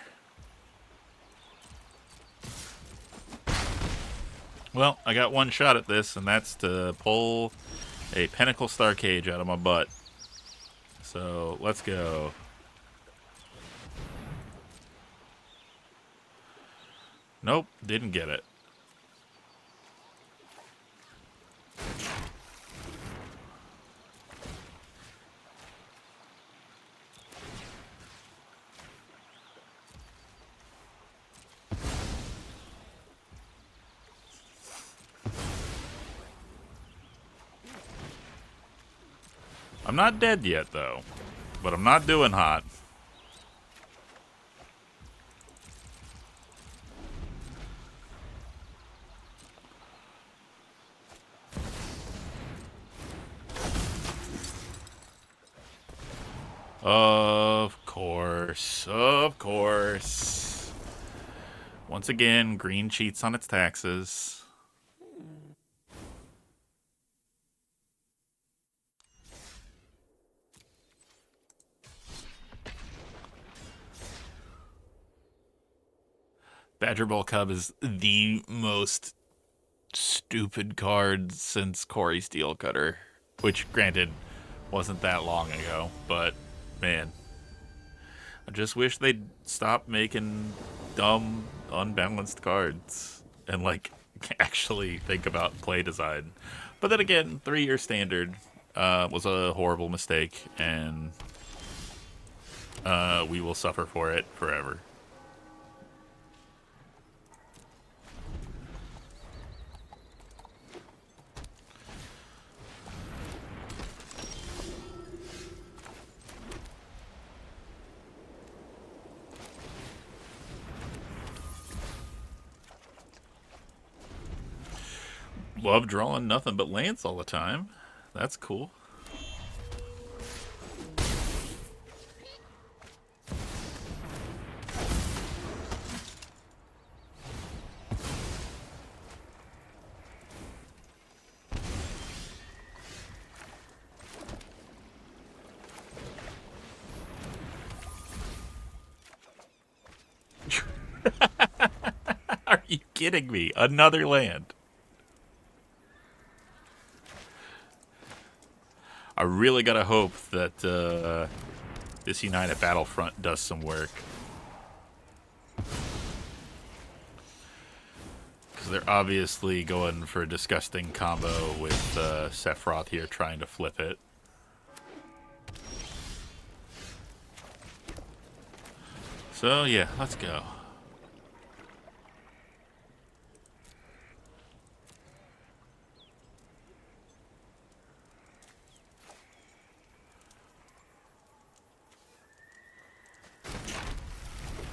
Well, I got one shot at this, and that's to pull a Pinnacle Star Cage out of my butt. So let's go. Nope, didn't get it. I'm not dead yet, though. But I'm not doing hot. Of course. Of course. Once again, green cheats on its taxes. Badger Ball Cub is the most stupid card since Corey Steelcutter. Which, granted, wasn't that long ago. But, man. I just wish they'd stop making dumb, unbalanced cards. And, like, actually think about play design. But then again, 3-year standard was a horrible mistake. And we will suffer for it forever. Love drawing nothing but lands all the time. That's cool. Are you kidding me? Another land. I really gotta hope that this United Battlefront does some work. Because they're obviously going for a disgusting combo with Sephiroth here trying to flip it. So, yeah, let's go.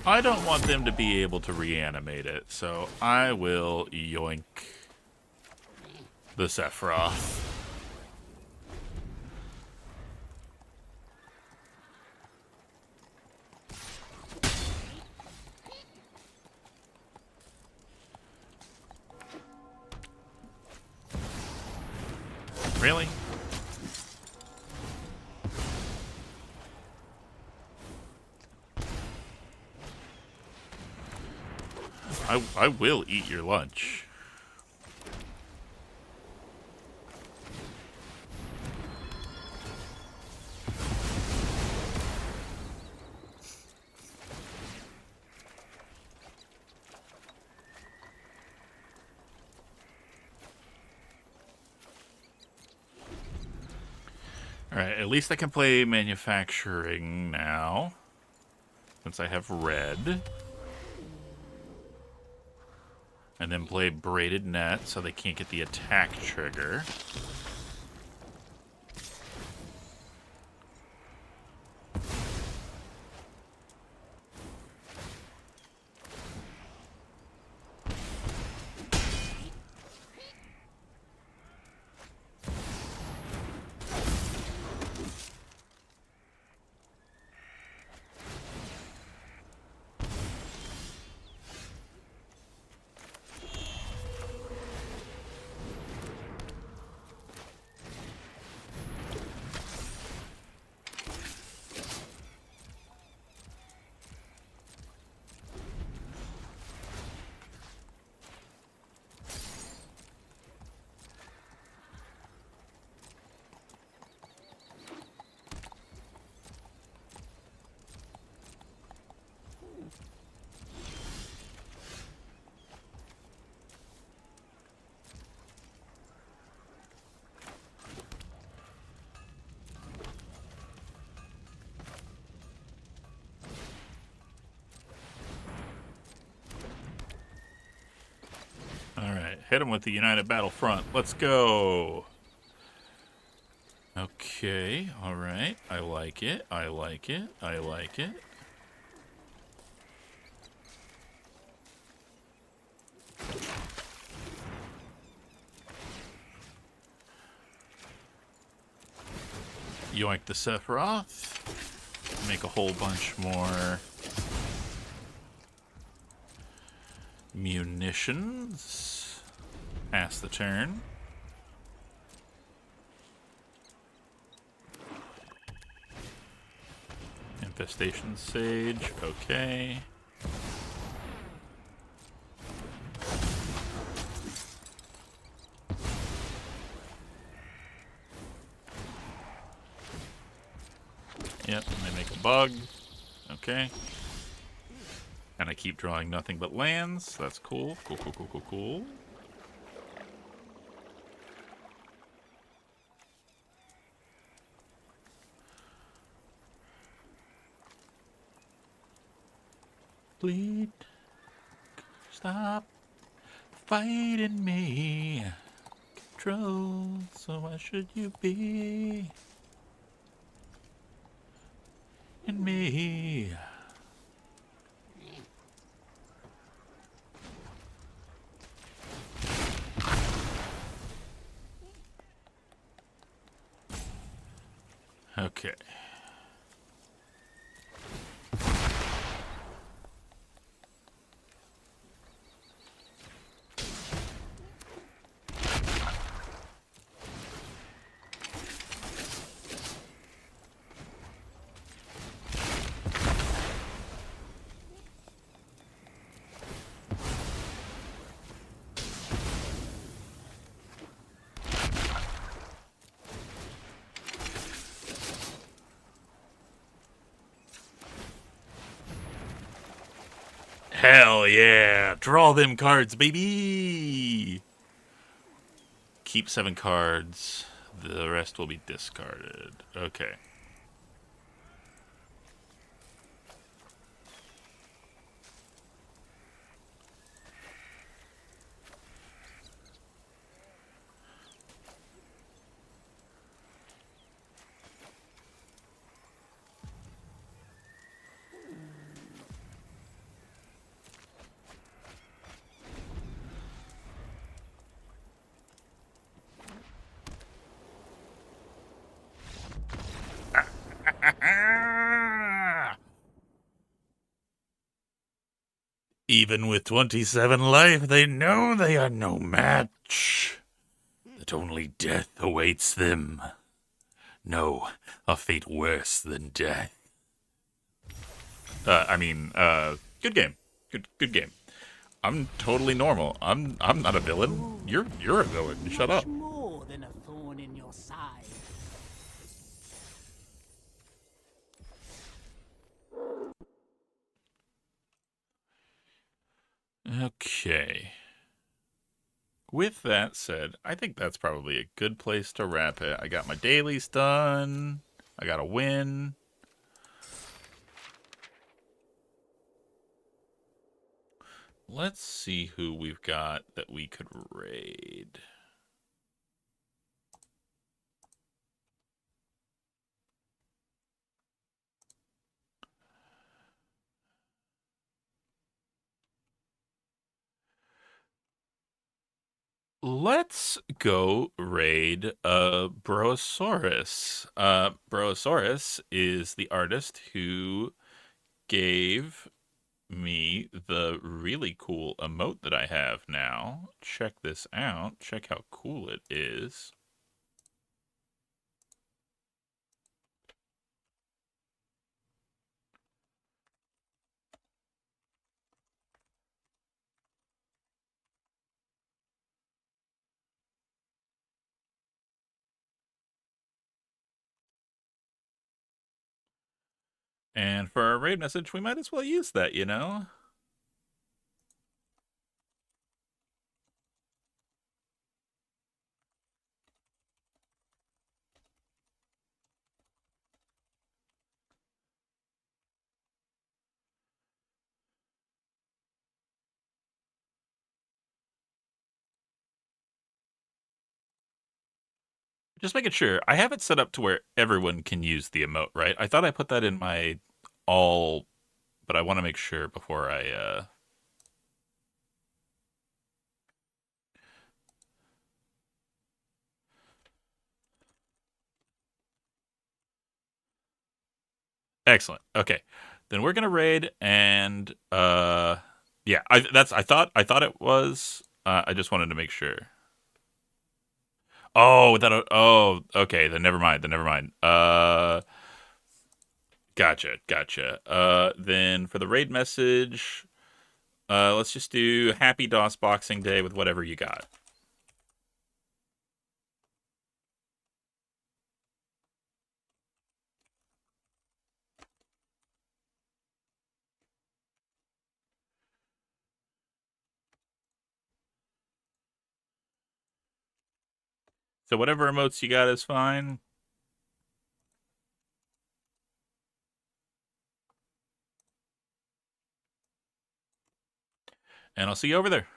I don't want them to be able to reanimate it, so I will yoink the Sephiroth. Really? I will eat your lunch. Alright, at least I can play manufacturing now. Since I have red. And then play braided net so they can't get the attack trigger. hit him with the United Battlefront. Let's go. Okay, alright. I like it. I like it. I like it. Yoink the Sephiroth. Make a whole bunch more munitions. Pass the turn. Infestation Sage. Okay. Yep, and they make a bug. Okay. And I keep drawing nothing but lands. That's cool. Cool, cool, cool, cool, cool. Please stop fighting me. Control, so why should you be in me? Okay. Hell yeah! Draw them cards, baby! Keep 7 cards. The rest will be discarded. Okay. Even with 27 life, they know they are no match. That only death awaits them. No, a fate worse than death. Good game. Good game. I'm totally normal. I'm not a villain. You're a villain. Shut Much up. more than a thorn in your side. Okay. With that said, I think that's probably a good place to wrap it. I got my dailies done. I got a win. Let's see who we've got that we could raid. Let's go raid Brosaurus. Brosaurus is the artist who gave me the really cool emote that I have now. Check this out. Check how cool it is. And for our raid message, we might as well use that, you know? Just making sure. I have it set up to where everyone can use the emote, right? I thought I put that in my all, but I want to make sure before I. Excellent. Okay, then we're gonna raid, and yeah, I thought it was. I just wanted to make sure. Oh, that. Oh, okay. Then never mind. Then never mind. Gotcha, gotcha. Then for the raid message, let's just do Happy DOS Boxing Day with whatever you got. So whatever emotes you got is fine. And I'll see you over there.